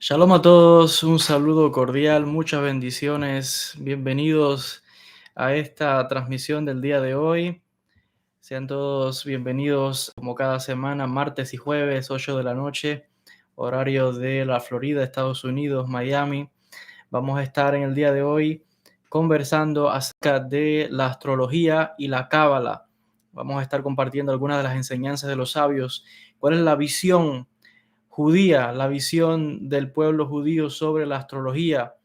Shalom a todos, un saludo cordial, muchas bendiciones, bienvenidos a esta transmisión del día de hoy. Sean todos bienvenidos como cada semana, martes y jueves, 8 de la noche, horario de la Florida, Estados Unidos, Miami. Vamos a estar en el día de hoy conversando acerca de la astrología y la cábala. Vamos a estar compartiendo algunas de las enseñanzas de los sabios. ¿Cuál es la visión judía, la visión del pueblo judío sobre la astrología?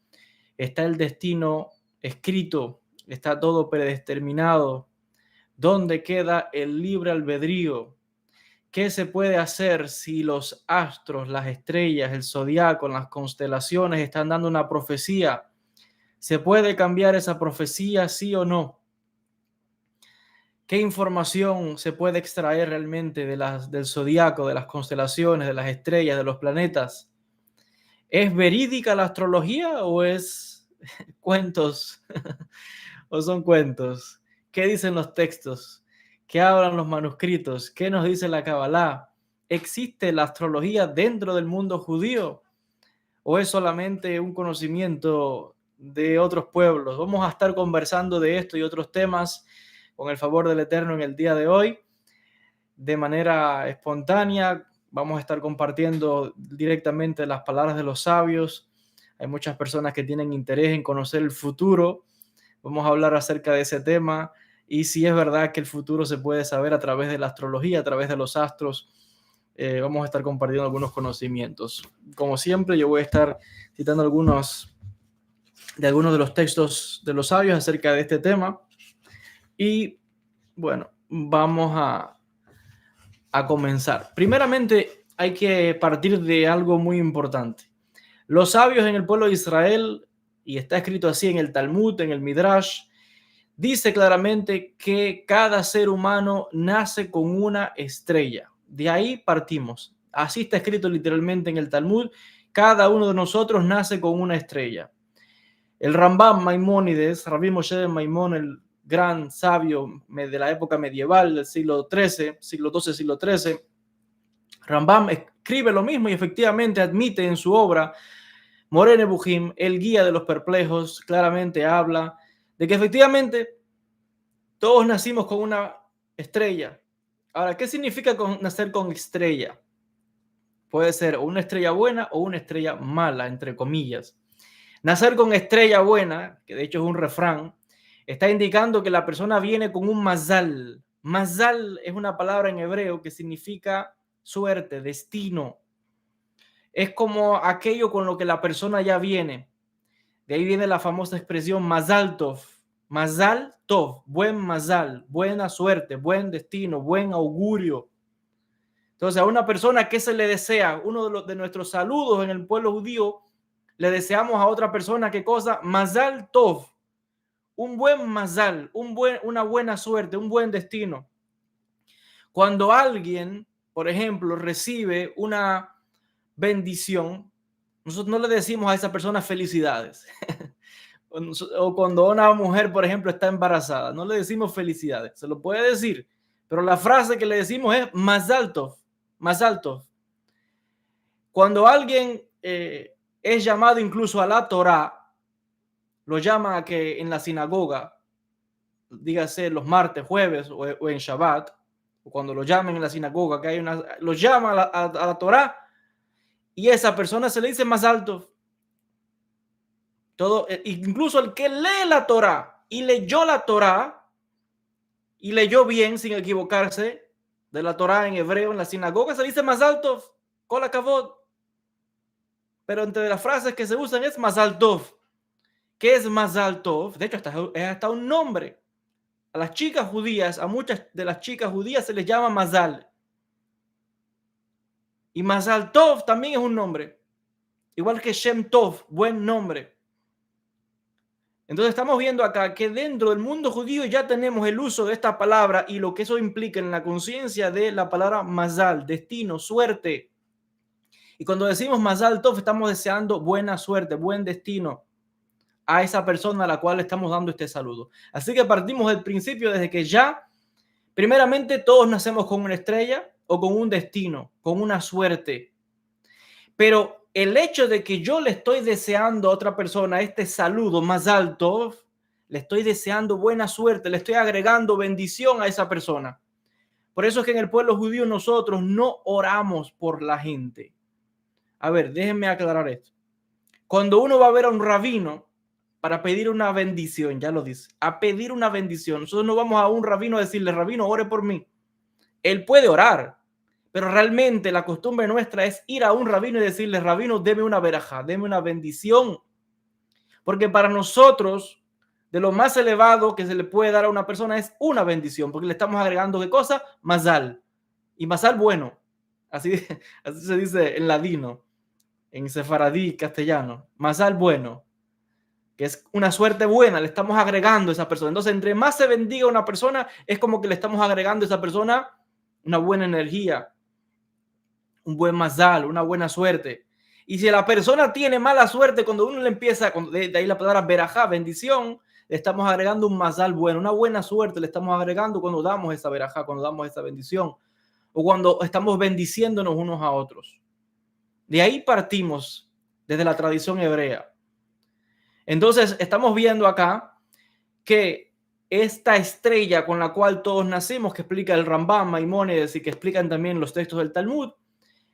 ¿Está el destino escrito? ¿Está todo predeterminado? ¿Dónde queda el libre albedrío? ¿Qué se puede hacer si los astros, las estrellas, el zodiaco, las constelaciones están dando una profecía? ¿Se puede cambiar esa profecía, sí o no? ¿Qué información se puede extraer realmente del zodiaco, de las constelaciones, de las estrellas, de los planetas? ¿Es verídica la astrología o es cuentos o son cuentos? ¿Qué dicen los textos? ¿Qué hablan los manuscritos? ¿Qué nos dice la Kabbalah? ¿Existe la astrología dentro del mundo judío o es solamente un conocimiento de otros pueblos? Vamos a estar conversando de esto y otros temas con el favor del Eterno en el día de hoy, de manera espontánea. Vamos a estar compartiendo directamente las palabras de los sabios. Hay muchas personas que tienen interés en conocer el futuro. Vamos a hablar acerca de ese tema y si es verdad que el futuro se puede saber a través de la astrología, a través de los astros. Vamos a estar compartiendo algunos conocimientos. Como siempre, yo voy a estar citando algunos de los textos de los sabios acerca de este tema. Y bueno, vamos a comenzar. Primeramente, hay que partir de algo muy importante. Los sabios en el pueblo de Israel, y está escrito así en el Talmud, en el Midrash, dice claramente que cada ser humano nace con una estrella. De ahí partimos. Así está escrito literalmente en el Talmud. Cada uno de nosotros nace con una estrella. El Rambam Maimónides, Rabbi Moshe Maimón, el gran sabio de la época medieval, del siglo XIII, siglo XII, siglo XIII, Rambam escribe lo mismo y efectivamente admite en su obra Moreh Nevuchim, el guía de los perplejos, claramente habla de que efectivamente todos nacimos con una estrella. Ahora, ¿qué significa nacer con estrella? Puede ser una estrella buena o una estrella mala, entre comillas. Nacer con estrella buena, que de hecho es un refrán, está indicando que la persona viene con un mazal. Mazal es una palabra en hebreo que significa suerte, destino. Es como aquello con lo que la persona ya viene. De ahí viene la famosa expresión mazal tov. Mazal tov, buen mazal, buena suerte, buen destino, buen augurio. Entonces, a una persona, ¿qué se le desea? Uno de nuestros saludos en el pueblo judío, le deseamos a otra persona, ¿qué cosa? Mazal tov, un buen mazal, una buena suerte, un buen destino. Cuando alguien, por ejemplo, recibe una bendición, nosotros no le decimos a esa persona felicidades. O cuando una mujer, por ejemplo, está embarazada, no le decimos felicidades, se lo puede decir, pero la frase que le decimos es Mazal tov, Mazal tov. Cuando alguien es llamado incluso a la Torá, lo llama a que en la sinagoga, dígase los martes, jueves o en Shabbat, o cuando lo llamen en la sinagoga, que hay lo llama a la Torá y esa persona se le dice Mazal tov. Todo, incluso el que lee la Torá y leyó la Torá y leyó bien sin equivocarse de la Torá en hebreo en la sinagoga, se dice Mazal tov, kol hakavod. Pero entre las frases que se usan es Mazal tov. ¿Qué es Mazal tov? De hecho, es hasta un nombre. A las chicas judías, a muchas de las chicas judías se les llama Mazal. Y Mazal tov también es un nombre. Igual que Shem tov, buen nombre. Entonces estamos viendo acá que dentro del mundo judío ya tenemos el uso de esta palabra y lo que eso implica en la conciencia de la palabra Mazal, destino, suerte. Y cuando decimos Mazal tov, estamos deseando buena suerte, buen destino a esa persona a la cual estamos dando este saludo. Así que partimos del principio desde que ya, primeramente, todos nacemos con una estrella o con un destino, con una suerte. Pero el hecho de que yo le estoy deseando a otra persona este saludo más alto, le estoy deseando buena suerte, le estoy agregando bendición a esa persona. Por eso es que en el pueblo judío nosotros no oramos por la gente. A ver, déjenme aclarar esto. Cuando uno va a ver a un rabino para pedir una bendición, ya lo dice, a pedir una bendición, nosotros no vamos a un rabino a decirle, rabino, ore por mí. Él puede orar, pero realmente la costumbre nuestra es ir a un rabino y decirle, rabino, deme una verajá, deme una bendición. Porque para nosotros, de lo más elevado que se le puede dar a una persona es una bendición, porque le estamos agregando ¿qué cosa? Mazal. Y mazal bueno. Así, así se dice en ladino, en sefaradí castellano. Mazal bueno, que es una suerte buena, le estamos agregando a esa persona. Entonces, entre más se bendiga una persona, es como que le estamos agregando a esa persona una buena energía, un buen mazal, una buena suerte. Y si la persona tiene mala suerte, cuando uno le empieza, de ahí la palabra verajá, bendición, le estamos agregando un mazal bueno, una buena suerte le estamos agregando cuando damos esa verajá, cuando damos esa bendición, o cuando estamos bendiciéndonos unos a otros. De ahí partimos desde la tradición hebrea. Entonces, estamos viendo acá que esta estrella con la cual todos nacimos, que explica el Rambam, Maimónides y que explican también los textos del Talmud,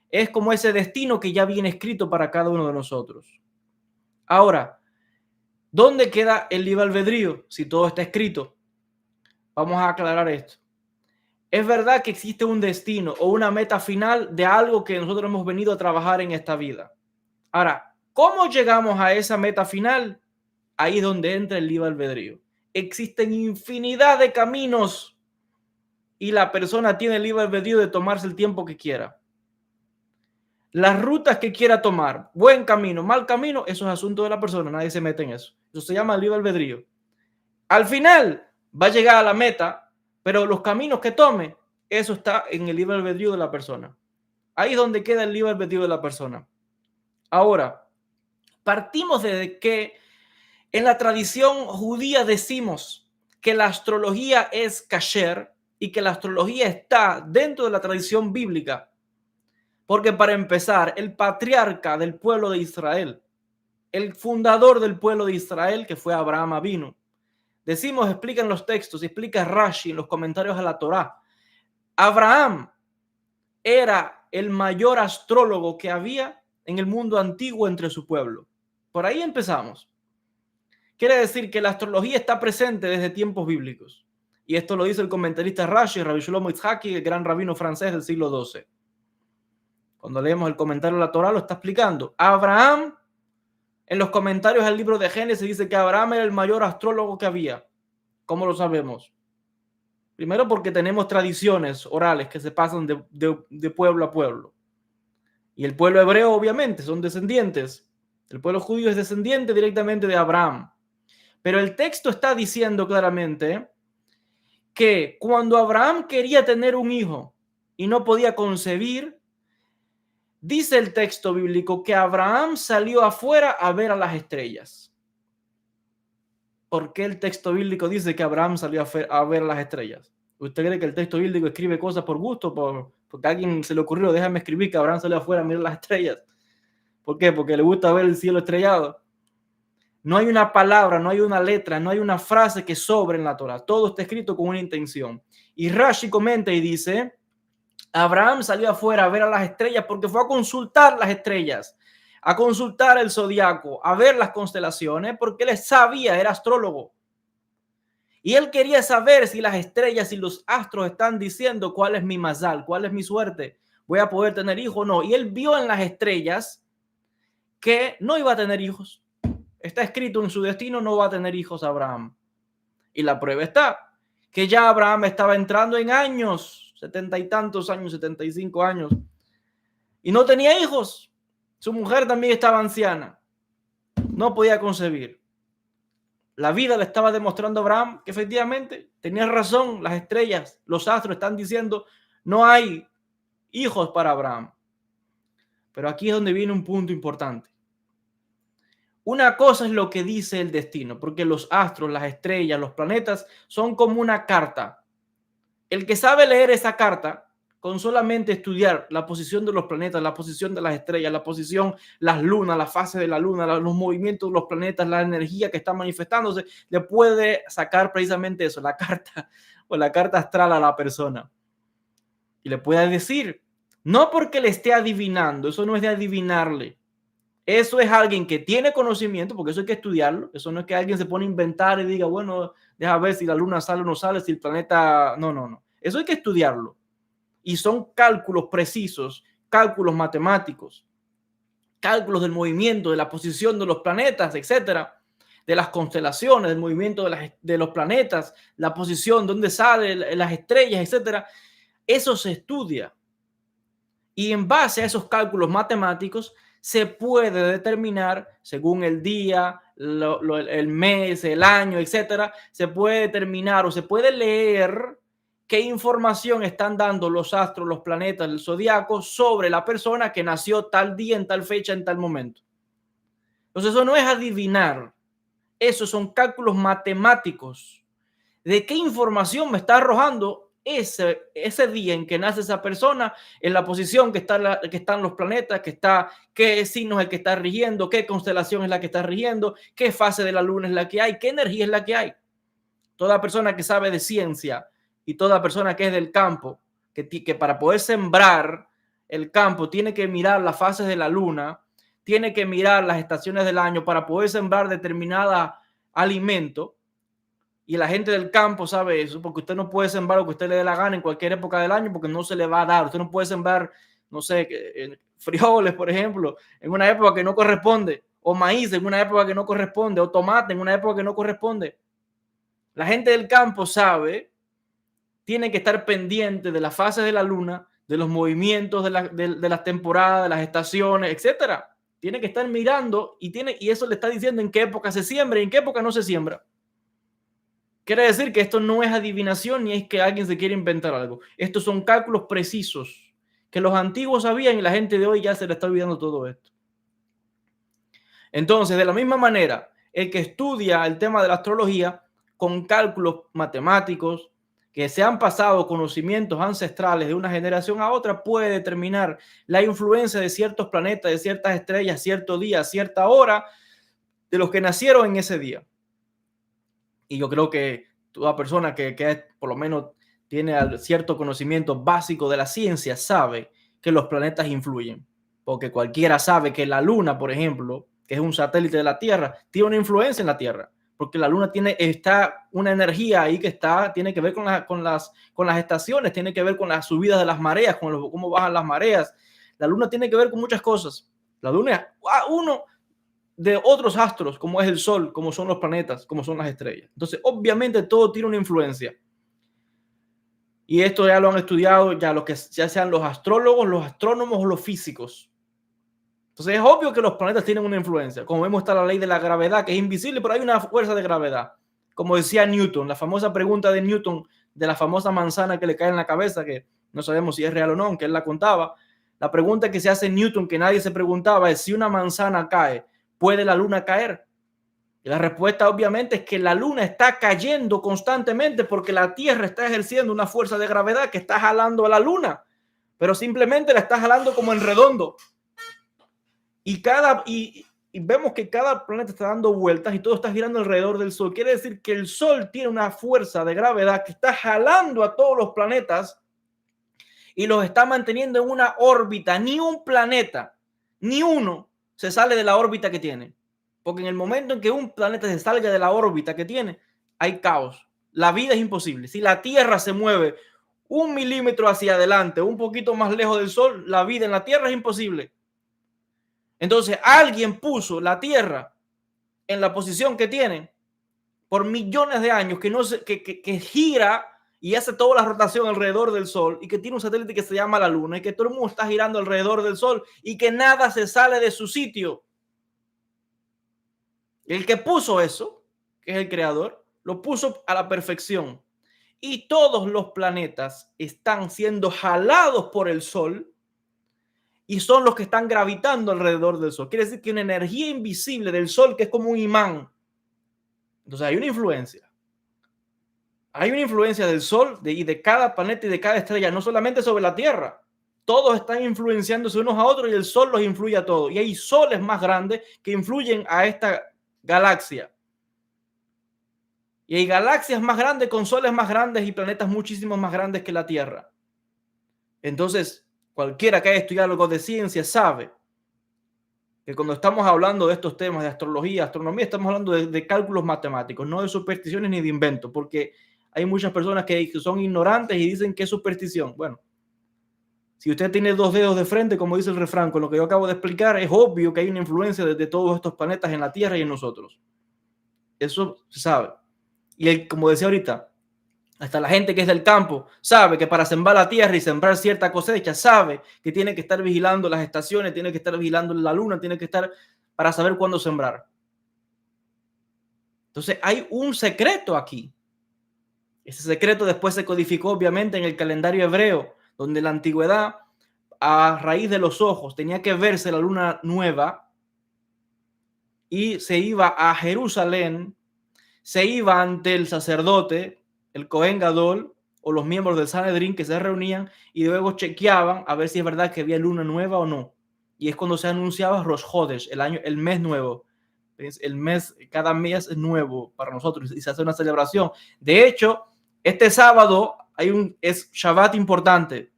es como ese destino que ya viene escrito para cada uno de nosotros. Ahora, ¿dónde queda el libre albedrío si todo está escrito? Vamos a aclarar esto. Es verdad que existe un destino o una meta final de algo que nosotros hemos venido a trabajar en esta vida. Ahora, ¿cómo llegamos a esa meta final? Ahí es donde entra el libre albedrío. Existen infinidad de caminos y la persona tiene el libre albedrío de tomarse el tiempo que quiera. Las rutas que quiera tomar, buen camino, mal camino, eso es asunto de la persona, nadie se mete en eso. Eso se llama libre albedrío. Al final va a llegar a la meta, pero los caminos que tome, eso está en el libre albedrío de la persona. Ahí es donde queda el libre albedrío de la persona. Ahora, partimos de que en la tradición judía decimos que la astrología es kasher y que la astrología está dentro de la tradición bíblica. Porque para empezar, el patriarca del pueblo de Israel, el fundador del pueblo de Israel, que fue Abraham Avinu, decimos, explican los textos, explica Rashi en los comentarios a la Torá, Abraham era el mayor astrólogo que había en el mundo antiguo entre su pueblo. Por ahí empezamos. Quiere decir que la astrología está presente desde tiempos bíblicos. Y esto lo dice el comentarista Rashi, Rabbi Shlomo Yitzhaki, el gran rabino francés del siglo XII. Cuando leemos el comentario de la Torá lo está explicando. Abraham, en los comentarios al libro de Génesis, dice que Abraham era el mayor astrólogo que había. ¿Cómo lo sabemos? Primero porque tenemos tradiciones orales que se pasan de pueblo a pueblo. Y el pueblo hebreo, obviamente, son descendientes. El pueblo judío es descendiente directamente de Abraham. Pero el texto está diciendo claramente que cuando Abraham quería tener un hijo y no podía concebir, dice el texto bíblico que Abraham salió afuera a ver a las estrellas. ¿Por qué el texto bíblico dice que Abraham salió a ver a las estrellas? ¿Usted cree que el texto bíblico escribe cosas por gusto? Porque a alguien se le ocurrió, déjame escribir que Abraham salió afuera a mirar las estrellas. ¿Por qué? Porque le gusta ver el cielo estrellado. No hay una palabra, no hay una letra, no hay una frase que sobre en la Torah. Todo está escrito con una intención. Y Rashi comenta y dice, Abraham salió afuera a ver a las estrellas porque fue a consultar las estrellas, a consultar el zodiaco, a ver las constelaciones, porque él sabía, era astrólogo. Y él quería saber si las estrellas y los astros están diciendo cuál es mi mazal, cuál es mi suerte, voy a poder tener hijos o no. Y él vio en las estrellas que no iba a tener hijos. Está escrito en su destino, no va a tener hijos Abraham. Y la prueba está, que ya Abraham estaba entrando en años, 70 y tantos años, 75 años, y no tenía hijos. Su mujer también estaba anciana, no podía concebir. La vida le estaba demostrando a Abraham que efectivamente tenía razón, las estrellas, los astros están diciendo, no hay hijos para Abraham. Pero aquí es donde viene un punto importante. Una cosa es lo que dice el destino, porque los astros, las estrellas, los planetas son como una carta. El que sabe leer esa carta con solamente estudiar la posición de los planetas, la posición de las estrellas, la posición, las lunas, la fase de la luna, los movimientos de los planetas, la energía que está manifestándose, le puede sacar precisamente eso, la carta o la carta astral a la persona. Y le puede decir, no porque le esté adivinando, eso no es de adivinarle. Eso es alguien que tiene conocimiento, porque eso hay que estudiarlo. Eso no es que alguien se pone a inventar y diga, bueno, deja ver si la luna sale o no sale, si el planeta... No, no, no. Eso hay que estudiarlo. Y son cálculos precisos, cálculos matemáticos, cálculos del movimiento, de la posición de los planetas, etcétera, de las constelaciones, del movimiento de los planetas, la posición, dónde salen las estrellas, etcétera. Eso se estudia. Y en base a esos cálculos matemáticos se puede determinar, según el día, el mes, el año, etcétera, se puede determinar o se puede leer qué información están dando los astros, los planetas, el zodiaco sobre la persona que nació tal día, en tal fecha, en tal momento. Entonces eso no es adivinar, esos son cálculos matemáticos de qué información me está arrojando ese día en que nace esa persona, en la posición que están los planetas, qué signo es el que está rigiendo, qué constelación es la que está rigiendo, qué fase de la luna es la que hay, qué energía es la que hay. Toda persona que sabe de ciencia y toda persona que es del campo, que para poder sembrar el campo tiene que mirar las fases de la luna, tiene que mirar las estaciones del año para poder sembrar determinada alimento. Y la gente del campo sabe eso, porque usted no puede sembrar lo que usted le dé la gana en cualquier época del año, porque no se le va a dar. Usted no puede sembrar, no sé, frijoles, por ejemplo, en una época que no corresponde, o maíz en una época que no corresponde, o tomate en una época que no corresponde. La gente del campo sabe, tiene que estar pendiente de las fases de la luna, de los movimientos de las temporadas, de las estaciones, etcétera. Tiene que estar mirando y eso le está diciendo en qué época se siembra y en qué época no se siembra. Quiere decir que esto no es adivinación ni es que alguien se quiere inventar algo. Estos son cálculos precisos que los antiguos sabían y la gente de hoy ya se le está olvidando todo esto. Entonces, de la misma manera, el que estudia el tema de la astrología con cálculos matemáticos que se han pasado conocimientos ancestrales de una generación a otra puede determinar la influencia de ciertos planetas, de ciertas estrellas, cierto día, cierta hora, de los que nacieron en ese día. Y yo creo que toda persona que por lo menos tiene cierto conocimiento básico de la ciencia sabe que los planetas influyen. Porque cualquiera sabe que la Luna, por ejemplo, que es un satélite de la Tierra, tiene una influencia en la Tierra. Porque la Luna está una energía ahí que tiene que ver con las estaciones, tiene que ver con las subidas de las mareas, cómo bajan las mareas. La Luna tiene que ver con muchas cosas. La Luna es uno de otros astros, como es el Sol, como son los planetas, como son las estrellas. Entonces, obviamente, todo tiene una influencia. Y esto ya lo han estudiado ya sean los astrólogos, los astrónomos o los físicos. Entonces, es obvio que los planetas tienen una influencia. Como vemos, está la ley de la gravedad, que es invisible, pero hay una fuerza de gravedad. Como decía Newton, la famosa pregunta de Newton de la famosa manzana que le cae en la cabeza, que no sabemos si es real o no, aunque él la contaba. La pregunta que se hace Newton, que nadie se preguntaba, es si una manzana cae, ¿puede la luna caer? Y la respuesta obviamente es que la luna está cayendo constantemente porque la Tierra está ejerciendo una fuerza de gravedad que está jalando a la luna, pero simplemente la está jalando como en redondo. Y vemos que cada planeta está dando vueltas y todo está girando alrededor del Sol. Quiere decir que el Sol tiene una fuerza de gravedad que está jalando a todos los planetas y los está manteniendo en una órbita. Ni un planeta, ni uno, se sale de la órbita que tiene. Porque en el momento en que un planeta se salga de la órbita que tiene, hay caos. La vida es imposible. Si la Tierra se mueve 1 milímetro hacia adelante, un poquito más lejos del Sol, la vida en la Tierra es imposible. Entonces, alguien puso la Tierra en la posición que tiene por millones de años, que gira y hace toda la rotación alrededor del Sol y que tiene un satélite que se llama la Luna y que todo el mundo está girando alrededor del Sol y que nada se sale de su sitio. El que puso eso, que es el creador, lo puso a la perfección. Y todos los planetas están siendo jalados por el Sol y son los que están gravitando alrededor del Sol. Quiere decir que una energía invisible del Sol que es como un imán. Entonces hay una influencia. Hay una influencia del Sol y de cada planeta y de cada estrella, no solamente sobre la Tierra. Todos están influenciándose unos a otros y el Sol los influye a todos. Y hay soles más grandes que influyen a esta galaxia. Y hay galaxias más grandes con soles más grandes y planetas muchísimo más grandes que la Tierra. Entonces, cualquiera que haya estudiado algo de ciencia sabe que cuando estamos hablando de estos temas de astrología, astronomía, estamos hablando de cálculos matemáticos, no de supersticiones ni de inventos, porque hay muchas personas que son ignorantes y dicen que es superstición. Bueno, si usted tiene dos dedos de frente, como dice el refrán, con lo que yo acabo de explicar, es obvio que hay una influencia de todos estos planetas en la Tierra y en nosotros. Eso se sabe. Y como decía ahorita, hasta la gente que es del campo sabe que para sembrar la tierra y sembrar cierta cosecha, sabe que tiene que estar vigilando las estaciones, tiene que estar vigilando la luna, tiene que estar para saber cuándo sembrar. Entonces hay un secreto aquí. Ese secreto después se codificó obviamente en el calendario hebreo, donde en la antigüedad, a raíz de los ojos, tenía que verse la luna nueva y se iba a Jerusalén, se iba ante el sacerdote, el Cohen Gadol, o los miembros del Sanedrín que se reunían y luego chequeaban a ver si es verdad que había luna nueva o no. Y es cuando se anunciaba Rosh Hodesh, el mes nuevo. El mes, cada mes es nuevo para nosotros y se hace una celebración. De hecho, este sábado es Shabbat importante.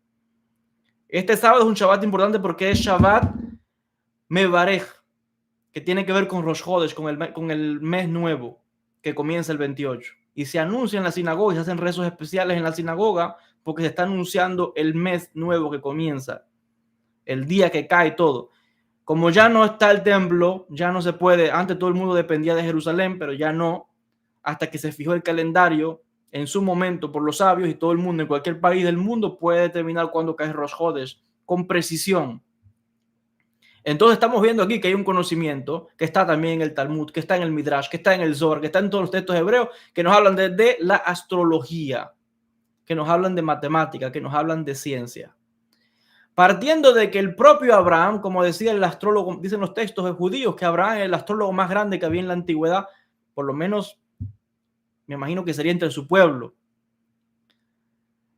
Este sábado es un Shabbat importante porque es Shabbat Mevarech, que tiene que ver con Rosh Hodesh, con el mes nuevo que comienza el 28. Y se anuncia en la sinagoga y se hacen rezos especiales en la sinagoga porque se está anunciando el mes nuevo que comienza, el día que cae todo. Como ya no está el templo, ya no se puede. Antes todo el mundo dependía de Jerusalén, pero ya no, hasta que se fijó el calendario en su momento por los sabios y todo el mundo en cualquier país del mundo puede determinar cuándo cae Rosh Hodesh con precisión. Entonces estamos viendo aquí que hay un conocimiento que está también en el Talmud, que está en el Midrash, que está en el Zohar, que está en todos los textos hebreos, que nos hablan de la astrología, que nos hablan de matemática, que nos hablan de ciencia. Partiendo de que el propio Abraham, como decía el astrólogo, dicen los textos judíos, que Abraham es el astrólogo más grande que había en la antigüedad, por lo menos me imagino que sería entre su pueblo.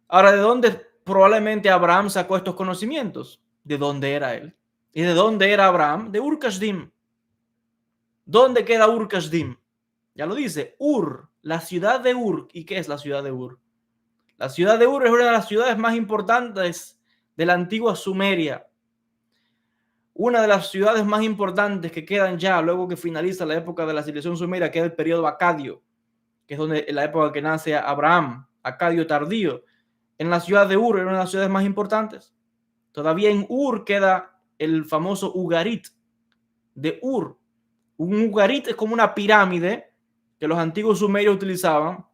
Ahora, ¿de dónde probablemente Abraham sacó estos conocimientos? ¿De dónde era él? ¿Y de dónde era Abraham? De Ur Kasdim. ¿Dónde queda Ur Kasdim? Ya lo dice, Ur, la ciudad de Ur. ¿Y qué es la ciudad de Ur? La ciudad de Ur es una de las ciudades más importantes de la antigua Sumeria. Una de las ciudades más importantes que quedan ya luego que finaliza la época de la civilización sumeria, que es el periodo acadio, que es donde en la época que nace Abraham, acadio tardío. En la ciudad de Ur, era una de las ciudades más importantes. Todavía en Ur queda el famoso Ugarit de Ur. Un Ugarit es como una pirámide que los antiguos sumerios utilizaban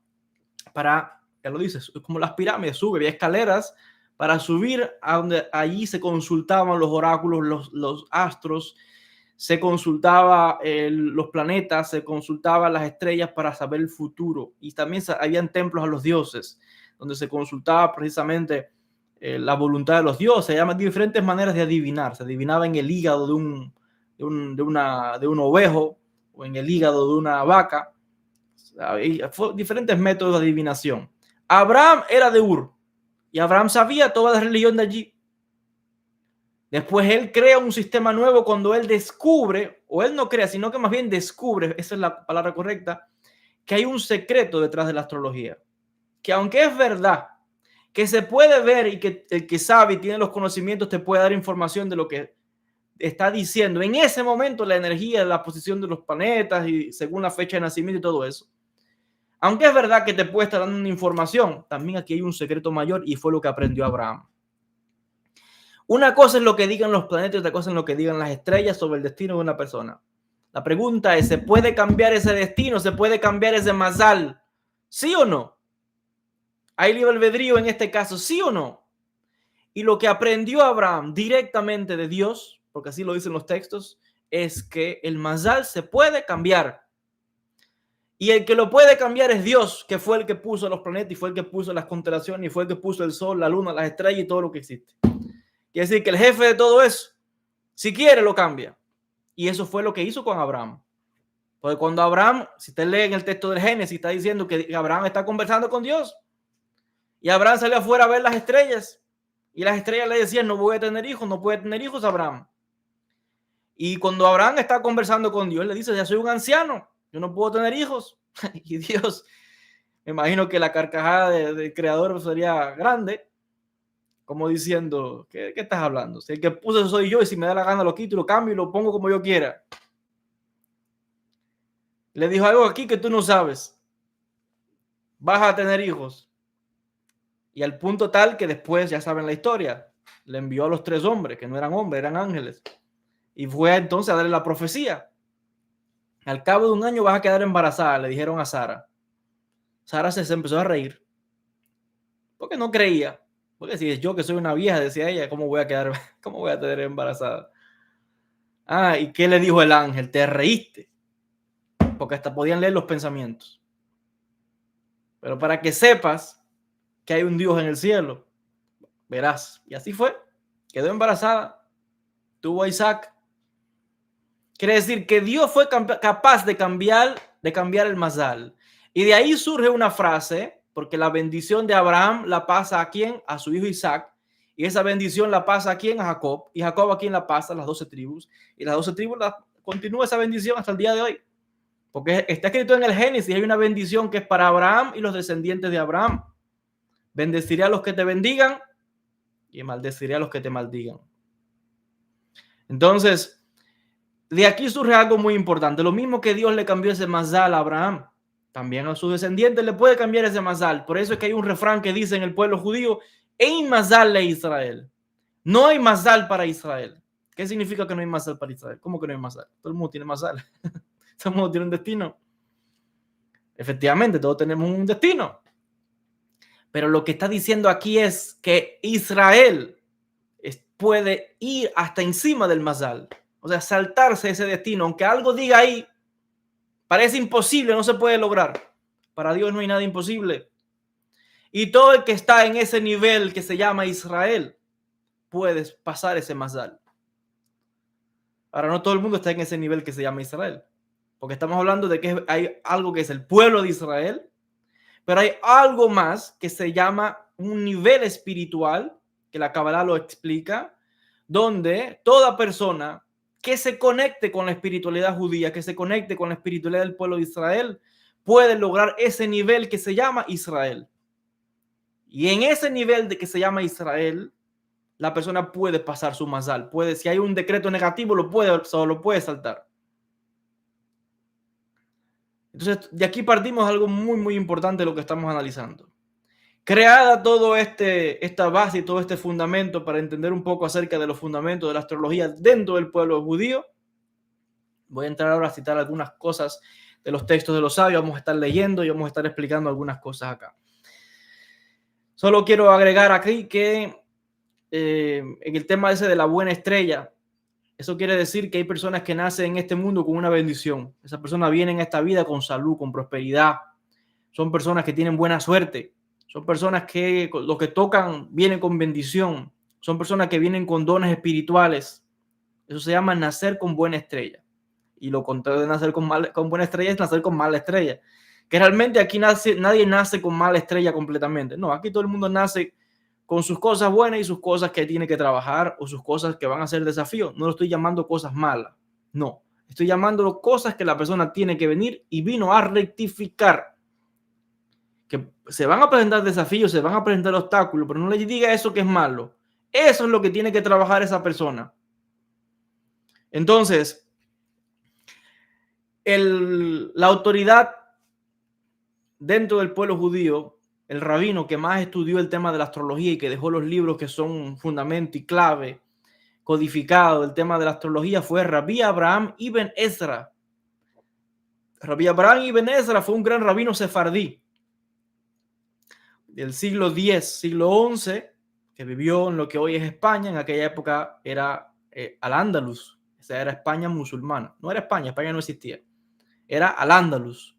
para, ya lo dices, como las pirámides, sube, había escaleras para subir a donde allí se consultaban los oráculos, los astros, se consultaba los planetas, se consultaban las estrellas para saber el futuro. Y también habían templos a los dioses, donde se consultaba precisamente la voluntad de los dioses. Se llaman diferentes maneras de adivinar. Se adivinaba en el hígado de un ovejo o en el hígado de una vaca. Diferentes métodos de adivinación. Abraham era de Ur y Abraham sabía toda la religión de allí. Después él crea un sistema nuevo cuando él descubre, o él no crea, sino que más bien descubre, esa es la palabra correcta, que hay un secreto detrás de la astrología. Que aunque es verdad que se puede ver y que el que sabe y tiene los conocimientos te puede dar información de lo que está diciendo en ese momento, la energía, la posición de los planetas y según la fecha de nacimiento y todo eso. Aunque es verdad que te puede estar dando una información, también aquí hay un secreto mayor y fue lo que aprendió Abraham. Una cosa es lo que digan los planetas y otra cosa es lo que digan las estrellas sobre el destino de una persona. La pregunta es, ¿se puede cambiar ese destino? ¿Se puede cambiar ese mazal? ¿Sí o no? ¿Hay libre albedrío en este caso? ¿Sí o no? Y lo que aprendió Abraham directamente de Dios, porque así lo dicen los textos, es que el mazal se puede cambiar. Y el que lo puede cambiar es Dios, que fue el que puso los planetas y fue el que puso las constelaciones y fue el que puso el sol, la luna, las estrellas y todo lo que existe. Quiere decir que el jefe de todo eso, si quiere, lo cambia. Y eso fue lo que hizo con Abraham. Porque cuando Abraham, si usted lee en el texto del Génesis, está diciendo que Abraham está conversando con Dios. Y Abraham salió afuera a ver las estrellas. Y las estrellas le decían, no voy a tener hijos, no puede tener hijos Abraham. Y cuando Abraham está conversando con Dios, le dice, ya soy un anciano, yo no puedo tener hijos. Y Dios, me imagino que la carcajada del creador sería grande, como diciendo, ¿qué estás hablando? Si el que puse soy yo y si me da la gana lo quito y lo cambio y lo pongo como yo quiera. Le dijo algo aquí que tú no sabes. Vas a tener hijos. Y al punto tal que después, ya saben la historia, le envió a los 3 hombres, que no eran hombres, eran ángeles. Y fue entonces a darle la profecía. Al cabo de un año vas a quedar embarazada, le dijeron a Sara. Sara se empezó a reír. Porque no creía. Porque si es yo que soy una vieja, decía ella, ¿cómo voy a tener embarazada? Ah, ¿y qué le dijo el ángel? Te reíste. Porque hasta podían leer los pensamientos. Pero para que sepas que hay un Dios en el cielo, verás. Y así fue. Quedó embarazada. Tuvo a Isaac. Quiere decir que Dios fue capaz de cambiar el mazal. Y de ahí surge una frase, porque la bendición de Abraham la pasa a quién? A su hijo Isaac. Y esa bendición la pasa a quién? A Jacob. Y Jacob a quién la pasa? A las 12 tribus. Y las 12 tribus continúa esa bendición hasta el día de hoy. Porque está escrito en el Génesis, hay una bendición que es para Abraham y los descendientes de Abraham. Bendeciré a los que te bendigan y maldeciré a los que te maldigan. Entonces, de aquí surge algo muy importante. Lo mismo que Dios le cambió ese mazal a Abraham, también a sus descendientes le puede cambiar ese mazal. Por eso es que hay un refrán que dice en el pueblo judío, en mazal de Israel. No hay mazal para Israel. ¿Qué significa que no hay mazal para Israel? ¿Cómo que no hay mazal? Todo el mundo tiene mazal. Todo el mundo tiene un destino. Efectivamente, todos tenemos un destino. Pero lo que está diciendo aquí es que Israel puede ir hasta encima del mazal. O sea, saltarse ese destino. Aunque algo diga ahí, parece imposible, no se puede lograr. Para Dios no hay nada imposible. Y todo el que está en ese nivel que se llama Israel, puede pasar ese mazal. Ahora, no todo el mundo está en ese nivel que se llama Israel. Porque estamos hablando de que hay algo que es el pueblo de Israel, pero hay algo más que se llama un nivel espiritual, que la Kabbalah lo explica, donde toda persona que se conecte con la espiritualidad judía, que se conecte con la espiritualidad del pueblo de Israel, puede lograr ese nivel que se llama Israel. Y en ese nivel de que se llama Israel, la persona puede pasar su mazal. Puede, si hay un decreto negativo, lo puede saltar. Entonces, de aquí partimos algo muy, muy importante de lo que estamos analizando. Creada todo esta base y todo este fundamento para entender un poco acerca de los fundamentos de la astrología dentro del pueblo judío, voy a entrar ahora a citar algunas cosas de los textos de los sabios. Vamos a estar leyendo y vamos a estar explicando algunas cosas acá. Solo quiero agregar aquí que en el tema ese de la buena estrella, eso quiere decir que hay personas que nacen en este mundo con una bendición. Esas personas vienen a esta vida con salud, con prosperidad. Son personas que tienen buena suerte. Son personas que lo que tocan viene con bendición. Son personas que vienen con dones espirituales. Eso se llama nacer con buena estrella. Y lo contrario de nacer con buena estrella es nacer con mala estrella. Que realmente aquí nadie nace con mala estrella completamente. No, aquí todo el mundo nace con sus cosas buenas y sus cosas que tiene que trabajar o sus cosas que van a ser desafíos. No lo estoy llamando cosas malas. No, estoy llamándolo cosas que la persona tiene que venir y vino a rectificar. Que se van a presentar desafíos, se van a presentar obstáculos, pero no le diga eso que es malo. Eso es lo que tiene que trabajar esa persona. Entonces, la autoridad dentro del pueblo judío, el rabino que más estudió el tema de la astrología y que dejó los libros que son fundamento y clave, codificado del tema de la astrología, fue Rabbi Abraham ibn Ezra. Rabbi Abraham ibn Ezra fue un gran rabino sefardí del siglo X, siglo XI, que vivió en lo que hoy es España. En aquella época era Al-Ándalus, o sea, era España musulmana. No era España, España no existía. Era Al-Ándalus,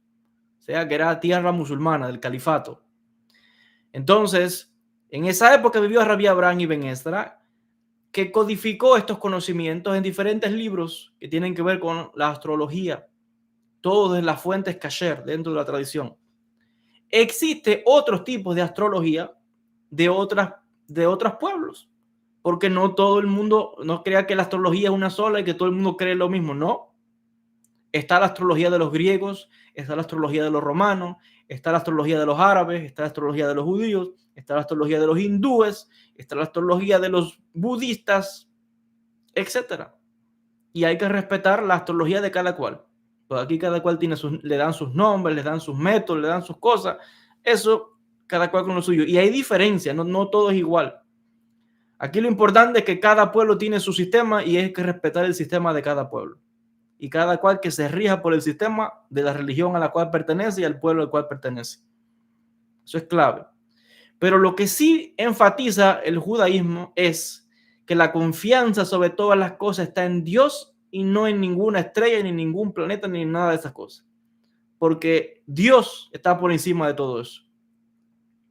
o sea, que era tierra musulmana del califato. Entonces, en esa época vivió Rabbi Abraham ibn Ezra, que codificó estos conocimientos en diferentes libros que tienen que ver con la astrología. todo de las fuentes kasher dentro de la tradición. Existe otros tipos de astrología de otros pueblos, porque no todo el mundo no crea que la astrología es una sola y que todo el mundo cree lo mismo. No, está la astrología de los griegos, está la astrología de los romanos, está la astrología de los árabes, está la astrología de los judíos, está la astrología de los hindúes, está la astrología de los budistas, etcétera. Y hay que respetar la astrología de cada cual. Pues aquí cada cual tiene le dan sus nombres, le dan sus métodos, le dan sus cosas. Eso, cada cual con lo suyo. Y hay diferencias, no todo es igual. Aquí lo importante es que cada pueblo tiene su sistema y hay que respetar el sistema de cada pueblo. Y cada cual que se rija por el sistema de la religión a la cual pertenece y al pueblo al cual pertenece. Eso es clave. Pero lo que sí enfatiza el judaísmo es que la confianza sobre todas las cosas está en Dios y no en ninguna estrella, ni ningún planeta, ni nada de esas cosas. Porque Dios está por encima de todo eso.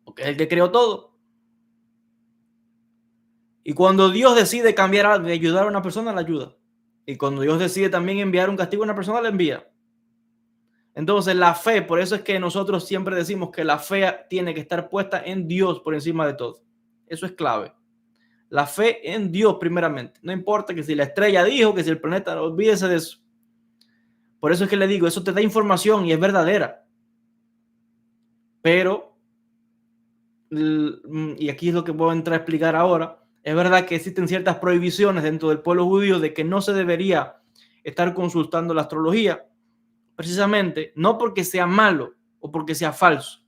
Porque es el que creó todo. Y cuando Dios decide cambiar algo y ayudar a una persona, la ayuda. Y cuando Dios decide también enviar un castigo a una persona, la envía. Entonces la fe, por eso es que nosotros siempre decimos que la fe tiene que estar puesta en Dios por encima de todo. Eso es clave. La fe en Dios primeramente. No importa que si la estrella dijo, que si el planeta, no olvídese de eso. Por eso es que le digo, eso te da información y es verdadera. Pero, y aquí es lo que voy a entrar a explicar ahora, es verdad que existen ciertas prohibiciones dentro del pueblo judío de que no se debería estar consultando la astrología, precisamente no porque sea malo o porque sea falso,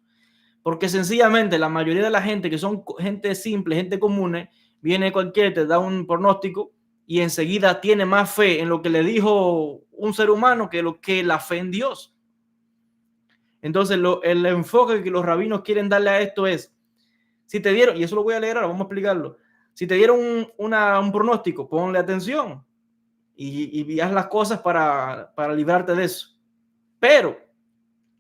porque sencillamente la mayoría de la gente que son gente simple, gente común, viene cualquiera, te da un pronóstico y enseguida tiene más fe en lo que le dijo un ser humano que lo que la fe en Dios. Entonces el enfoque que los rabinos quieren darle a esto es, si te dieron, y eso lo voy a leer ahora, vamos a explicarlo, si te dieron un pronóstico, ponle atención y haz las cosas para librarte de eso. Pero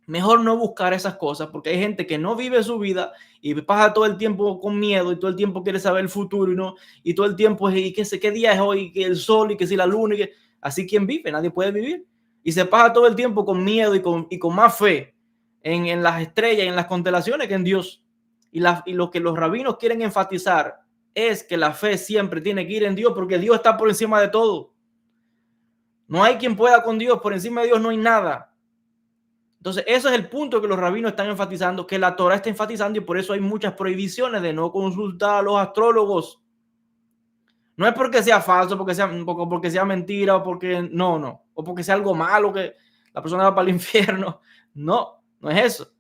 mejor no buscar esas cosas porque hay gente que no vive su vida y pasa todo el tiempo con miedo y todo el tiempo quiere saber el futuro y todo el tiempo es y qué día es hoy, que el sol y que si la luna. Así quien vive, nadie puede vivir. Y se pasa todo el tiempo con miedo y con más fe en las estrellas y en las constelaciones que en Dios. Y lo que los rabinos quieren enfatizar es que la fe siempre tiene que ir en Dios porque Dios está por encima de todo. No hay quien pueda con Dios, por encima de Dios no hay nada. Entonces, ese es el punto que los rabinos están enfatizando, que la Torah está enfatizando y por eso hay muchas prohibiciones de no consultar a los astrólogos. No es porque sea falso, porque sea mentira o porque no, o porque sea algo malo que la persona va para el infierno. No es eso.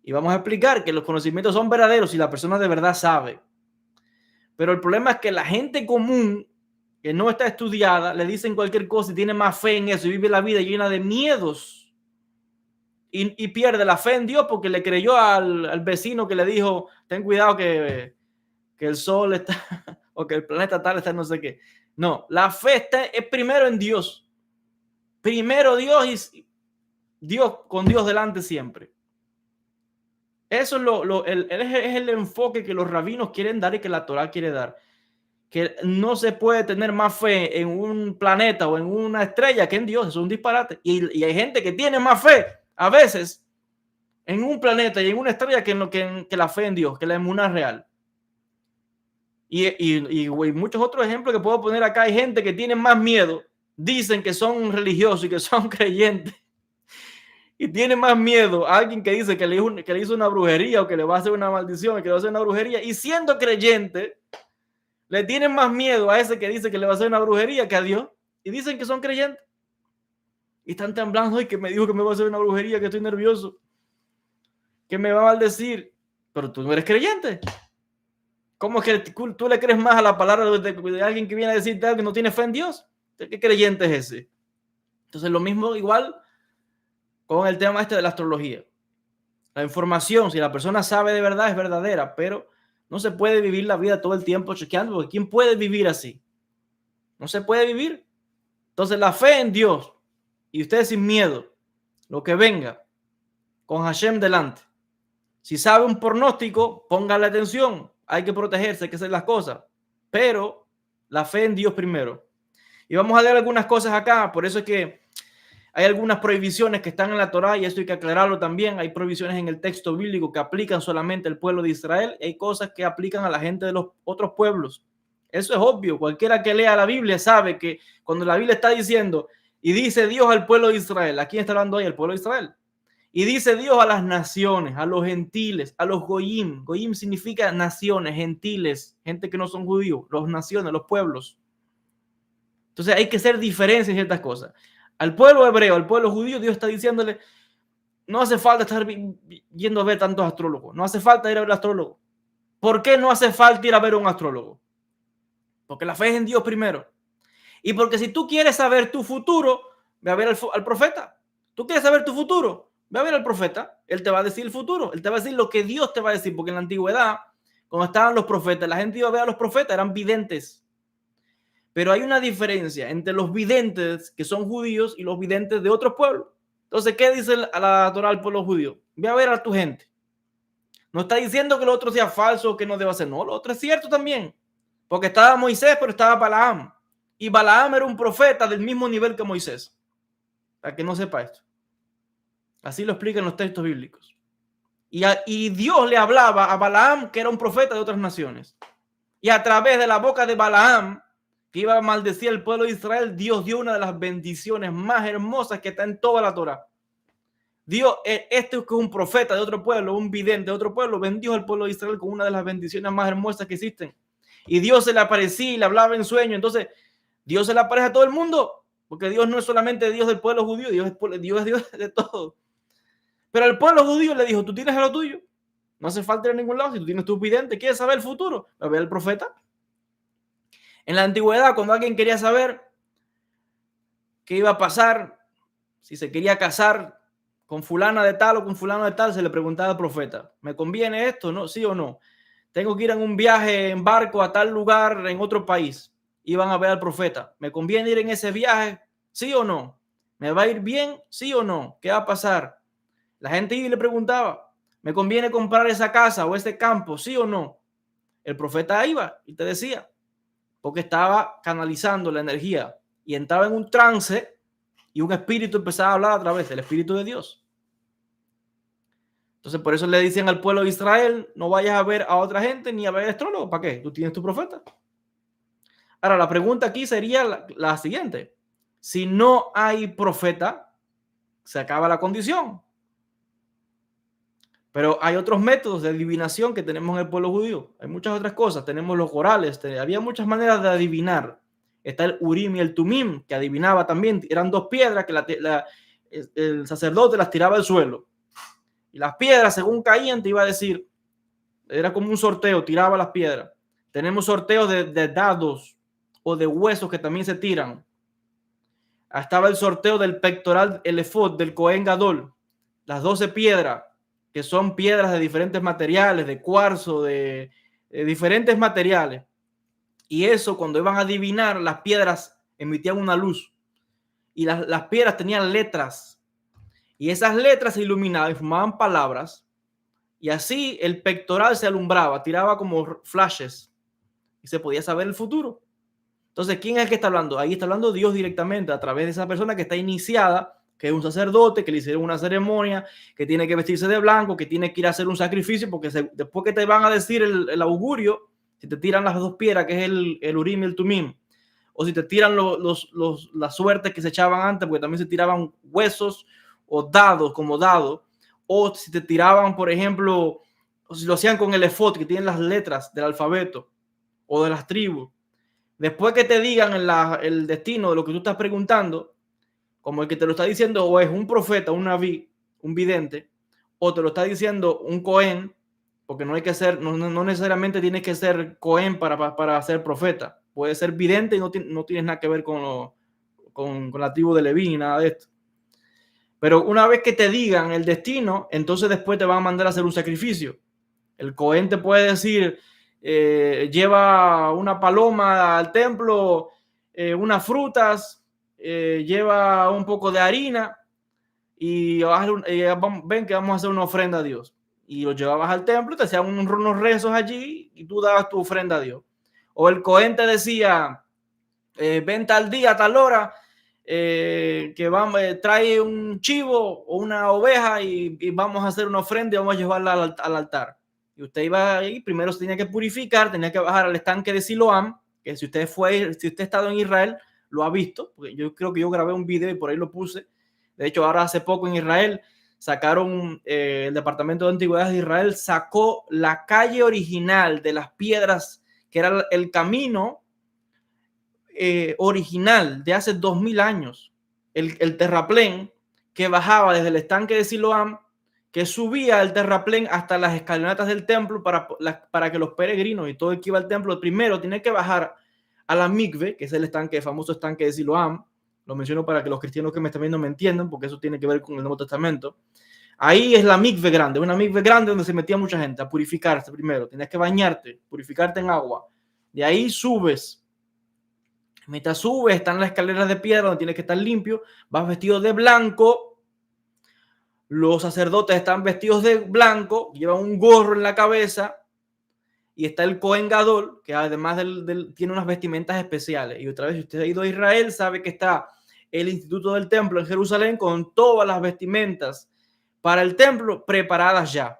Y vamos a explicar que los conocimientos son verdaderos si la persona de verdad sabe. Pero el problema es que la gente común que no está estudiada le dicen cualquier cosa y tiene más fe en eso y vive la vida llena de miedos. Y pierde la fe en Dios porque le creyó al vecino que le dijo, ten cuidado que el sol está, o que el planeta tal está no sé qué. No, la fe es primero en Dios. Primero Dios y Dios con Dios delante siempre. Eso es el enfoque que los rabinos quieren dar y que la Torah quiere dar. Que no se puede tener más fe en un planeta o en una estrella que en Dios. Es un disparate. Y hay gente que tiene más fe a veces en un planeta y en una estrella que la fe en Dios, que la emuná real. Y muchos otros ejemplos que puedo poner acá. Hay gente que tiene más miedo, dicen que son religiosos y que son creyentes, y tienen más miedo a alguien que dice que le hizo una brujería o que le va a hacer una maldición, que le va a hacer una brujería, y siendo creyente, le tienen más miedo a ese que dice que le va a hacer una brujería que a Dios, y dicen que son creyentes. Y están temblando y que me dijo que me va a hacer una brujería, que estoy nervioso, que me va a maldecir, pero tú no eres creyente. ¿Cómo es que tú le crees más a la palabra de alguien que viene a decirte algo que no tiene fe en Dios? ¿Qué creyente es ese? Entonces lo mismo igual con el tema de la astrología. La información, si la persona sabe de verdad, es verdadera, pero no se puede vivir la vida todo el tiempo chequeando, porque ¿quién puede vivir así? No se puede vivir. Entonces la fe en Dios y usted sin miedo, lo que venga, con Hashem delante. Si sabe un pronóstico, póngale atención. Hay que protegerse, hay que hacer las cosas. Pero la fe en Dios primero. Y vamos a leer algunas cosas acá. Por eso es que Hay algunas prohibiciones que están en la Torá y esto hay que aclararlo también. Hay prohibiciones en el texto bíblico que aplican solamente al pueblo de Israel. Hay cosas que aplican a la gente de los otros pueblos. Eso es obvio. Cualquiera que lea la Biblia sabe que cuando la Biblia está diciendo y dice Dios al pueblo de Israel, ¿a quién está hablando ahí? El pueblo de Israel. Y dice Dios a las naciones, a los gentiles, a los goyim. Goyim significa naciones, gentiles, gente que no son judíos, los naciones, los pueblos. Entonces hay que hacer diferencia en ciertas cosas. Al pueblo hebreo, al pueblo judío, Dios está diciéndole, no hace falta estar yendo a ver tantos astrólogos, no hace falta ir a ver al astrólogo. ¿Por qué no hace falta ir a ver a un astrólogo? Porque la fe es en Dios primero. Y porque si tú quieres saber tu futuro, ve a ver al profeta. ¿Tú quieres saber tu futuro? Ve a ver al profeta. Él te va a decir el futuro. Él te va a decir lo que Dios te va a decir. Porque en la antigüedad, cuando estaban los profetas, la gente iba a ver a los profetas, eran videntes. Pero hay una diferencia entre los videntes que son judíos y los videntes de otros pueblos. Entonces, ¿qué dice la Torá al pueblo judío? Ve a ver a tu gente. No está diciendo que lo otro sea falso o que no deba ser. No, lo otro es cierto también. Porque estaba Moisés, pero estaba Balaam. Y Balaam era un profeta del mismo nivel que Moisés. Para que no sepa esto. Así lo explican los textos bíblicos. Y Dios le hablaba a Balaam, que era un profeta de otras naciones. Y a través de la boca de Balaam, que iba a maldecir al pueblo de Israel, Dios dio una de las bendiciones más hermosas que está en toda la Torá. Dios, este que es un profeta de otro pueblo, un vidente de otro pueblo, bendijo al pueblo de Israel con una de las bendiciones más hermosas que existen. Y Dios se le aparecía y le hablaba en sueño. Entonces, Dios se le aparece a todo el mundo, porque Dios no es solamente Dios del pueblo judío, Dios es Dios de todo. Pero al pueblo judío le dijo, tú tienes lo tuyo, no hace falta ir a ningún lado. Si tú tienes tu vidente, quieres saber el futuro, ve al profeta. En la antigüedad, cuando alguien quería saber qué iba a pasar, si se quería casar con fulana de tal o con fulano de tal, se le preguntaba al profeta, ¿me conviene esto? ¿No? ¿Sí o no? Tengo que ir en un viaje en barco a tal lugar en otro país. Iban a ver al profeta. ¿Me conviene ir en ese viaje? ¿Sí o no? ¿Me va a ir bien? ¿Sí o no? ¿Qué va a pasar? La gente iba y le preguntaba, ¿me conviene comprar esa casa o ese campo? ¿Sí o no? El profeta iba y te decía, porque estaba canalizando la energía y entraba en un trance y un espíritu empezaba a hablar a través del Espíritu de Dios. Entonces, por eso le dicen al pueblo de Israel, no vayas a ver a otra gente ni a ver astrólogo. ¿Para qué? Tú tienes tu profeta. Ahora, la pregunta aquí sería la siguiente. Si no hay profeta, se acaba la condición. Pero hay otros métodos de adivinación que tenemos en el pueblo judío. Hay muchas otras cosas. Tenemos los orales. Había muchas maneras de adivinar. Está el Urim y el Tumim, que adivinaba también. Eran dos piedras que el sacerdote las tiraba al suelo. Y las piedras, según caían, te iba a decir, era como un sorteo, tiraba las piedras. Tenemos sorteos de dados o de huesos que también se tiran. Estaba el sorteo del pectoral, el efod, del Cohen Gadol. Las 12 piedras, que son piedras de diferentes materiales, de cuarzo, de diferentes materiales. Y eso, cuando iban a adivinar, las piedras emitían una luz. Y las piedras tenían letras. Y esas letras se iluminaban y formaban palabras. Y así el pectoral se alumbraba, tiraba como flashes. Y se podía saber el futuro. Entonces, ¿quién es el que está hablando? Ahí está hablando Dios directamente a través de esa persona que está iniciada, que es un sacerdote, que le hicieron una ceremonia, que tiene que vestirse de blanco, que tiene que ir a hacer un sacrificio, porque después que te van a decir el augurio, si te tiran las dos piedras, que es el Urim y el Tumim, o si te tiran las suertes que se echaban antes, porque también se tiraban huesos o dados como dados, o si te tiraban, por ejemplo, o si lo hacían con el efod, que tienen las letras del alfabeto o de las tribus. Después que te digan el destino de lo que tú estás preguntando, como el que te lo está diciendo o es un profeta, un naví, un vidente, o te lo está diciendo un cohen, porque no hay que ser, no necesariamente tienes que ser cohen para ser profeta. Puede ser vidente y no tienes nada que ver con la tribu de Leví ni nada de esto. Pero una vez que te digan el destino, entonces después te van a mandar a hacer un sacrificio. El cohen te puede decir, lleva una paloma al templo, unas frutas, lleva un poco de harina y ven que vamos a hacer una ofrenda a Dios. Y lo llevabas al templo, te hacían unos rezos allí y tú dabas tu ofrenda a Dios. O el cohen te decía, ven tal día, tal hora, trae un chivo o una oveja y vamos a hacer una ofrenda y vamos a llevarla al altar. Y usted iba ahí, primero se tenía que purificar, tenía que bajar al estanque de Siloam, que si usted ha estado en Israel, lo ha visto, porque yo creo que yo grabé un video y por ahí lo puse. De hecho, ahora hace poco en Israel sacaron, el Departamento de Antigüedades de Israel sacó la calle original de las piedras, que era el camino original de hace 2000 años, el terraplén que bajaba desde el estanque de Siloam, que subía el terraplén hasta las escalinatas del templo para que los peregrinos y todo el que iba al templo primero tiene que bajar a la mikve, que es el estanque, el famoso estanque de Siloam. Lo menciono para que los cristianos que me están viendo me entiendan, porque eso tiene que ver con el Nuevo Testamento. Ahí es la mikve grande, una mikve grande donde se metía mucha gente a purificarse primero. Tenías que bañarte, purificarte en agua. De ahí subes. Mientras subes, están las escaleras de piedra donde tienes que estar limpio. Vas vestido de blanco. Los sacerdotes están vestidos de blanco, llevan un gorro en la cabeza. Y está el Cohen Gadol, que además tiene unas vestimentas especiales. Y otra vez, si usted ha ido a Israel, sabe que está el Instituto del Templo en Jerusalén con todas las vestimentas para el templo preparadas ya.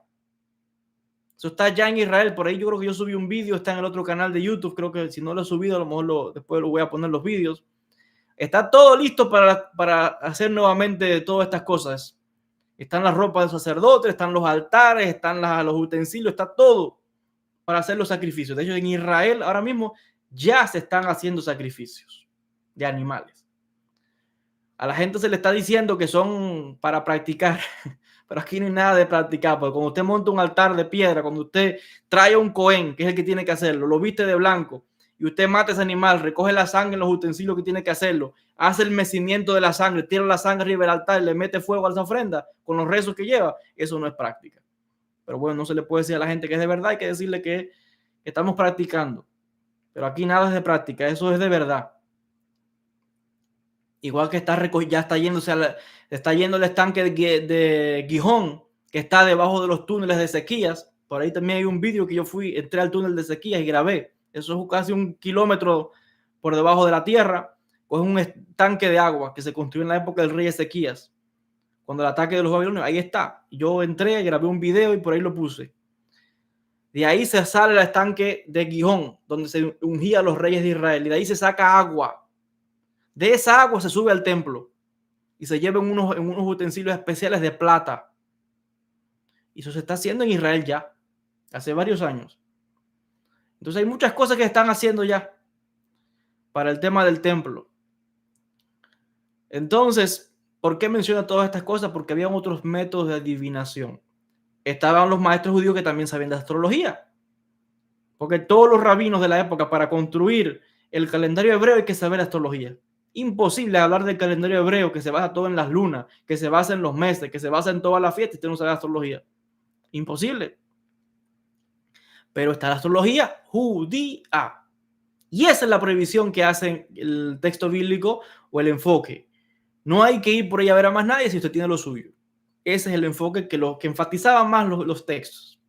Eso está ya en Israel. Por ahí yo creo que yo subí un vídeo, está en el otro canal de YouTube. Creo que si no lo he subido, a lo mejor después lo voy a poner los vídeos. Está todo listo para hacer nuevamente todas estas cosas. Están las ropas de sacerdotes, están los altares, están los utensilios, está todo para hacer los sacrificios. De hecho, en Israel ahora mismo ya se están haciendo sacrificios de animales. A la gente se le está diciendo que son para practicar, pero aquí no hay nada de practicar, porque cuando usted monta un altar de piedra, cuando usted trae a un cohen, que es el que tiene que hacerlo, lo viste de blanco, y usted mata a ese animal, recoge la sangre en los utensilios que tiene que hacerlo, hace el mecimiento de la sangre, tira la sangre arriba del altar y le mete fuego a esa ofrenda con los rezos que lleva, eso no es práctica. Pero bueno, no se le puede decir a la gente que es de verdad, hay que decirle que estamos practicando. Pero aquí nada es de práctica, eso es de verdad. Igual que ya está yéndose está yendo el estanque de Gijón, que está debajo de los túneles de Ezequías. Por ahí también hay un vídeo que yo entré al túnel de Ezequías y grabé. Eso es casi 1 kilómetro por debajo de la tierra. Pues un estanque de agua que se construyó en la época del rey Ezequías. Cuando el ataque de los babilonios, ahí está. Yo entré, grabé un video y por ahí lo puse. De ahí se sale el estanque de Gijón, donde se ungía a los reyes de Israel. Y de ahí se saca agua. De esa agua se sube al templo y se lleva en unos utensilios especiales de plata. Y eso se está haciendo en Israel ya, hace varios años. Entonces hay muchas cosas que están haciendo ya para el tema del templo. Entonces, ¿por qué menciono todas estas cosas? Porque había otros métodos de adivinación. Estaban los maestros judíos que también sabían de astrología. Porque todos los rabinos de la época, para construir el calendario hebreo, hay que saber astrología. Imposible hablar del calendario hebreo que se basa todo en las lunas, que se basa en los meses, que se basa en todas las fiestas y usted no sabe astrología. Imposible. Pero está la astrología judía. Y esa es la prohibición que hace el texto bíblico o el enfoque. No hay que ir por ahí a ver a más nadie si usted tiene lo suyo. Ese es el enfoque que enfatizaba más los textos.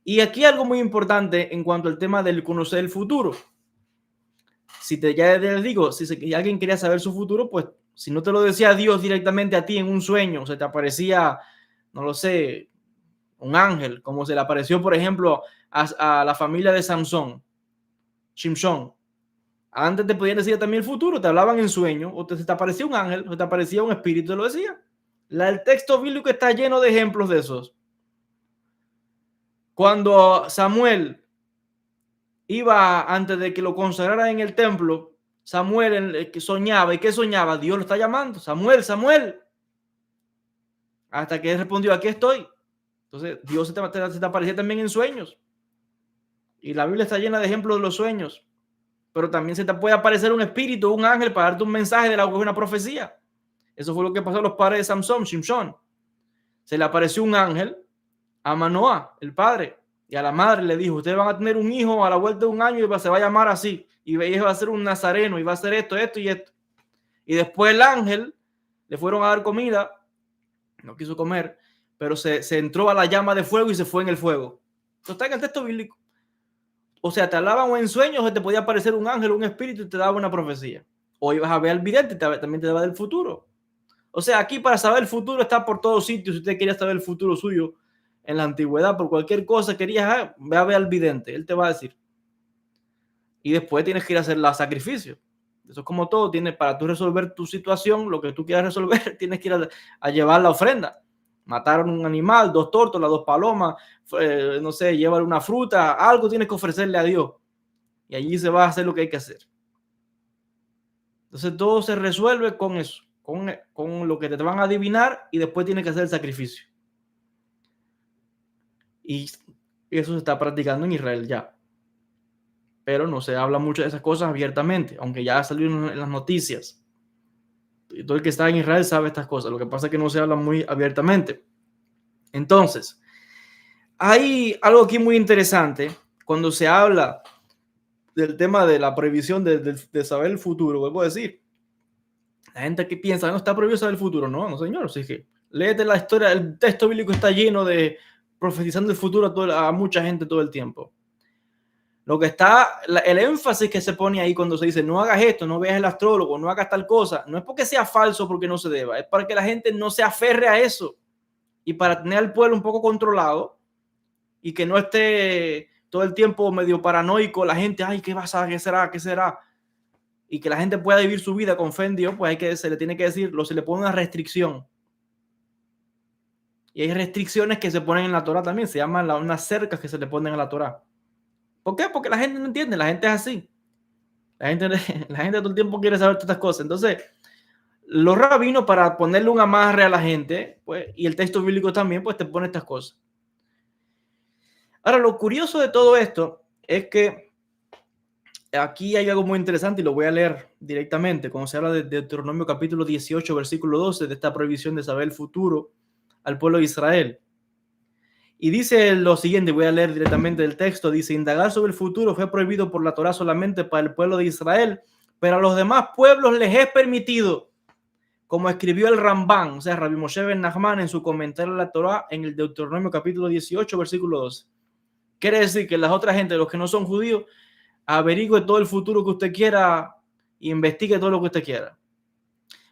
Y aquí algo muy importante en cuanto al tema del conocer el futuro. Ya les digo, si alguien quería saber su futuro, pues si no te lo decía Dios directamente a ti en un sueño, se te aparecía, no lo sé, un ángel, como se le apareció, por ejemplo, a la familia de Sansón, Shimshon. Antes te podían decir también el futuro, te hablaban en sueño, o se te aparecía un ángel, o te aparecía un espíritu, te lo decía. El texto bíblico está lleno de ejemplos de esos. Cuando Samuel iba, antes de que lo consagrara en el templo, Samuel que soñaba. ¿Y qué soñaba? Dios lo está llamando. Samuel, Samuel. Hasta que él respondió, aquí estoy. Entonces, Dios se te aparecía también en sueños. Y la Biblia está llena de ejemplos de los sueños. Pero también se te puede aparecer un espíritu, un ángel, para darte un mensaje de una profecía. Eso fue lo que pasó a los padres de Samson, Shimshon. Se le apareció un ángel a Manoah, el padre, y a la madre le dijo, ustedes van a tener un hijo a la vuelta de un año y se va a llamar así. Y va a ser un nazareno y va a hacer esto, esto y esto. Y después el ángel le fueron a dar comida, no quiso comer, pero se entró a la llama de fuego y se fue en el fuego. Esto está en el texto bíblico. O sea, te hablaban o en sueños o te podía aparecer un ángel, un espíritu y te daba una profecía. O ibas a ver al vidente, también te va del futuro. O sea, aquí para saber el futuro está por todos sitios. Si usted quería saber el futuro suyo en la antigüedad, por cualquier cosa querías, ve a ver al vidente, él te va a decir. Y después tienes que ir a hacer los sacrificios. Eso es como todo, tienes, para tú resolver tu situación, lo que tú quieras resolver, tienes que ir a llevar la ofrenda. Mataron un animal, 2 tórtolas, 2 palomas, no sé, llevar una fruta, algo tienes que ofrecerle a Dios. Y allí se va a hacer lo que hay que hacer. Entonces todo se resuelve con eso, con lo que te van a adivinar y después tienes que hacer el sacrificio. Y eso se está practicando en Israel ya. Pero no se habla mucho de esas cosas abiertamente, aunque ya salieron en las noticias. Y todo el que está en Israel sabe estas cosas. Lo que pasa es que no se habla muy abiertamente. Entonces, hay algo aquí muy interesante cuando se habla del tema de la prohibición de saber el futuro. Vuelvo a decir, la gente que piensa, no está prohibido saber el futuro. No, no, señor. Así que léete la historia, el texto bíblico está lleno de profetizando el futuro a mucha gente todo el tiempo. Lo que está, el énfasis que se pone ahí cuando se dice no hagas esto, no veas el astrólogo, no hagas tal cosa, no es porque sea falso, porque no se deba, es para que la gente no se aferre a eso y para tener al pueblo un poco controlado y que no esté todo el tiempo medio paranoico la gente, ay, ¿qué pasa? ¿Qué será? ¿Qué será? Y que la gente pueda vivir su vida con fe en Dios, pues se le tiene que decir, se le pone una restricción. Y hay restricciones que se ponen en la Torah también, se llaman unas cercas que se le ponen a la Torah. ¿Por qué? Porque la gente no entiende, la gente es así. La gente todo el tiempo quiere saber todas estas cosas. Entonces, los rabinos, para ponerle un amarre a la gente, pues, y el texto bíblico también, pues te pone estas cosas. Ahora, lo curioso de todo esto es que aquí hay algo muy interesante y lo voy a leer directamente. Cuando se habla de Deuteronomio capítulo 18, versículo 12, de esta prohibición de saber el futuro al pueblo de Israel. Y dice lo siguiente, voy a leer directamente el texto, dice, indagar sobre el futuro fue prohibido por la Torá solamente para el pueblo de Israel, pero a los demás pueblos les es permitido, como escribió el Rambán, o sea, Rabbi Moshe ben Nachman en su comentario a la Torá en el Deuteronomio capítulo 18, versículo 12. Quiere decir que las otras gente, los que no son judíos, averigüe todo el futuro que usted quiera e investigue todo lo que usted quiera.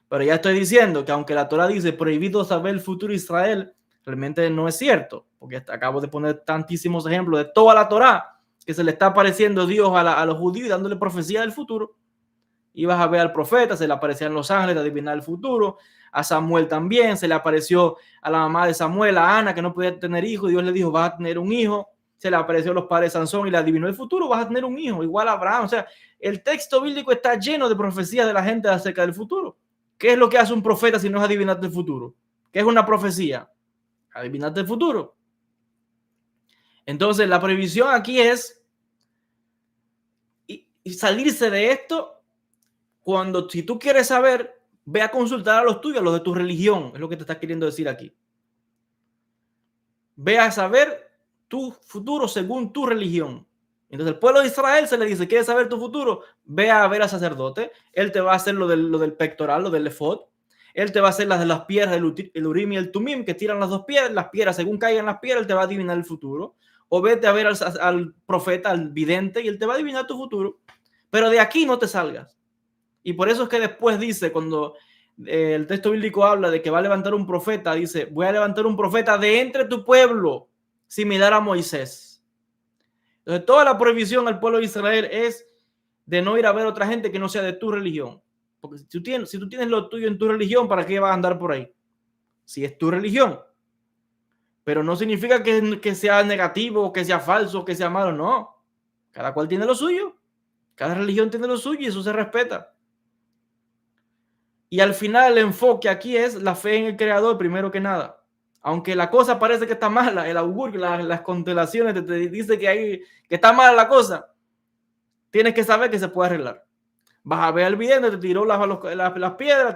Pero ya estoy diciendo que aunque la Torá dice prohibido saber el futuro de Israel, realmente no es cierto, porque acabo de poner tantísimos ejemplos de toda la Torá que se le está apareciendo Dios a los judíos y dándole profecía del futuro. Ibas a ver al profeta, se le aparecían los ángeles de adivinar el futuro, a Samuel también, se le apareció a la mamá de Samuel, a Ana, que no podía tener hijo, y Dios le dijo, vas a tener un hijo, se le apareció a los padres de Sansón y le adivinó el futuro, vas a tener un hijo, igual a Abraham. O sea, el texto bíblico está lleno de profecías de la gente acerca del futuro. ¿Qué es lo que hace un profeta si no es adivinarte el futuro? ¿Qué es una profecía? Adivinarte el futuro. Entonces, la prohibición aquí es y salirse de esto cuando, si tú quieres saber, ve a consultar a los tuyos, a los de tu religión, es lo que te está queriendo decir aquí. Ve a saber tu futuro según tu religión. Entonces, el pueblo de Israel se le dice, ¿quieres saber tu futuro? Ve a ver al sacerdote, él te va a hacer lo del pectoral, lo del efod. Él te va a hacer las de las piedras, el Urim y el Tumim, que tiran las dos piedras, según caigan las piedras, él te va a adivinar el futuro. O vete a ver al profeta, al vidente, y él te va a adivinar tu futuro. Pero de aquí no te salgas. Y por eso es que después dice, cuando el texto bíblico habla de que va a levantar un profeta, dice, voy a levantar un profeta de entre tu pueblo, similar a Moisés. Entonces, toda la prohibición al pueblo de Israel es de no ir a ver a otra gente que no sea de tu religión. Porque si tú tienes lo tuyo en tu religión, ¿para qué vas a andar por ahí? Si es tu religión. Pero no significa que sea negativo, que sea falso, que sea malo, no. Cada cual tiene lo suyo. Cada religión tiene lo suyo y eso se respeta. Y al final el enfoque aquí es la fe en el Creador primero que nada. Aunque la cosa parece que está mala, el augurio, las constelaciones te dice que está mala la cosa, tienes que saber que se puede arreglar. Vas a ver al vidente, te tiró las piedras,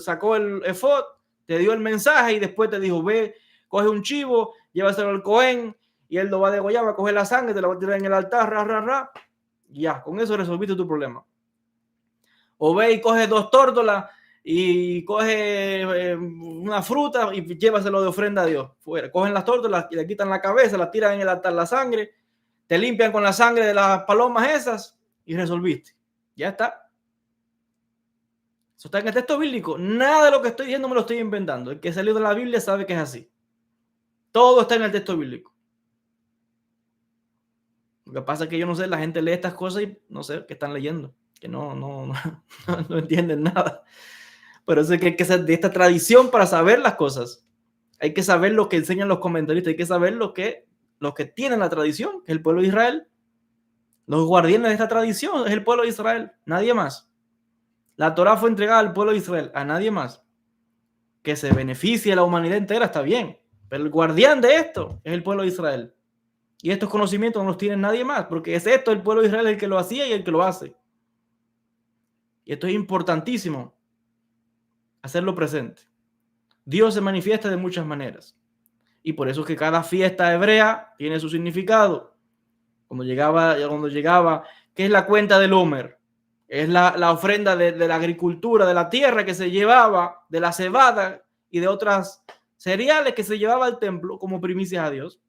sacó el efod, te dio el mensaje y después te dijo, ve, coge un chivo, llévaselo al Cohen y él lo va a degollar, va a coger la sangre, te la va a tirar en el altar, ya, con eso resolviste tu problema. O ve y coge 2 tórtolas y coge una fruta y llévaselo de ofrenda a Dios. Fuera. Cogen las tórtolas y le quitan la cabeza, las tiran en el altar la sangre, te limpian con la sangre de las palomas esas y resolviste. Ya está. Eso está en el texto bíblico. Nada de lo que estoy diciendo me lo estoy inventando. El que salió de la Biblia sabe que es así. Todo está en el texto bíblico. Lo que pasa es que yo no sé, la gente lee estas cosas y no sé qué están leyendo, que no entienden nada. Pero eso es que hay que ser de esta tradición para saber las cosas. Hay que saber lo que enseñan los comentaristas, hay que saber lo que tienen la tradición, que es el pueblo de Israel. Los guardianes de esta tradición es el pueblo de Israel, nadie más. La Torá fue entregada al pueblo de Israel, a nadie más. Que se beneficie a la humanidad entera está bien, pero el guardián de esto es el pueblo de Israel. Y estos conocimientos no los tiene nadie más, porque es esto el pueblo de Israel el que lo hacía y el que lo hace. Y esto es importantísimo, hacerlo presente. Dios se manifiesta de muchas maneras. Y por eso es que cada fiesta hebrea tiene su significado. Cuando llegaba, ¿qué es la cuenta del Homer? Es la ofrenda de la agricultura, de la tierra que se llevaba, de la cebada y de otras cereales que se llevaba al templo como primicias a Dios.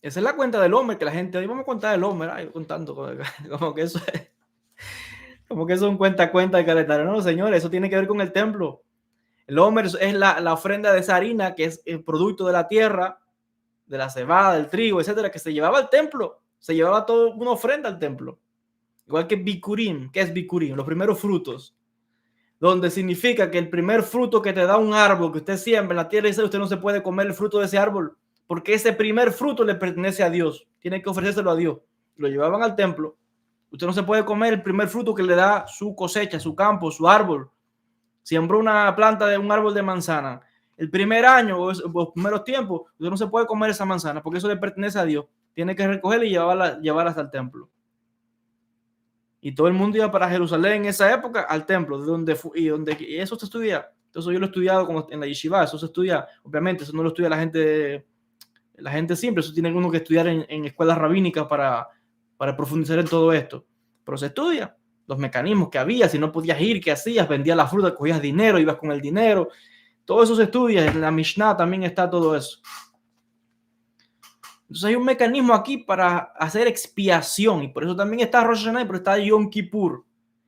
Esa es la cuenta del Homer, que la gente, vamos a contar el Homer, contando, como que eso es un cuenta de calendario. No, señores, eso tiene que ver con el templo. El Homer es la ofrenda de esa harina, que es el producto de la tierra, de la cebada, del trigo, etcétera, que se llevaba al templo. Se llevaba toda una ofrenda al templo. Igual que Bikurim. ¿Qué es Bikurim? Los primeros frutos. Donde significa que el primer fruto que te da un árbol que usted siembra en la tierra, dice usted no se puede comer el fruto de ese árbol, porque ese primer fruto le pertenece a Dios. Tiene que ofrecérselo a Dios. Lo llevaban al templo. Usted no se puede comer el primer fruto que le da su cosecha, su campo, su árbol. Sembró una planta de un árbol de manzana. El primer año o los primeros tiempos, usted no se puede comer esa manzana porque eso le pertenece a Dios. Tiene que recogerla y llevarla hasta el templo. Y todo el mundo iba para Jerusalén en esa época al templo, y eso se estudia. Entonces yo lo he estudiado como en la yeshiva, eso se estudia, obviamente, eso no lo estudia la gente simple, eso tiene uno que estudiar en escuelas rabínicas para profundizar en todo esto. Pero se estudia los mecanismos que había, si no podías ir, qué hacías, vendías la fruta, cogías dinero, ibas con el dinero, todo eso se estudia, en la Mishnah también está todo eso. Entonces hay un mecanismo aquí para hacer expiación, y por eso también está Rosh Hashanah, pero está Yom Kippur,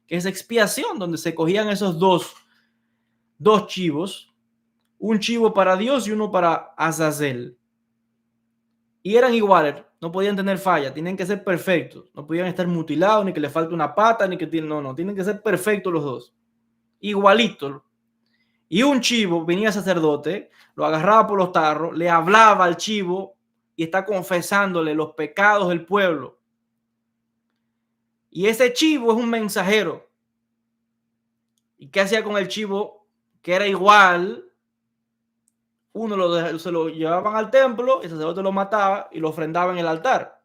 que es expiación, donde se cogían esos dos chivos, un chivo para Dios y uno para Azazel. Y eran iguales, no podían tener falla, tienen que ser perfectos, no podían estar mutilados, ni que le falte una pata, ni que tienen que ser perfectos los dos, igualitos. Y un chivo, venía sacerdote, lo agarraba por los tarros, le hablaba al chivo y está confesándole los pecados del pueblo. Y ese chivo es un mensajero. ¿Y qué hacía con el chivo? Que era igual. Uno se lo llevaban al templo, el sacerdote lo mataba y lo ofrendaba en el altar.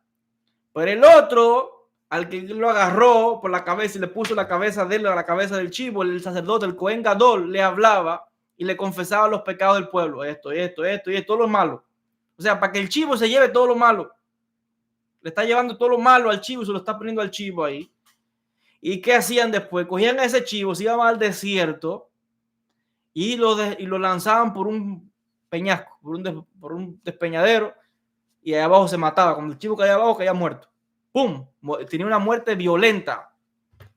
Pero el otro, al que lo agarró por la cabeza y le puso la cabeza de él a la cabeza del chivo, el sacerdote, el Cohen Gadol, le hablaba y le confesaba los pecados del pueblo. Esto, todo lo malo. O sea, para que el chivo se lleve todo lo malo. Le está llevando todo lo malo al chivo y se lo está poniendo al chivo ahí. ¿Y qué hacían después? Cogían a ese chivo, se iban al desierto y lo lanzaban por un peñasco, por un despeñadero, y allá abajo se mataba. Cuando el chivo caía abajo, caía muerto. ¡Pum! Tenía una muerte violenta.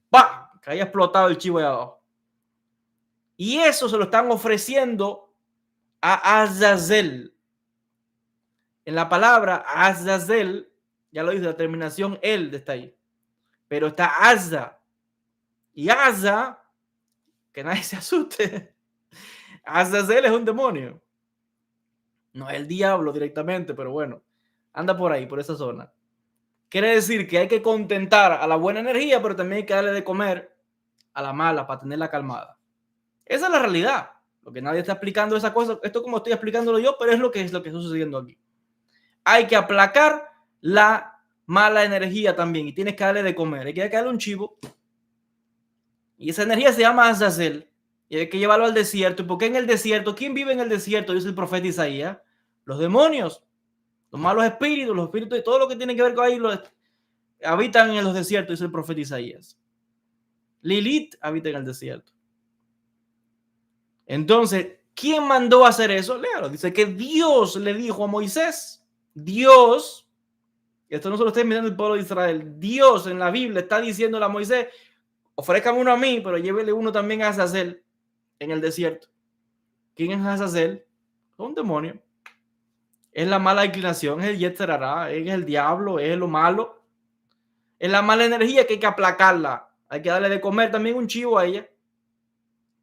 ¡Pah! Caía explotado el chivo allá abajo. Y eso se lo están ofreciendo a Azazel. En la palabra Azazel, ya lo dice, la terminación el está ahí. Pero está Azza. Y Azza, que nadie se asuste, Azazel es un demonio. No es el diablo directamente, pero bueno, anda por ahí, por esa zona. Quiere decir que hay que contentar a la buena energía, pero también hay que darle de comer a la mala para tenerla calmada. Esa es la realidad. Lo que nadie está explicando esa cosa, esto como estoy explicándolo yo, pero es lo que está sucediendo aquí. Hay que aplacar la mala energía también y tienes que darle de comer. Hay que darle un chivo y esa energía se llama Azazel y hay que llevarlo al desierto. ¿Y por qué en el desierto? ¿Quién vive en el desierto? Dice el profeta Isaías. Los demonios, los malos espíritus, los espíritus y todo lo que tiene que ver con ahí habitan en los desiertos, dice el profeta Isaías. Lilith habita en el desierto. Entonces, ¿quién mandó a hacer eso? Léalo. Dice que Dios le dijo a Moisés. Dios, esto no se lo está inventando el pueblo de Israel, Dios en la Biblia está diciéndole a Moisés, Ofrézcame uno a mí, pero llévele uno también a Azazel en el desierto. ¿Quién es Azazel? Es un demonio. Es la mala inclinación, es el Yetzer Hará, es el diablo, es lo malo. Es la mala energía que hay que aplacarla. Hay que darle de comer también un chivo a ella.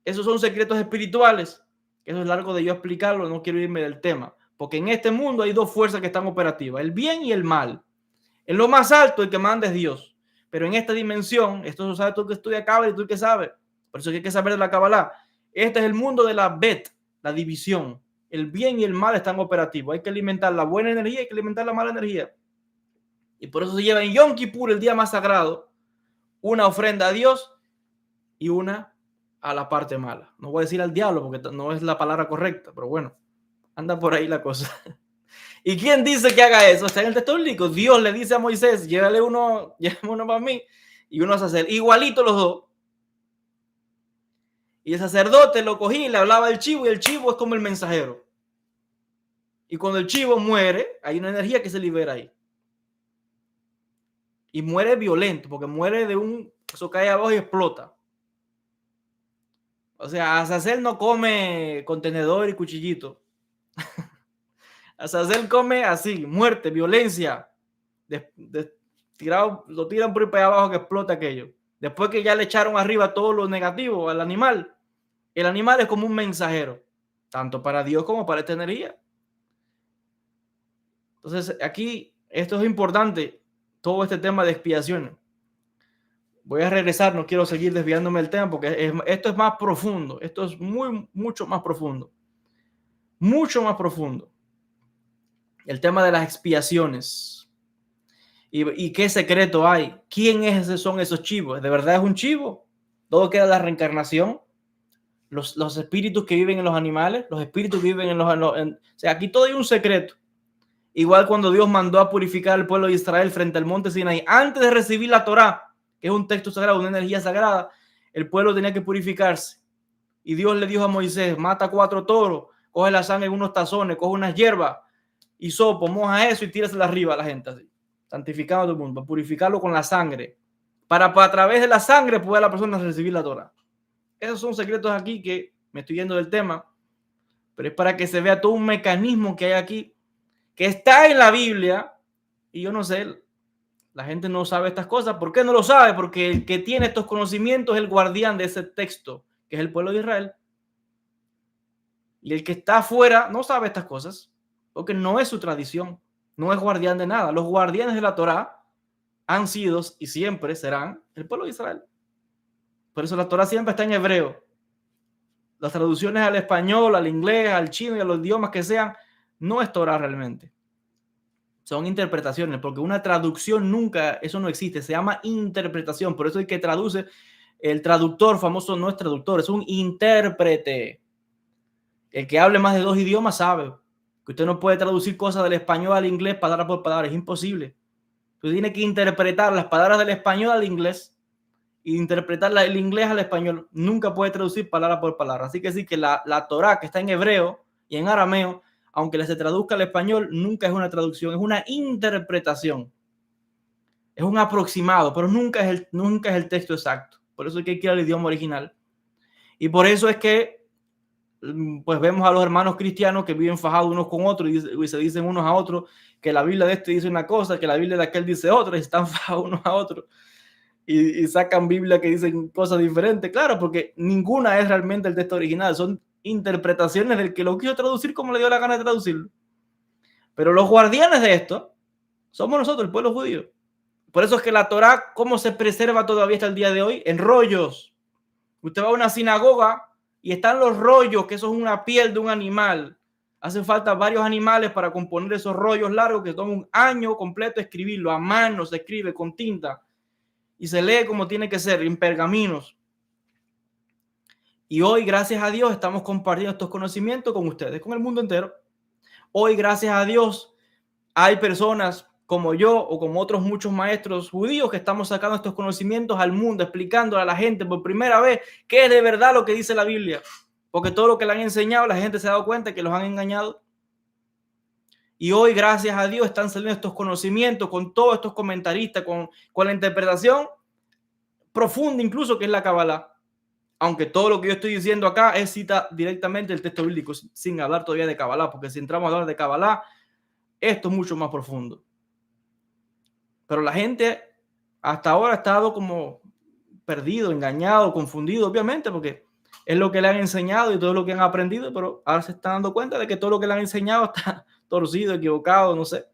Esos son secretos espirituales. Eso es largo de yo explicarlo, no quiero irme del tema. Porque en este mundo hay dos fuerzas que están operativas, el bien y el mal. En lo más alto el que manda es Dios. Pero en esta dimensión, esto lo sabes tú que estudia Cábala y tú que sabes. Por eso hay que saber de la Cábala. Este es el mundo de la Bet, la división. El bien y el mal están operativos. Hay que alimentar la buena energía y hay que alimentar la mala energía. Y por eso se lleva en Yom Kippur, el día más sagrado, una ofrenda a Dios y una a la parte mala. No voy a decir al diablo porque no es la palabra correcta, pero bueno, anda por ahí la cosa. ¿Y quién dice que haga eso? Está en el texto bíblico. Dios le dice a Moisés, llévale uno, llévame uno para mí y uno a hacer igualito los dos. Y el sacerdote lo cogía y le hablaba al chivo y el chivo es como el mensajero. Y cuando el chivo muere, hay una energía que se libera ahí. Y muere violento, porque muere de un... Eso cae abajo y explota. O sea, Azazel no come con tenedor y cuchillito. Azazel come así, muerte, violencia. Tirado, lo tiran por ahí para abajo que explota aquello. Después que ya le echaron arriba todo lo negativo al animal, el animal es como un mensajero, tanto para Dios como para esta energía. Entonces, aquí, esto es importante, todo este tema de expiación. Voy a regresar, no quiero seguir desviándome del tema porque esto es más profundo, esto es mucho más profundo. Mucho más profundo. El tema de las expiaciones. ¿Y qué secreto hay? Son esos chivos? ¿De verdad es un chivo? Todo queda la reencarnación. Los espíritus que viven en los animales, los espíritus que viven o sea, aquí todo hay un secreto. Igual cuando Dios mandó a purificar al pueblo de Israel frente al monte Sinaí, antes de recibir la Torá, que es un texto sagrado, una energía sagrada, el pueblo tenía que purificarse. Y Dios le dijo a Moisés, mata 4 toros, coge la sangre en unos tazones, coge unas hierbas, y sopo, moja eso y tírasela arriba a la gente, así, santificando a todo el mundo, para purificarlo con la sangre, para a través de la sangre pueda la persona recibir la Torá. Esos son secretos aquí que me estoy yendo del tema, pero es para que se vea todo un mecanismo que hay aquí, que está en la Biblia, y yo no sé, la gente no sabe estas cosas. ¿Por qué no lo sabe? Porque el que tiene estos conocimientos es el guardián de ese texto, que es el pueblo de Israel. Y el que está afuera no sabe estas cosas, porque no es su tradición, no es guardián de nada. Los guardianes de la Torá han sido y siempre serán el pueblo de Israel. Por eso la Torá siempre está en hebreo. Las traducciones al español, al inglés, al chino y a los idiomas que sean, no es Torá realmente. Son interpretaciones, porque una traducción nunca, eso no existe, se llama interpretación. Por eso el que traduce, el traductor famoso no es traductor, es un intérprete. El que hable más de 2 idiomas sabe que usted no puede traducir cosas del español al inglés palabra por palabra, es imposible. Usted tiene que interpretar las palabras del español al inglés e interpretar el inglés al español. Nunca puede traducir palabra por palabra. Así que sí que la Torá, que está en hebreo y en arameo, aunque se traduzca al español, nunca es una traducción, es una interpretación. Es un aproximado, pero nunca es el texto exacto. Por eso hay que ir al idioma original. Y por eso es que pues vemos a los hermanos cristianos que viven fajados unos con otros y se dicen unos a otros que la Biblia de este dice una cosa, que la Biblia de aquel dice otra, y están fajados unos a otros y sacan Biblia que dicen cosas diferentes. Claro, porque ninguna es realmente el texto original, son interpretaciones del que lo quiso traducir como le dio la gana de traducirlo. Pero los guardianes de esto somos nosotros, el pueblo judío. Por eso es que la Torá, ¿cómo se preserva todavía hasta el día de hoy? En rollos. Usted va a una sinagoga y están los rollos, que eso es una piel de un animal. Hacen falta varios animales para componer esos rollos largos que toma un año completo escribirlo. A mano se escribe con tinta y se lee como tiene que ser, en pergaminos. Y hoy, gracias a Dios, estamos compartiendo estos conocimientos con ustedes, con el mundo entero. Hoy, gracias a Dios, hay personas como yo o como otros muchos maestros judíos que estamos sacando estos conocimientos al mundo, explicándole a la gente por primera vez qué es de verdad lo que dice la Biblia. Porque todo lo que le han enseñado, la gente se ha dado cuenta que los han engañado. Y hoy, gracias a Dios, están saliendo estos conocimientos con todos estos comentaristas, con la interpretación profunda incluso que es la Kabbalah. Aunque todo lo que yo estoy diciendo acá es cita directamente del texto bíblico, sin hablar todavía de Kabbalah, porque si entramos a hablar de Kabbalah, esto es mucho más profundo. Pero la gente hasta ahora ha estado como perdido, engañado, confundido, obviamente, porque es lo que le han enseñado y todo lo que han aprendido, pero ahora se están dando cuenta de que todo lo que le han enseñado está torcido, equivocado, no sé.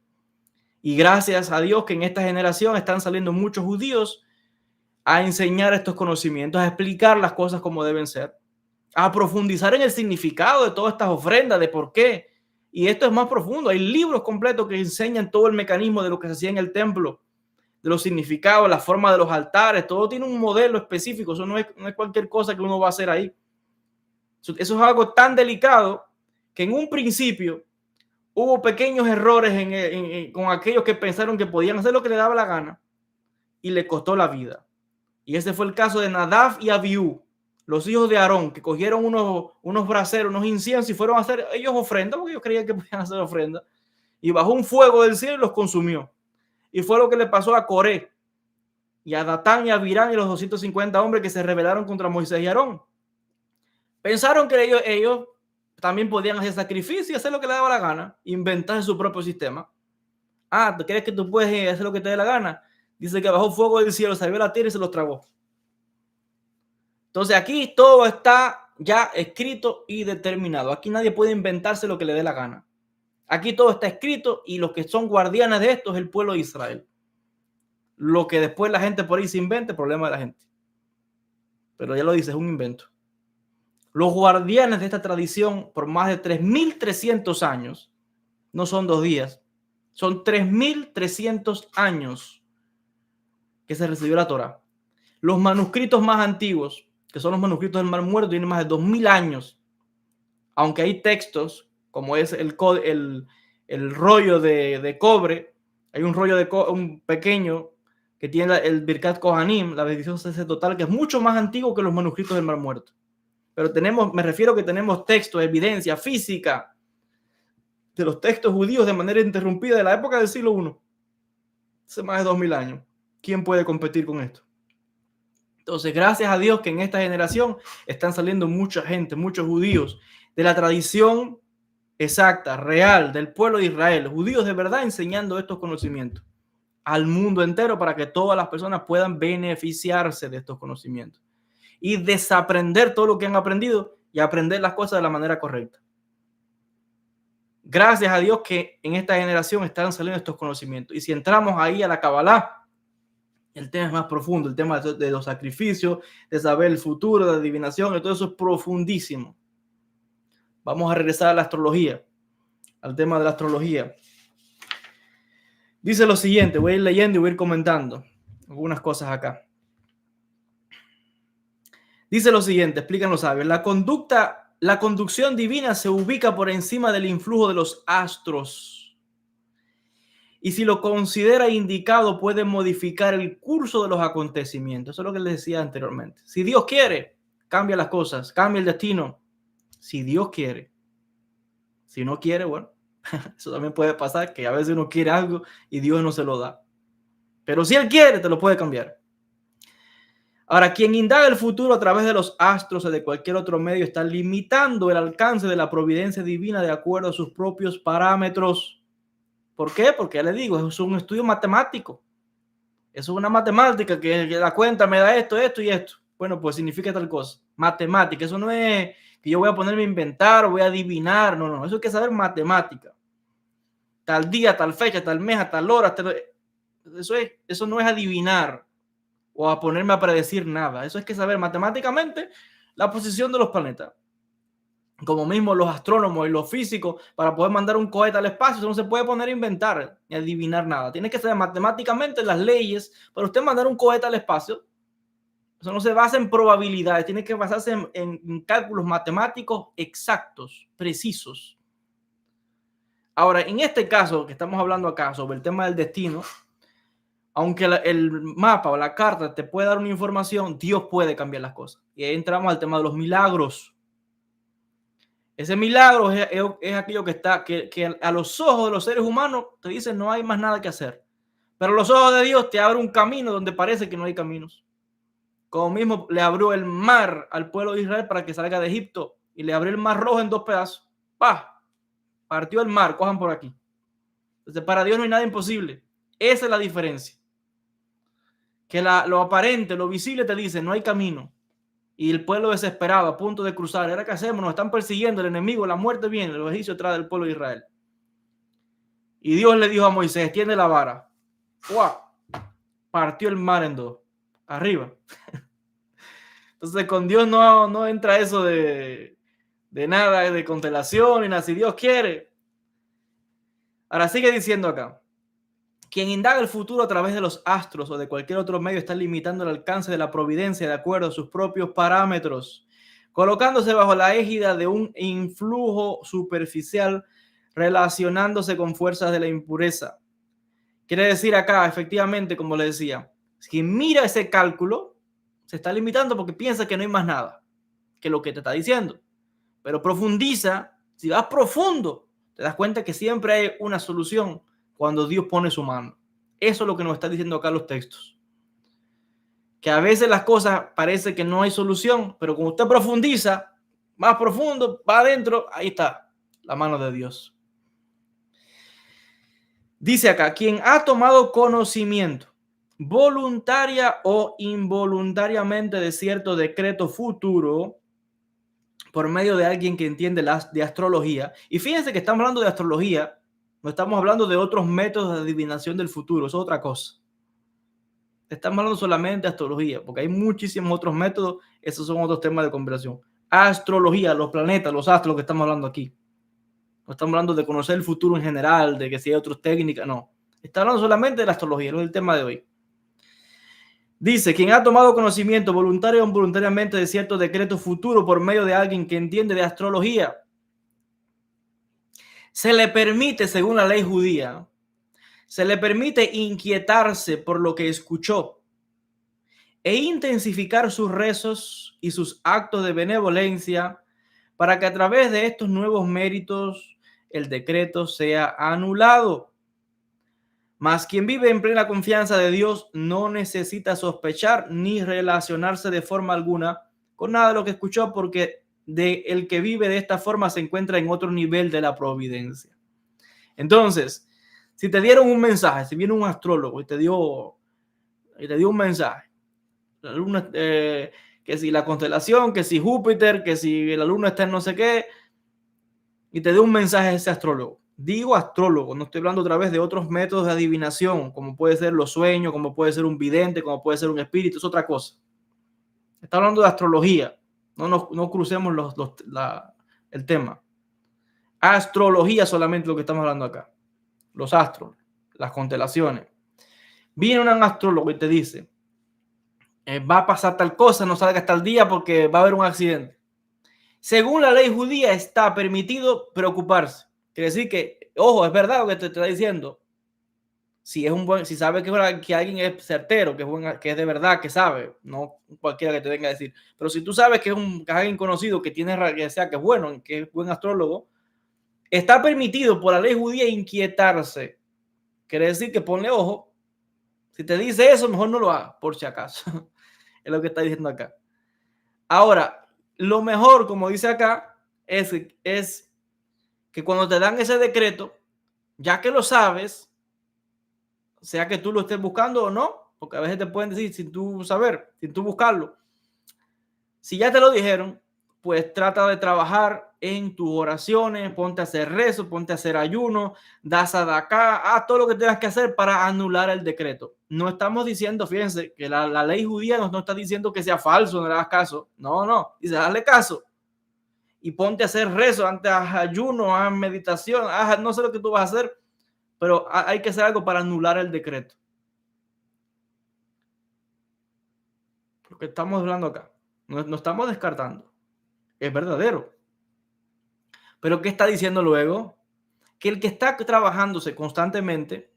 Y gracias a Dios que en esta generación están saliendo muchos judíos a enseñar estos conocimientos, a explicar las cosas como deben ser, a profundizar en el significado de todas estas ofrendas, de por qué. Y esto es más profundo. Hay libros completos que enseñan todo el mecanismo de lo que se hacía en el templo, de los significados, la forma de los altares, todo tiene un modelo específico. Eso no es cualquier cosa que uno va a hacer ahí. Eso es algo tan delicado que en un principio hubo pequeños errores con aquellos que pensaron que podían hacer lo que les daba la gana y le costó la vida. Y ese fue el caso de Nadab y Abiú, los hijos de Aarón, que cogieron unos braseros, unos inciensos y fueron a hacer ellos ofrendas, porque ellos creían que podían hacer ofrendas. Y bajó un fuego del cielo y los consumió. Y fue lo que le pasó a Coré y a Datán y a Abirán y los 250 hombres que se rebelaron contra Moisés y Aarón. Pensaron que ellos también podían hacer sacrificio y hacer lo que les daba la gana, inventarse su propio sistema. Ah, ¿tú crees que tú puedes hacer lo que te dé la gana? Dice que bajó fuego del cielo, salió a la tierra y se los tragó. Entonces aquí todo está ya escrito y determinado. Aquí nadie puede inventarse lo que le dé la gana. Aquí todo está escrito y los que son guardianes de esto es el pueblo de Israel. Lo que después la gente por ahí se invente, problema de la gente. Pero ya lo dice, es un invento. Los guardianes de esta tradición por más de 3.300 años, no son 2 días, son 3.300 años que se recibió la Torá. Los manuscritos más antiguos, que son los manuscritos del Mar Muerto, tienen más de 2.000 años. Aunque hay textos, como es el rollo de cobre, hay un rollo un pequeño que tiene el Birkat Kohanim, la bendición sacerdotal, que es mucho más antiguo que los manuscritos del Mar Muerto. Pero me refiero que tenemos textos, evidencia física de los textos judíos de manera interrumpida de la época del siglo I. Hace más de 2.000 años. ¿Quién puede competir con esto? Entonces, gracias a Dios que en esta generación están saliendo mucha gente, muchos judíos de la tradición exacta, real, del pueblo de Israel, judíos de verdad enseñando estos conocimientos al mundo entero para que todas las personas puedan beneficiarse de estos conocimientos y desaprender todo lo que han aprendido y aprender las cosas de la manera correcta. Gracias a Dios que en esta generación están saliendo estos conocimientos. Y si entramos ahí a la Kabbalah, el tema es más profundo, el tema de los sacrificios, de saber el futuro, de adivinación, y todo eso es profundísimo. Vamos a regresar a la astrología, al tema de la astrología. Dice lo siguiente, voy a ir leyendo y voy a ir comentando algunas cosas acá. Dice lo siguiente, explican los sabios, la conducción divina se ubica por encima del influjo de los astros. Y si lo considera indicado, puede modificar el curso de los acontecimientos. Eso es lo que les decía anteriormente. Si Dios quiere, cambia las cosas, cambia el destino. Si Dios quiere. Si no quiere, bueno, eso también puede pasar, que a veces uno quiere algo y Dios no se lo da. Pero si Él quiere, te lo puede cambiar. Ahora, quien indaga el futuro a través de los astros o de cualquier otro medio está limitando el alcance de la providencia divina de acuerdo a sus propios parámetros. ¿Por qué? Porque ya le digo, eso es un estudio matemático. Eso es una matemática que la cuenta me da esto y esto. Bueno, pues significa tal cosa. Matemática. Eso no es que yo voy a ponerme a inventar o voy a adivinar. No. Eso hay que saber matemática. Tal día, tal fecha, tal mes, a tal hora. Eso no es adivinar o a ponerme a predecir nada. Eso es que saber matemáticamente la posición de los planetas. Como mismo los astrónomos y los físicos, para poder mandar un cohete al espacio, eso no se puede poner a inventar ni adivinar nada. Tiene que saber matemáticamente las leyes para usted mandar un cohete al espacio. Eso no se basa en probabilidades, tiene que basarse en cálculos matemáticos exactos, precisos. Ahora, en este caso que estamos hablando acá sobre el tema del destino, aunque el mapa o la carta te puede dar una información, Dios puede cambiar las cosas. Y ahí entramos al tema de los milagros. Ese milagro es aquello que a los ojos de los seres humanos te dicen no hay más nada que hacer. Pero a los ojos de Dios te abre un camino donde parece que no hay caminos. como mismo le abrió el mar al pueblo de Israel para que salga de Egipto y le abrió el mar rojo en 2 pedazos. ¡Pah! Partió el mar, cojan por aquí. Entonces, para Dios no hay nada imposible. Esa es la diferencia. Que lo aparente, lo visible te dice, no hay camino. Y el pueblo desesperado, a punto de cruzar. ¿Ahora qué hacemos? Nos están persiguiendo, el enemigo, la muerte viene, los egipcios atrás del pueblo de Israel. Y Dios le dijo a Moisés, extiende la vara. ¡Wow! Partió el mar en 2. Arriba. Entonces con Dios no entra eso de nada, de constelación, ni nada. Si Dios quiere. Ahora sigue diciendo acá. Quien indaga el futuro a través de los astros o de cualquier otro medio está limitando el alcance de la providencia de acuerdo a sus propios parámetros, colocándose bajo la égida de un influjo superficial, relacionándose con fuerzas de la impureza. Quiere decir acá, efectivamente, como le decía, quien mira ese cálculo se está limitando porque piensa que no hay más nada que lo que te está diciendo. Pero profundiza, si vas profundo, te das cuenta que siempre hay una solución cuando Dios pone su mano. Eso es lo que nos está diciendo acá los textos. Que a veces las cosas parece que no hay solución, pero cuando usted profundiza, más profundo, va adentro, ahí está la mano de Dios. Dice acá, quien ha tomado conocimiento voluntaria o involuntariamente de cierto decreto futuro por medio de alguien que entiende de astrología. Y fíjense que estamos hablando de astrología, no estamos hablando de otros métodos de adivinación del futuro, eso es otra cosa. Estamos hablando solamente de astrología, porque hay muchísimos otros métodos, esos son otros temas de conversación. Astrología, los planetas, los astros que estamos hablando aquí. No estamos hablando de conocer el futuro en general, de que si hay otras técnicas, no. Está hablando solamente de la astrología, no es el tema de hoy. Dice, quien ha tomado conocimiento voluntario o involuntariamente de cierto decreto futuro por medio de alguien que entiende de astrología, se le permite, según la ley judía, se le permite inquietarse por lo que escuchó e intensificar sus rezos y sus actos de benevolencia para que a través de estos nuevos méritos el decreto sea anulado. Mas quien vive en plena confianza de Dios no necesita sospechar ni relacionarse de forma alguna con nada de lo que escuchó, porque el que vive de esta forma se encuentra en otro nivel de la providencia. Entonces, si te dieron un mensaje, si viene un astrólogo y te dio un mensaje, la luna, que si la constelación, que si Júpiter, que si la luna está en no sé qué, y te dio un mensaje a ese astrólogo. Digo astrólogo, no estoy hablando otra vez de otros métodos de adivinación, como puede ser los sueños, como puede ser un vidente, como puede ser un espíritu, es otra cosa. Está hablando de astrología, no crucemos el tema. Astrología solamente lo que estamos hablando acá. Los astros, las constelaciones. Viene un astrólogo y te dice, va a pasar tal cosa, no salga hasta el día porque va a haber un accidente. Según la ley judía está permitido preocuparse. Quiere decir que, ojo, es verdad lo que te está diciendo. Si sabe que alguien es certero, que es de verdad, que sabe, no cualquiera que te venga a decir. Pero si tú sabes que es alguien conocido, que que es bueno, que es buen astrólogo, está permitido por la ley judía inquietarse. Quiere decir que ponle ojo. Si te dice eso, mejor no lo hagas, por si acaso. Es lo que está diciendo acá. Ahora, lo mejor, como dice acá, es que cuando te dan ese decreto, ya que lo sabes, sea que tú lo estés buscando o no, porque a veces te pueden decir sin tú saber, sin tú buscarlo. Si ya te lo dijeron, pues trata de trabajar en tus oraciones, ponte a hacer rezo, ponte a hacer ayuno, da sadaká, haz todo lo que tengas que hacer para anular el decreto. No estamos diciendo, fíjense, que la ley judía no está diciendo que sea falso, no le hagas caso. No, dice, dale caso. Y ponte a hacer rezo, antes haz ayuno, haz meditación, no sé lo que tú vas a hacer, pero hay que hacer algo para anular el decreto. Lo que estamos hablando acá, no estamos descartando, es verdadero. Pero ¿qué está diciendo luego? Que el que está trabajándose constantemente,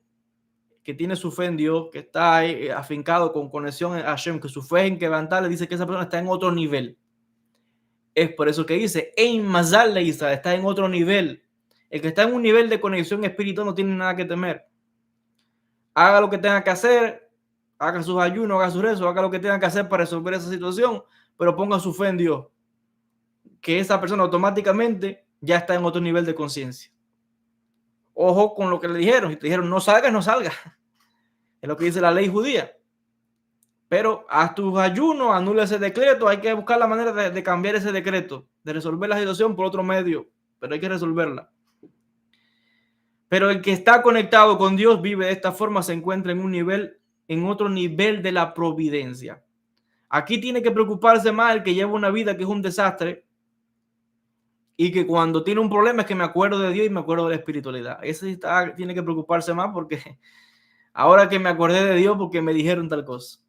que tiene su fe en Dios, que está ahí, afincado con conexión a Hashem, que su fe en quebrantar, le dice que esa persona está en otro nivel. Es por eso que dice, en Mazal de Israel, está en otro nivel. El que está en un nivel de conexión espiritual no tiene nada que temer. Haga lo que tenga que hacer, haga sus ayunos, haga sus rezos, haga lo que tenga que hacer para resolver esa situación, pero ponga su fe en Dios, que esa persona automáticamente ya está en otro nivel de conciencia. Ojo con lo que le dijeron. Si te dijeron no salgas, no salgas. Es lo que dice la ley judía. Pero haz tus ayunos, anula ese decreto. Hay que buscar la manera de cambiar ese decreto, de resolver la situación por otro medio, pero hay que resolverla. Pero el que está conectado con Dios vive de esta forma, se encuentra en otro nivel de la providencia. Aquí tiene que preocuparse más el que lleva una vida que es un desastre y que cuando tiene un problema es que me acuerdo de Dios y me acuerdo de la espiritualidad. Ese tiene que preocuparse más porque ahora que me acordé de Dios porque me dijeron tal cosa.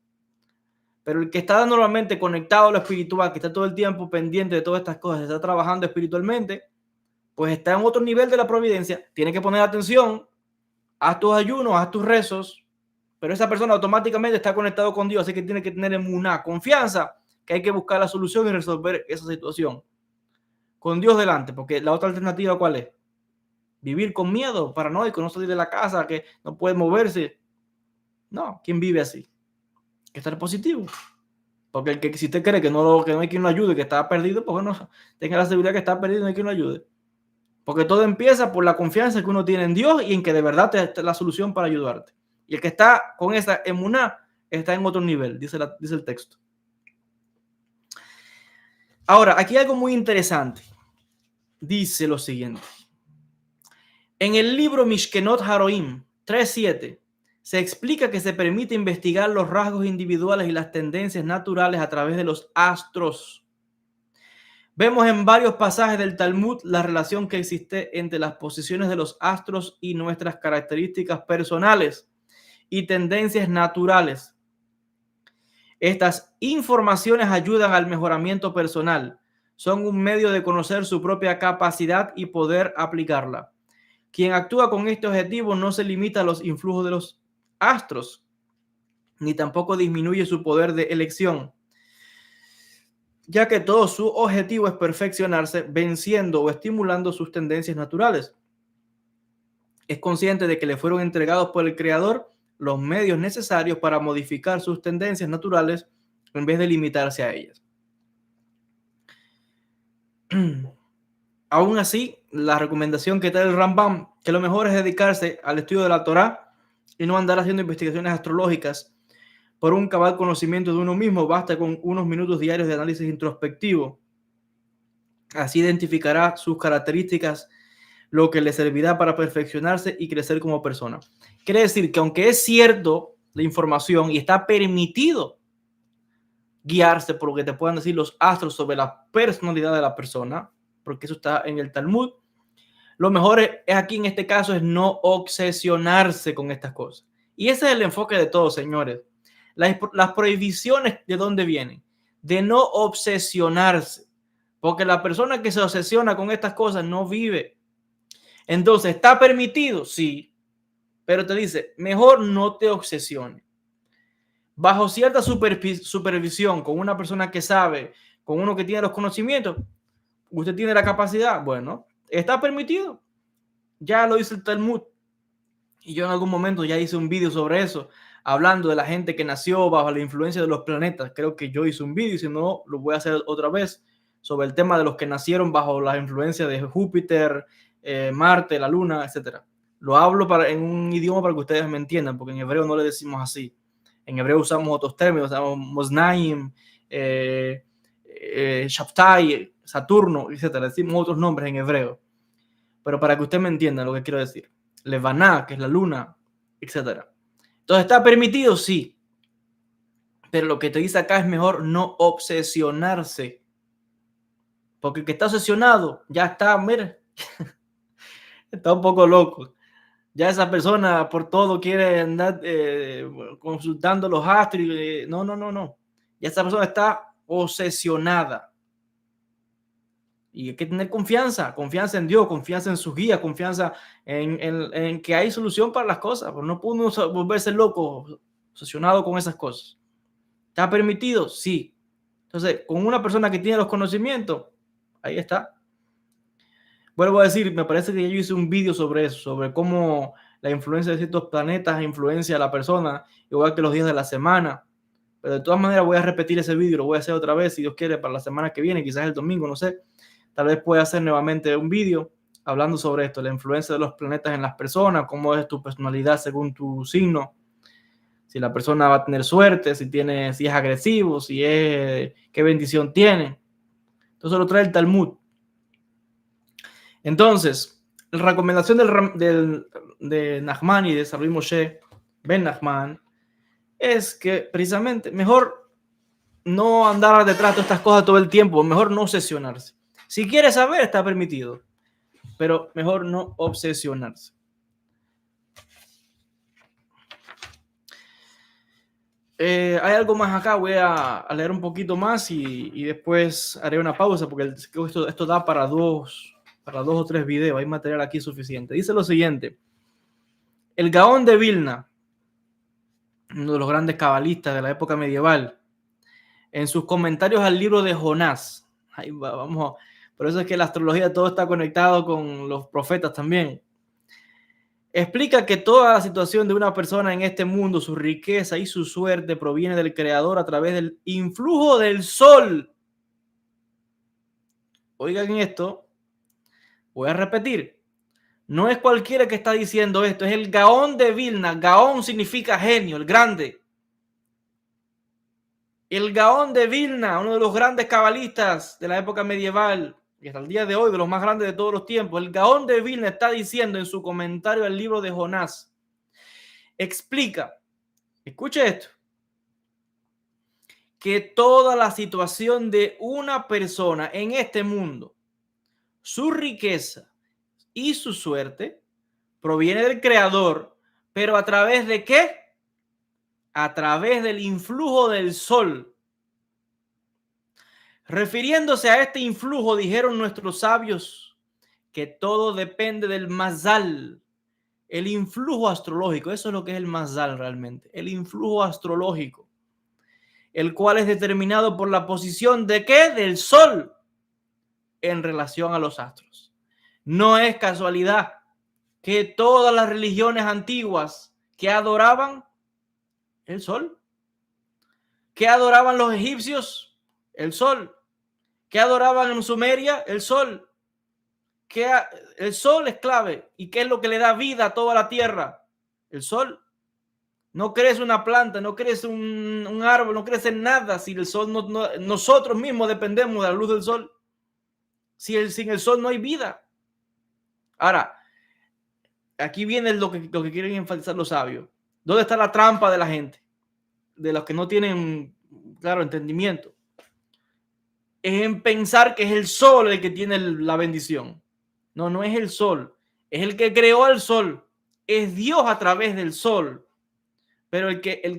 Pero el que está normalmente conectado a lo espiritual, que está todo el tiempo pendiente de todas estas cosas, está trabajando espiritualmente, pues está en otro nivel de la providencia, tiene que poner atención, haz tus ayunos, haz tus rezos, pero esa persona automáticamente está conectado con Dios, así que tiene que tener emuná, confianza, que hay que buscar la solución y resolver esa situación con Dios delante, porque la otra alternativa, ¿cuál es? Vivir con miedo, paranoico, no salir de la casa, que no puede moverse. No, ¿quién vive así? Hay que estar positivo. Porque si usted cree que no hay quien lo ayude, que está perdido, pues bueno, tenga la seguridad que está perdido y no hay quien lo ayude. Porque todo empieza por la confianza que uno tiene en Dios y en que de verdad te es la solución para ayudarte. Y el que está con esa emuná está en otro nivel, dice el texto. Ahora, aquí hay algo muy interesante. Dice lo siguiente. En el libro Mishkenot Haroim 3.7 se explica que se permite investigar los rasgos individuales y las tendencias naturales a través de los astros. Vemos en varios pasajes del Talmud la relación que existe entre las posiciones de los astros y nuestras características personales y tendencias naturales. Estas informaciones ayudan al mejoramiento personal. Son un medio de conocer su propia capacidad y poder aplicarla. Quien actúa con este objetivo no se limita a los influjos de los astros, ni tampoco disminuye su poder de elección, ya que todo su objetivo es perfeccionarse, venciendo o estimulando sus tendencias naturales. Es consciente de que le fueron entregados por el Creador los medios necesarios para modificar sus tendencias naturales en vez de limitarse a ellas. Aún así, la recomendación que da el Rambam, que lo mejor es dedicarse al estudio de la Torá y no andar haciendo investigaciones astrológicas por un cabal conocimiento de uno mismo, basta con unos minutos diarios de análisis introspectivo. Así identificará sus características, lo que le servirá para perfeccionarse y crecer como persona. Quiere decir que aunque es cierto la información y está permitido guiarse por lo que te puedan decir los astros sobre la personalidad de la persona, porque eso está en el Talmud, lo mejor es aquí en este caso es no obsesionarse con estas cosas. Y ese es el enfoque de todos, señores. Las prohibiciones, ¿de dónde vienen? De no obsesionarse, porque la persona que se obsesiona con estas cosas no vive. Entonces, ¿está permitido? Sí, pero te dice, mejor no te obsesiones. Bajo cierta supervisión, con una persona que sabe, con uno que tiene los conocimientos, usted tiene la capacidad, bueno, está permitido. Ya lo dice el Talmud. Y yo en algún momento ya hice un vídeo sobre eso, hablando de la gente que nació bajo la influencia de los planetas. Creo que yo hice un vídeo, si no, lo voy a hacer otra vez, sobre el tema de los que nacieron bajo la influencia de Júpiter, Marte, la Luna, etc. Lo hablo en un idioma para que ustedes me entiendan, porque en hebreo no le decimos así. En hebreo usamos otros términos, usamos Mosnaim, Shabtai, Saturno, etc. Decimos otros nombres en hebreo. Pero para que usted me entienda lo que quiero decir. Levaná, que es la luna, etc. Entonces, ¿está permitido? Sí. Pero lo que te dice acá es mejor no obsesionarse. Porque el que está obsesionado ya está, mira, está un poco loco. Ya esa persona por todo quiere andar consultando los astros. No. Ya esa persona está obsesionada. Y hay que tener confianza en Dios, confianza en sus guías, confianza en que hay solución para las cosas. Pero no puede uno volverse loco, obsesionado con esas cosas. ¿Está permitido? Sí. Entonces, con una persona que tiene los conocimientos, ahí está. Vuelvo a decir, me parece que yo hice un vídeo sobre eso, sobre cómo la influencia de ciertos planetas influencia a la persona, igual que los días de la semana. Pero de todas maneras voy a repetir ese vídeo, lo voy a hacer otra vez, si Dios quiere, para la semana que viene, quizás el domingo, no sé. Tal vez pueda hacer nuevamente un vídeo hablando sobre esto, la influencia de los planetas en las personas, cómo es tu personalidad según tu signo, si la persona va a tener suerte, si es agresivo, qué bendición tiene. Entonces lo trae el Talmud. Entonces, la recomendación de Nachman y de Rabbi Moshe Ben Nachman es que precisamente mejor no andar detrás de estas cosas todo el tiempo, mejor no obsesionarse. Si quieres saber, está permitido, pero mejor no obsesionarse. Hay algo más acá, voy a leer un poquito más y después haré una pausa porque esto da para dos o tres videos, hay material aquí suficiente. Dice lo siguiente: el Gaón de Vilna, uno de los grandes cabalistas de la época medieval, en sus comentarios al libro de Jonás, ahí vamos, por eso es que la astrología todo está conectado con los profetas también. Explica que toda la situación de una persona en este mundo, su riqueza y su suerte proviene del Creador a través del influjo del sol. Oigan esto, voy a repetir. No es cualquiera que está diciendo esto, es el Gaón de Vilna. Gaón significa genio, el grande. El Gaón de Vilna, uno de los grandes cabalistas de la época medieval y hasta el día de hoy, de los más grandes de todos los tiempos, el Gaón de Vilna está diciendo en su comentario al libro de Jonás, explica, escuche esto, que toda la situación de una persona en este mundo, su riqueza y su suerte, proviene del Creador, pero ¿a través de qué? A través del influjo del sol. Refiriéndose a este influjo, dijeron nuestros sabios que todo depende del mazal, el influjo astrológico. Eso es lo que es el mazal realmente, el influjo astrológico, el cual es determinado por la posición de ¿qué? Del sol en relación a los astros. No es casualidad que todas las religiones antiguas que adoraban el sol, que adoraban los egipcios, el sol, que adoraban en Sumeria, el sol, que el sol es clave. ¿Y qué es lo que le da vida a toda la tierra? El sol. No crece una planta, no crece un árbol, no crece nada si el sol nosotros mismos dependemos de la luz del sol. Sin el sol no hay vida. Ahora, aquí viene lo que quieren enfatizar los sabios. ¿Dónde está la trampa de la gente? De los que no tienen, claro, entendimiento. Es en pensar que es el sol el que tiene la bendición. No, no es el sol. Es el que creó al sol. Es Dios a través del sol. Pero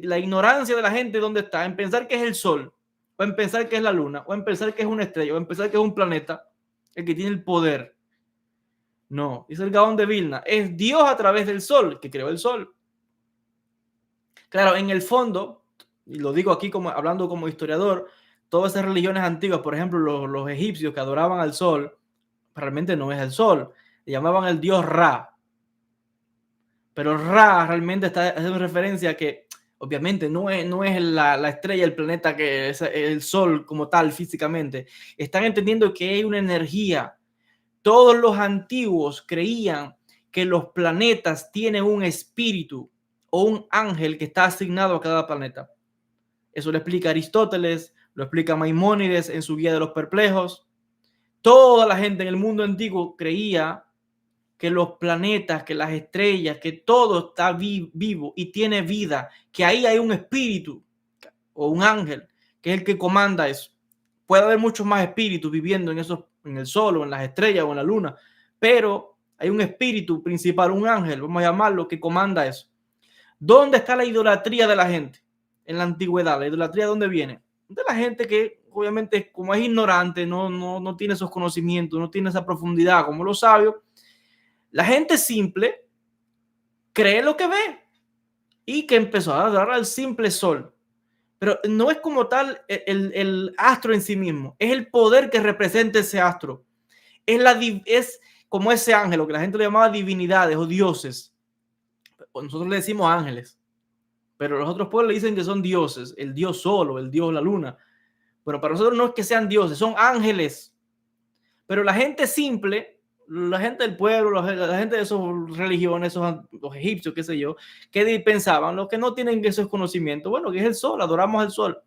la ignorancia de la gente, ¿dónde está? En pensar que es el sol, o en pensar que es la luna, o en pensar que es una estrella, o en pensar que es un planeta, el que tiene el poder. No, dice el Gaón de Vilna, es Dios a través del sol, que creó el sol. Claro, en el fondo, y lo digo aquí hablando como historiador, todas esas religiones antiguas, por ejemplo, los egipcios que adoraban al sol, realmente no es el sol, le llamaban el dios Ra. Pero Ra realmente está haciendo referencia a que obviamente no es la estrella, el planeta, que es el sol como tal físicamente. Están entendiendo que hay una energía. Todos los antiguos creían que los planetas tienen un espíritu o un ángel que está asignado a cada planeta. Eso lo explica Aristóteles, lo explica Maimónides en su Guía de los Perplejos. Toda la gente en el mundo antiguo creía que los planetas, que las estrellas, que todo está vivo y tiene vida, que ahí hay un espíritu o un ángel que es el que comanda eso. Puede haber muchos más espíritus viviendo en el sol o en las estrellas o en la luna, pero hay un espíritu principal, un ángel, vamos a llamarlo, que comanda eso. ¿Dónde está la idolatría de la gente en la antigüedad? ¿La idolatría de dónde viene? De la gente que obviamente, como es ignorante, no tiene esos conocimientos, no tiene esa profundidad como los sabios. La gente simple cree lo que ve y que empezó a adorar al simple sol. Pero no es como tal el astro en sí mismo, es el poder que representa ese astro. Es como ese ángel, lo que la gente le llamaba divinidades o dioses. nosotros le decimos ángeles, pero los otros pueblos le dicen que son dioses, el dios sol, el dios la luna. Pero para nosotros no es que sean dioses, son ángeles. Pero la gente simple, la gente del pueblo, la gente de esas religiones, los egipcios, qué sé yo, que pensaban, los que no tienen esos conocimientos, bueno, que es el sol, adoramos al sol.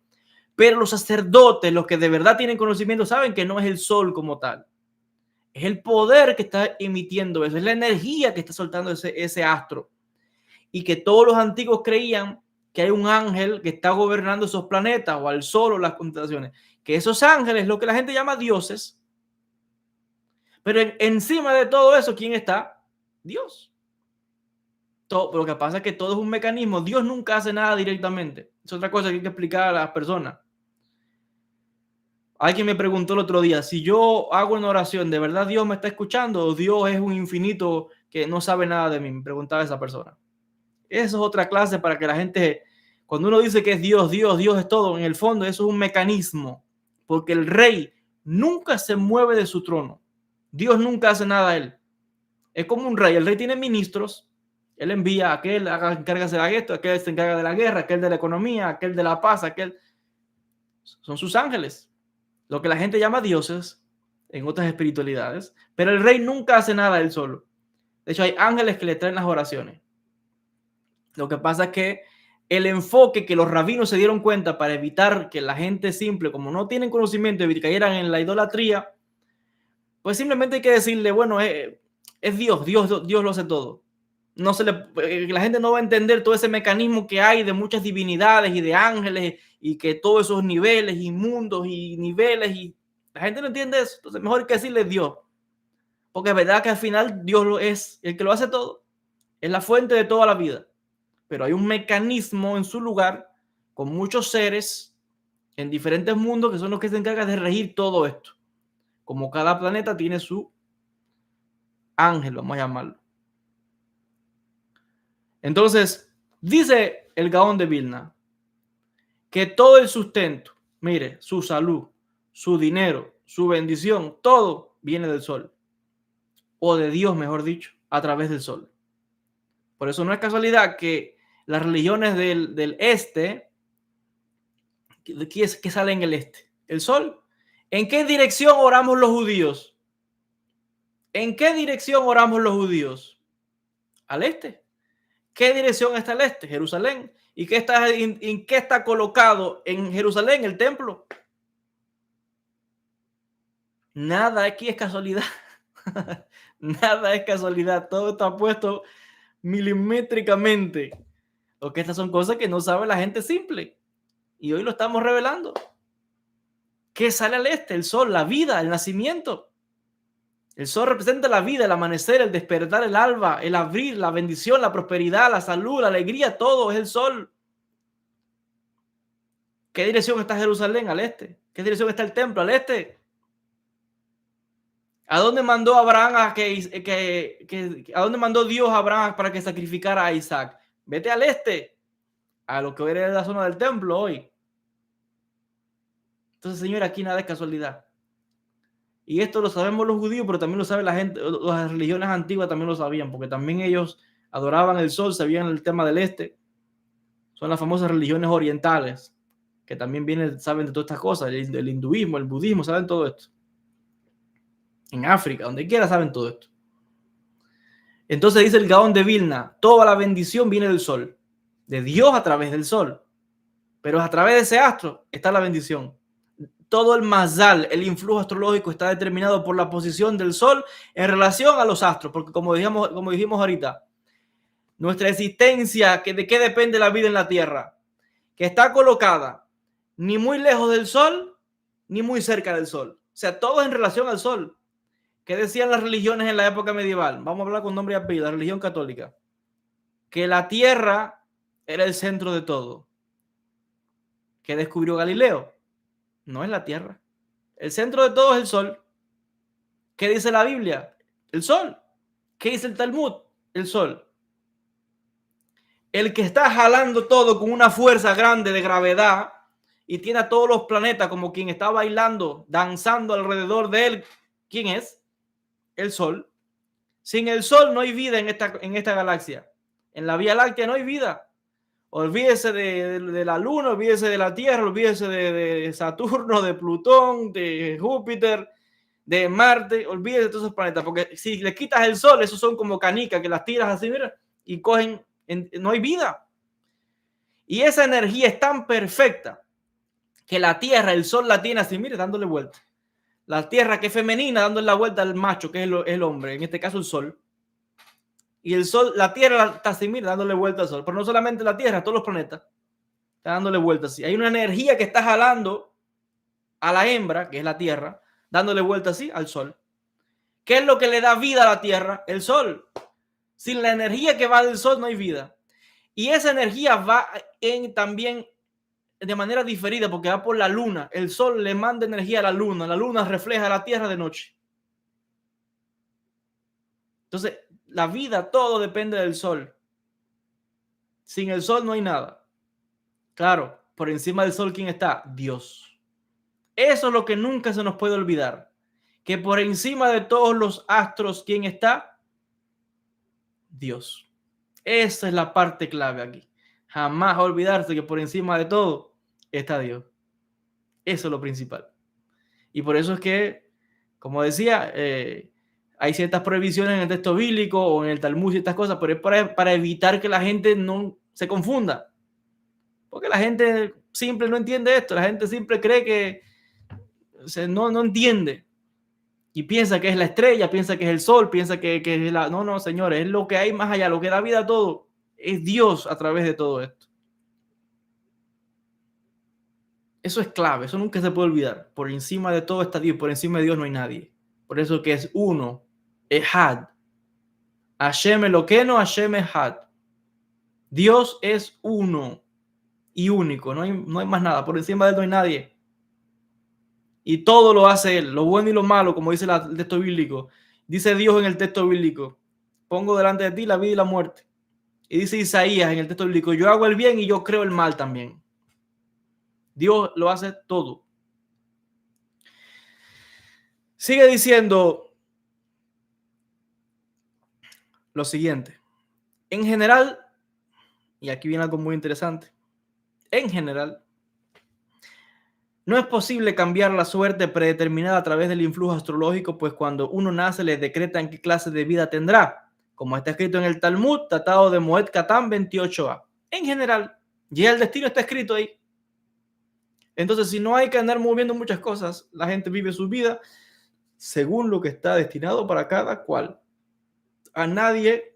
Pero los sacerdotes, los que de verdad tienen conocimiento, saben que no es el sol como tal. Es el poder que está emitiendo eso, es la energía que está soltando ese astro. Y que todos los antiguos creían que hay un ángel que está gobernando esos planetas o al sol o las constelaciones. Que esos ángeles, lo que la gente llama dioses. Pero encima de todo eso, ¿quién está? Dios. Todo, lo que pasa es que todo es un mecanismo. Dios nunca hace nada directamente. Es otra cosa que hay que explicar a las personas. Alguien me preguntó el otro día, si yo hago una oración, ¿de verdad Dios me está escuchando o Dios es un infinito que no sabe nada de mí? Me preguntaba esa persona. Eso es otra clase para que la gente, cuando uno dice que es Dios, Dios, Dios es todo, en el fondo eso es un mecanismo, porque el rey nunca se mueve de su trono. Dios nunca hace nada a él. Es como un rey. El rey tiene ministros. Él envía a aquel, encárgase de esto, aquel se encarga de la guerra, aquel de la economía, aquel de la paz, aquel. Son sus ángeles. Lo que la gente llama dioses en otras espiritualidades. Pero el rey nunca hace nada él solo. De hecho, hay ángeles que le traen las oraciones. Lo que pasa es que el enfoque que los rabinos se dieron cuenta para evitar que la gente simple, como no tienen conocimiento, cayeran en la idolatría, pues simplemente hay que decirle, bueno, es Dios, Dios lo hace todo. No se le, la gente no va a entender todo ese mecanismo que hay de muchas divinidades y de ángeles y que todos esos niveles y mundos y niveles y la gente no entiende eso. Entonces mejor que decirle Dios, porque es verdad que al final Dios lo es el que lo hace todo, es la fuente de toda la vida, pero hay un mecanismo en su lugar con muchos seres en diferentes mundos que son los que se encargan de regir todo esto. Como cada planeta tiene su ángel, vamos a llamarlo. Entonces, dice el Gaón de Vilna que todo el sustento, mire, su salud, su dinero, su bendición, todo viene del sol. O de Dios, mejor dicho, a través del sol. Por eso no es casualidad que las religiones del este, ¿qué sale en el este? El sol. ¿En qué dirección oramos los judíos? ¿En qué dirección oramos los judíos? Al este. ¿Qué dirección está el este? Jerusalén. ¿Y en qué está colocado en Jerusalén el templo? Nada aquí es casualidad. Nada es casualidad. Todo está puesto milimétricamente. Porque estas son cosas que no sabe la gente simple. Y hoy lo estamos revelando. ¿Qué sale al este? El sol, la vida, el nacimiento. El sol representa la vida, el amanecer, el despertar, el alba, el abrir, la bendición, la prosperidad, la salud, la alegría, todo es el sol. ¿Qué dirección está Jerusalén? Al este. ¿Qué dirección está el templo? Al este. ¿A dónde mandó Abraham a dónde mandó Dios a Abraham para que sacrificara a Isaac? Vete al este, a lo que hoy era la zona del templo hoy. Entonces, señor, aquí nada es casualidad. Y esto lo sabemos los judíos, pero también lo sabe la gente, las religiones antiguas también lo sabían, porque también ellos adoraban el sol, sabían el tema del este. Son las famosas religiones orientales, que también saben de todas estas cosas, el hinduismo, el budismo, saben todo esto. En África, donde quiera saben todo esto. Entonces dice el Gaón de Vilna, toda la bendición viene del sol, de Dios a través del sol, pero a través de ese astro está la bendición. Todo el mazal, el influjo astrológico está determinado por la posición del sol en relación a los astros, porque como dijimos ahorita, nuestra existencia, ¿de qué depende la vida en la Tierra? Que está colocada ni muy lejos del sol, ni muy cerca del sol. O sea, todo en relación al sol. ¿Qué decían las religiones en la época medieval? Vamos a hablar con nombre y apellido, la religión católica. Que la Tierra era el centro de todo. ¿Qué descubrió Galileo? No es la Tierra. El centro de todo es el sol. ¿Qué dice la Biblia? El sol. ¿Qué dice el Talmud? El sol. El que está jalando todo con una fuerza grande de gravedad y tiene a todos los planetas como quien está bailando, danzando alrededor de él. ¿Quién es? El sol. Sin el sol no hay vida en esta galaxia. En la Vía Láctea no hay vida. Olvídese de la Luna, olvídese de la Tierra, olvídese de Saturno, de Plutón, de Júpiter, de Marte, olvídese de todos esos planetas, porque si le quitas el Sol, esos son como canicas que las tiras así, mira, y cogen, no hay vida. Y esa energía es tan perfecta que la Tierra, el Sol la tiene así, mire, dándole vuelta. La Tierra, que es femenina, dándole la vuelta al macho, que es el hombre, en este caso el Sol. Y el Sol, la Tierra está así, mira, dándole vuelta al Sol. Pero no solamente la Tierra, todos los planetas están dándole vuelta así. Hay una energía que está jalando a la hembra, que es la Tierra, dándole vuelta así al Sol. ¿Qué es lo que le da vida a la Tierra? El Sol. Sin la energía que va del Sol no hay vida. Y esa energía va también de manera diferida porque va por la Luna. El Sol le manda energía a la Luna refleja a la Tierra de noche. Entonces, la vida, todo depende del Sol. Sin el Sol no hay nada. Claro, por encima del Sol, ¿quién está? Dios. Eso es lo que nunca se nos puede olvidar. Que por encima de todos los astros, ¿quién está? Dios. Esa es la parte clave aquí. Jamás olvidarse que por encima de todo está Dios. Eso es lo principal. Y por eso es que, como decía, hay ciertas prohibiciones en el texto bíblico o en el Talmud y estas cosas, pero es para evitar que la gente no se confunda. Porque la gente simple no entiende esto. La gente simple cree que no entiende. Y piensa que es la estrella, piensa que es el sol, piensa que es la... No, señores, es lo que hay más allá, lo que da vida a todo. Es Dios a través de todo esto. Eso es clave, eso nunca se puede olvidar. Por encima de todo está Dios, por encima de Dios no hay nadie. Por eso que es uno, Ehad. Hashem Eloqueno, Hashem Ehad. Dios es uno y único, no hay más nada. Por encima de él no hay nadie. Y todo lo hace él, lo bueno y lo malo, como dice el texto bíblico. Dice Dios en el texto bíblico, pongo delante de ti la vida y la muerte. Y dice Isaías en el texto bíblico, yo hago el bien y yo creo el mal también. Dios lo hace todo. Sigue diciendo lo siguiente. En general, y aquí viene algo muy interesante, en general, no es posible cambiar la suerte predeterminada a través del influjo astrológico, pues cuando uno nace le decretan qué clase de vida tendrá, como está escrito en el Talmud, Tratado de Moed Katan 28a. En general, ya el destino está escrito ahí. Entonces, si no hay que andar moviendo muchas cosas, la gente vive su vida según lo que está destinado para cada cual. A nadie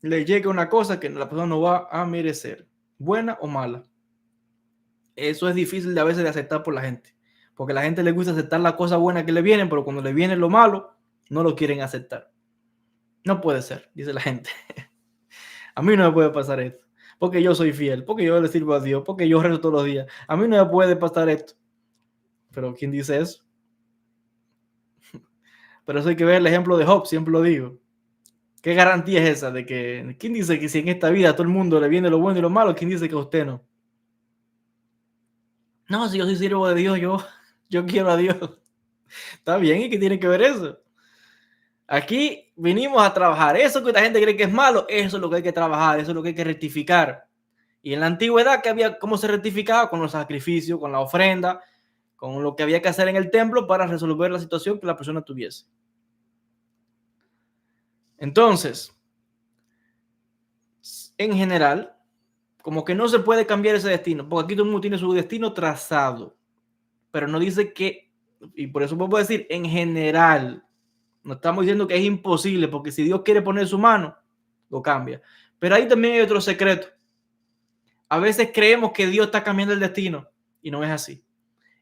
le llega una cosa que la persona no va a merecer, buena o mala. Eso es difícil de a veces de aceptar por la gente, porque a la gente le gusta aceptar las cosas buenas que le vienen, pero cuando le viene lo malo, no lo quieren aceptar. No puede ser, dice la gente. A mí no me puede pasar esto, porque yo soy fiel, porque yo le sirvo a Dios, porque yo rezo todos los días. A mí no me puede pasar esto. Pero ¿quién dice eso? Pero eso hay que ver el ejemplo de Job, siempre lo digo. ¿Qué garantía es esa de que, quién dice que si en esta vida a todo el mundo le viene lo bueno y lo malo, quién dice que a usted no? No, si yo soy siervo de Dios, yo quiero a Dios. Está bien, ¿y qué tiene que ver eso? Aquí vinimos a trabajar. Eso que la gente cree que es malo, eso es lo que hay que trabajar, eso es lo que hay que rectificar. Y en la antigüedad, ¿qué había? ¿Cómo se rectificaba? Con los sacrificios, con la ofrenda, con lo que había que hacer en el templo para resolver la situación que la persona tuviese. Entonces, en general, como que no se puede cambiar ese destino, porque aquí todo el mundo tiene su destino trazado, pero no dice que, y por eso puedo decir, en general, no estamos diciendo que es imposible, porque si Dios quiere poner su mano, lo cambia. Pero ahí también hay otro secreto. A veces creemos que Dios está cambiando el destino y no es así.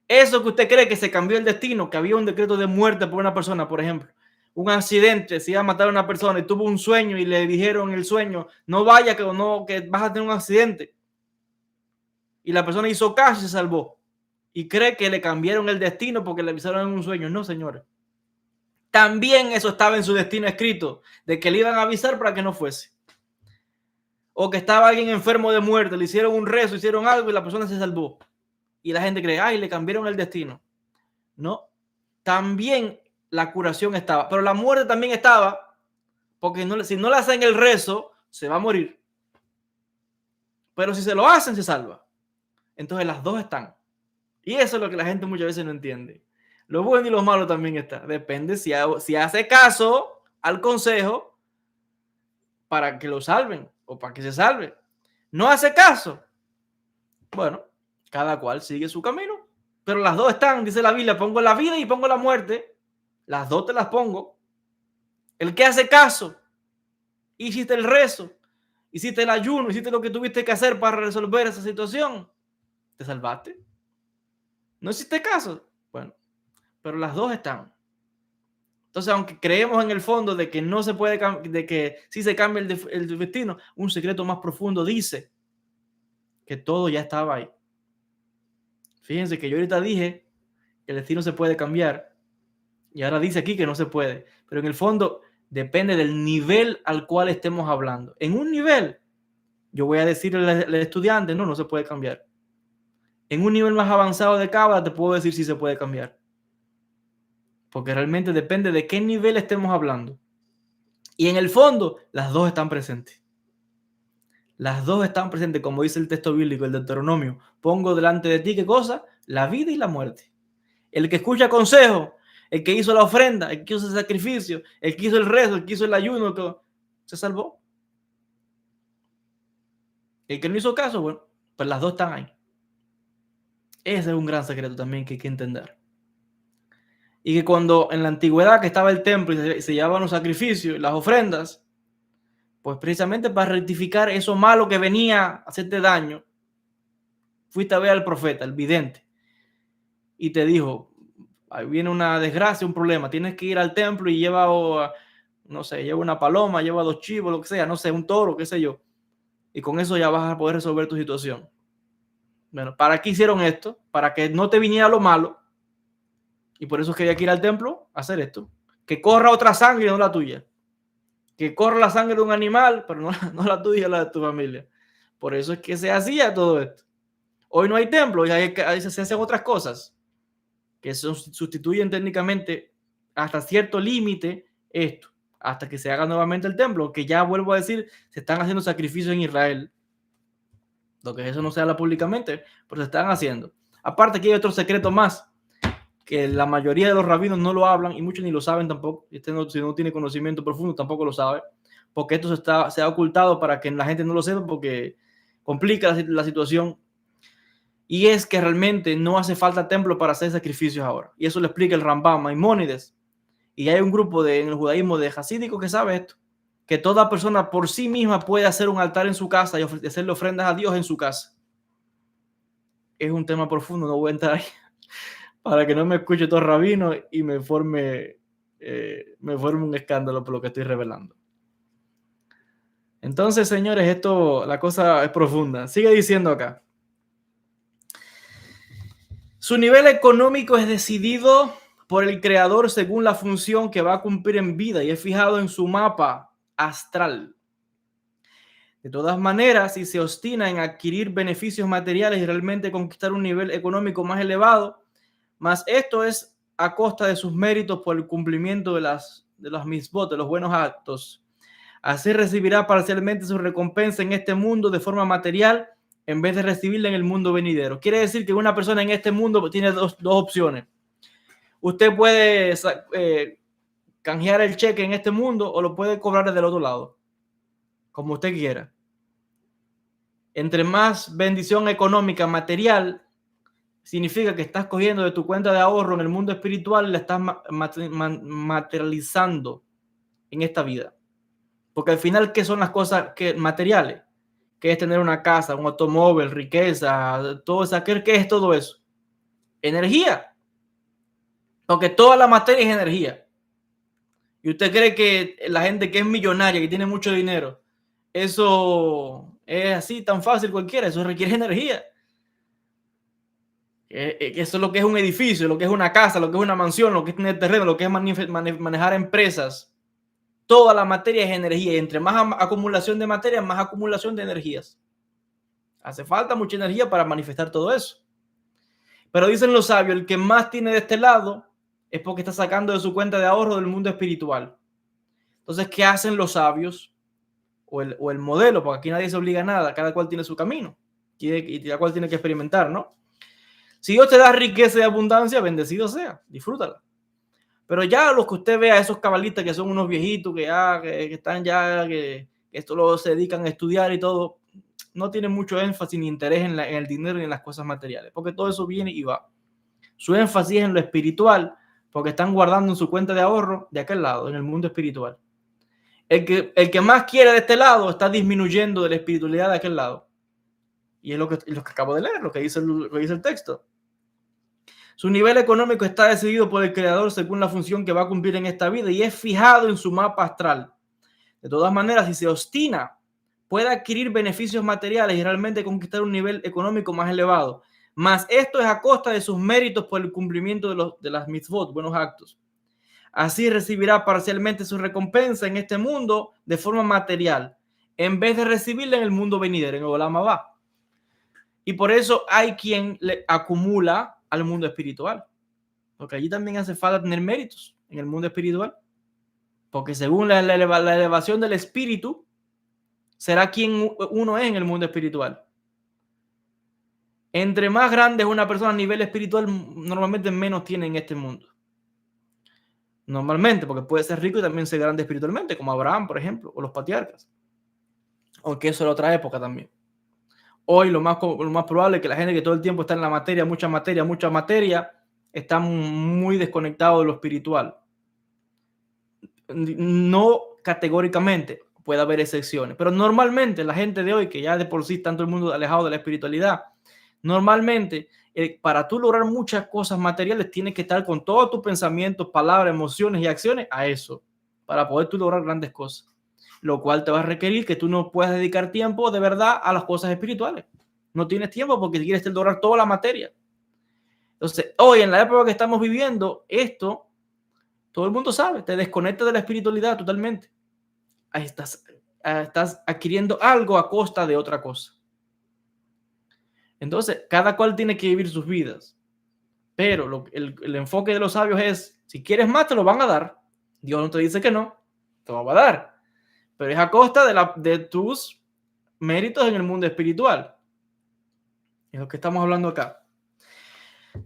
Eso que usted cree que se cambió el destino, que había un decreto de muerte por una persona, por ejemplo, un accidente, se iba a matar a una persona y tuvo un sueño y le dijeron en el sueño, no vaya que vas a tener un accidente. Y la persona hizo caso y se salvó. Y cree que le cambiaron el destino porque le avisaron en un sueño. No, señores. También eso estaba en su destino escrito, de que le iban a avisar para que no fuese. O que estaba alguien enfermo de muerte, le hicieron un rezo, hicieron algo y la persona se salvó. Y la gente cree, ay, le cambiaron el destino. No, también la curación estaba, pero la muerte también estaba, porque si no le hacen el rezo, se va a morir. Pero si se lo hacen, se salva. Entonces las dos están. Y eso es lo que la gente muchas veces no entiende. Lo bueno y lo malo también está. Depende si hace caso al consejo para que lo salven o para que se salve. No hace caso. Bueno, cada cual sigue su camino. Pero las dos están, dice la Biblia, pongo la vida y pongo la muerte. Las dos te las pongo. El que hace caso, hiciste el rezo, hiciste el ayuno, hiciste lo que tuviste que hacer para resolver esa situación, te salvaste. No hiciste caso. Bueno, pero las dos están. Entonces, aunque creemos en el fondo de que no se puede, de que sí se cambia el destino, un secreto más profundo dice que todo ya estaba ahí. Fíjense que yo ahorita dije que el destino se puede cambiar y ahora dice aquí que no se puede, pero en el fondo depende del nivel al cual estemos hablando. En un nivel, yo voy a decirle al estudiante, no se puede cambiar. En un nivel más avanzado de cábala te puedo decir si se puede cambiar. Porque realmente depende de qué nivel estemos hablando. Y en el fondo, las dos están presentes. Las dos están presentes, como dice el texto bíblico, el Deuteronomio. Pongo delante de ti, ¿qué cosa? La vida y la muerte. El que escucha consejo, el que hizo la ofrenda, el que hizo el sacrificio, el que hizo el rezo, el que hizo el ayuno, se salvó. El que no hizo caso, bueno, pues las dos están ahí. Ese es un gran secreto también que hay que entender. Y que cuando en la antigüedad que estaba el templo y se llevaban los sacrificios, las ofrendas, pues precisamente para rectificar eso malo que venía a hacerte daño, fuiste a ver al profeta, el vidente, y te dijo, ahí viene una desgracia, un problema, tienes que ir al templo y lleva, no sé, lleva una paloma, lleva 2 chivos, lo que sea, no sé, un toro, qué sé yo, y con eso ya vas a poder resolver tu situación. Bueno, ¿para qué hicieron esto? Para que no te viniera lo malo, y por eso es que había que ir al templo a hacer esto, que corra otra sangre y no la tuya. Que corra la sangre de un animal, pero no la tuya, la de tu familia. Por eso es que se hacía todo esto. Hoy no hay templo, y ahí se hacen otras cosas que sustituyen técnicamente hasta cierto límite esto, hasta que se haga nuevamente el templo, que ya vuelvo a decir, se están haciendo sacrificios en Israel. Lo que eso no se habla públicamente, pero se están haciendo. Aparte que hay otro secreto más, que la mayoría de los rabinos no lo hablan y muchos ni lo saben tampoco. Si no tiene conocimiento profundo tampoco lo sabe, porque esto se ha ocultado para que la gente no lo sepa, porque complica la situación. Y es que realmente no hace falta templo para hacer sacrificios ahora. Y eso lo explica el Rambam Maimónides. Y hay un grupo en el judaísmo de jasídico que sabe esto, que toda persona por sí misma puede hacer un altar en su casa y hacerle ofrendas a Dios en su casa. Es un tema profundo, no voy a entrar ahí, para que no me escuche todo rabino y me forme un escándalo por lo que estoy revelando. Entonces, señores, la cosa es profunda. Sigue diciendo acá. Su nivel económico es decidido por el creador según la función que va a cumplir en vida y es fijado en su mapa astral. De todas maneras, si se obstina en adquirir beneficios materiales y realmente conquistar un nivel económico más elevado, más esto es a costa de sus méritos por el cumplimiento de los misbot, de los buenos actos. Así recibirá parcialmente su recompensa en este mundo de forma material en vez de recibirla en el mundo venidero. Quiere decir que una persona en este mundo tiene dos opciones. Usted puede canjear el cheque en este mundo o lo puede cobrar desde el otro lado, como usted quiera. Entre más bendición económica material, significa que estás cogiendo de tu cuenta de ahorro en el mundo espiritual y la estás materializando en esta vida. Porque al final, ¿qué son las cosas materiales? ¿Qué es tener una casa, un automóvil, riqueza, todo eso? ¿Qué es todo eso? Energía. Porque toda la materia es energía. Y usted cree que la gente que es millonaria, que tiene mucho dinero, eso es así tan fácil cualquiera, eso requiere energía. Eso es lo que es un edificio, lo que es una casa, lo que es una mansión, lo que es tener terreno, lo que es manejar empresas. Toda la materia es energía y entre más acumulación de materia, más acumulación de energías. Hace falta mucha energía para manifestar todo eso. Pero dicen los sabios, el que más tiene de este lado es porque está sacando de su cuenta de ahorro del mundo espiritual. Entonces, ¿qué hacen los sabios? o el modelo, porque aquí nadie se obliga a nada, cada cual tiene su camino y cada cual tiene que experimentar, ¿no? Si Dios te da riqueza y abundancia, bendecido sea, disfrútala. Pero ya los que usted vea, esos cabalistas que son unos viejitos que están ya, que esto lo se dedican a estudiar y todo, no tienen mucho énfasis ni interés en el dinero ni en las cosas materiales, porque todo eso viene y va. Su énfasis es en lo espiritual, porque están guardando en su cuenta de ahorro de aquel lado, en el mundo espiritual. El que más quiere de este lado está disminuyendo de la espiritualidad de aquel lado. Y es lo que acabo de leer, lo que dice el texto. Su nivel económico está decidido por el creador según la función que va a cumplir en esta vida y es fijado en su mapa astral. De todas maneras, si se obstina, puede adquirir beneficios materiales y realmente conquistar un nivel económico más elevado. Mas esto es a costa de sus méritos por el cumplimiento de las mitzvot, buenos actos. Así recibirá parcialmente su recompensa en este mundo de forma material, en vez de recibirla en el mundo venidero, en el Olam Abba. Y por eso hay quien le acumula al mundo espiritual, porque allí también hace falta tener méritos en el mundo espiritual, porque según la elevación del espíritu, será quien uno es en el mundo espiritual. Entre más grande es una persona a nivel espiritual, normalmente menos tiene en este mundo. Normalmente, porque puede ser rico y también ser grande espiritualmente, como Abraham, por ejemplo, o los patriarcas. Aunque eso era otra época también. Hoy lo más probable es que la gente que todo el tiempo está en la materia, mucha materia, está muy desconectado de lo espiritual. No categóricamente, puede haber excepciones, pero normalmente la gente de hoy, que ya de por sí está todo el mundo alejado de la espiritualidad, normalmente para tú lograr muchas cosas materiales tienes que estar con todos tus pensamientos, palabras, emociones y acciones a eso, para poder tú lograr grandes cosas, lo cual te va a requerir que tú no puedas dedicar tiempo de verdad a las cosas espirituales. No tienes tiempo porque quieres lograr toda la materia. Entonces, hoy en la época que estamos viviendo, esto, todo el mundo sabe, te desconecta de la espiritualidad totalmente. Ahí estás adquiriendo algo a costa de otra cosa. Entonces, cada cual tiene que vivir sus vidas. Pero el enfoque de los sabios es, si quieres más, te lo van a dar. Dios no te dice que no, te lo va a dar. Pero es a costa de tus méritos en el mundo espiritual. Es lo que estamos hablando acá.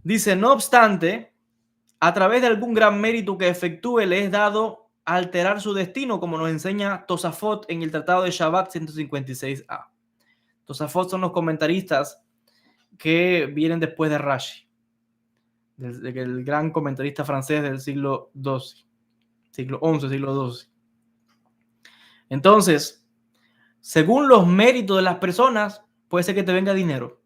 Dice, no obstante, a través de algún gran mérito que efectúe, le es dado alterar su destino, como nos enseña Tosafot en el Tratado de Shabbat 156a. Tosafot son los comentaristas que vienen después de Rashi, el gran comentarista francés del siglo XII, siglo XI, siglo XII. Entonces, según los méritos de las personas, puede ser que te venga dinero.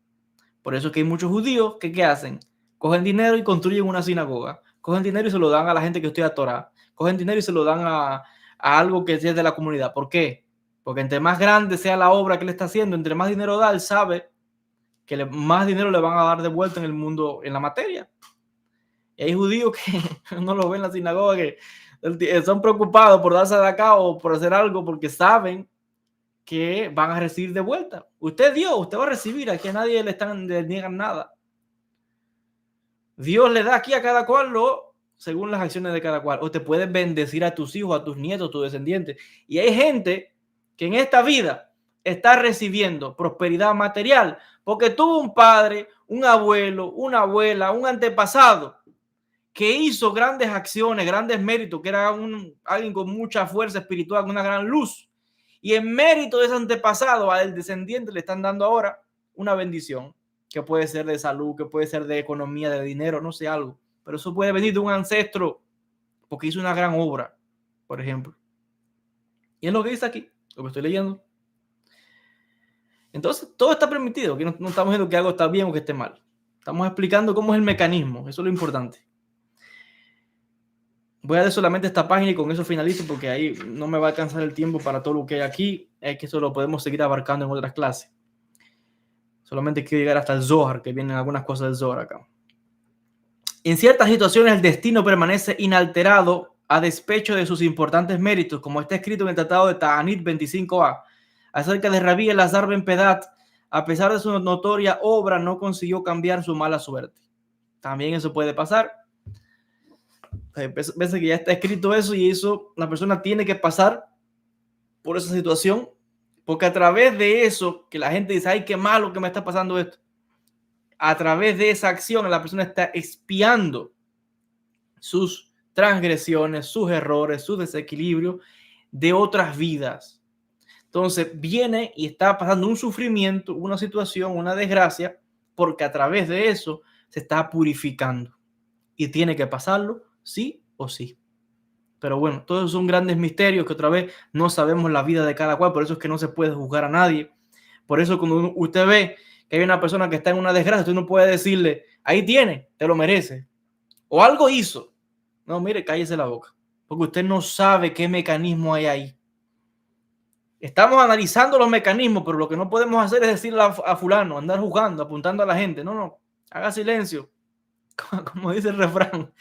Por eso es que hay muchos judíos que ¿qué hacen? Cogen dinero y construyen una sinagoga. Cogen dinero y se lo dan a la gente que estudia Torah. Cogen dinero y se lo dan a algo que es de la comunidad. ¿Por qué? Porque entre más grande sea la obra que le está haciendo, entre más dinero da, él sabe que más dinero le van a dar de vuelta en el mundo, en la materia. Y hay judíos que no lo ven en la sinagoga, que son preocupados por darse de acá o por hacer algo porque saben que van a recibir de vuelta. Usted dio, usted va a recibir. Aquí a nadie le niegan nada. Dios le da aquí a cada cual según las acciones de cada cual. O te puedes bendecir a tus hijos, a tus nietos, a tus descendientes. Y hay gente que en esta vida está recibiendo prosperidad material porque tuvo un padre, un abuelo, una abuela, un antepasado que hizo grandes acciones, grandes méritos, que era alguien con mucha fuerza espiritual, con una gran luz. Y en mérito de ese antepasado, al descendiente le están dando ahora una bendición, que puede ser de salud, que puede ser de economía, de dinero, no sé, algo. Pero eso puede venir de un ancestro porque hizo una gran obra, por ejemplo. Y es lo que dice aquí, lo que estoy leyendo. Entonces, todo está permitido. Aquí no estamos diciendo que algo está bien o que esté mal. Estamos explicando cómo es el mecanismo. Eso es lo importante. Voy a dar solamente esta página y con eso finalizo porque ahí no me va a alcanzar el tiempo para todo lo que hay aquí. Es que eso lo podemos seguir abarcando en otras clases. Solamente quiero llegar hasta el Zohar, que vienen algunas cosas del Zohar acá. En ciertas situaciones el destino permanece inalterado a despecho de sus importantes méritos, como está escrito en el Tratado de Ta'anit 25a, acerca de Rabí Elazar ben Pedat. A pesar de su notoria obra, no consiguió cambiar su mala suerte. También eso puede pasar. Veces que ya está escrito eso y eso, la persona tiene que pasar por esa situación Porque a través de eso, que la gente dice, ay, qué malo que me está pasando esto, a través de esa acción la persona está expiando sus transgresiones, sus errores, sus desequilibrios de otras vidas. Entonces viene y está pasando un sufrimiento, una situación, una desgracia, porque a través de eso se está purificando y tiene que pasarlo sí o sí. Pero bueno, todos son grandes misterios que otra vez no sabemos la vida de cada cual, por eso es que no se puede juzgar a nadie. Por eso cuando usted ve que hay una persona que está en una desgracia, usted no puede decirle, ahí tiene, te lo merece. O algo hizo. No, mire, cállese la boca. Porque usted no sabe qué mecanismo hay ahí. Estamos analizando los mecanismos, pero lo que no podemos hacer es decirle a fulano, andar jugando, apuntando a la gente. No, no, haga silencio. Como dice el refrán.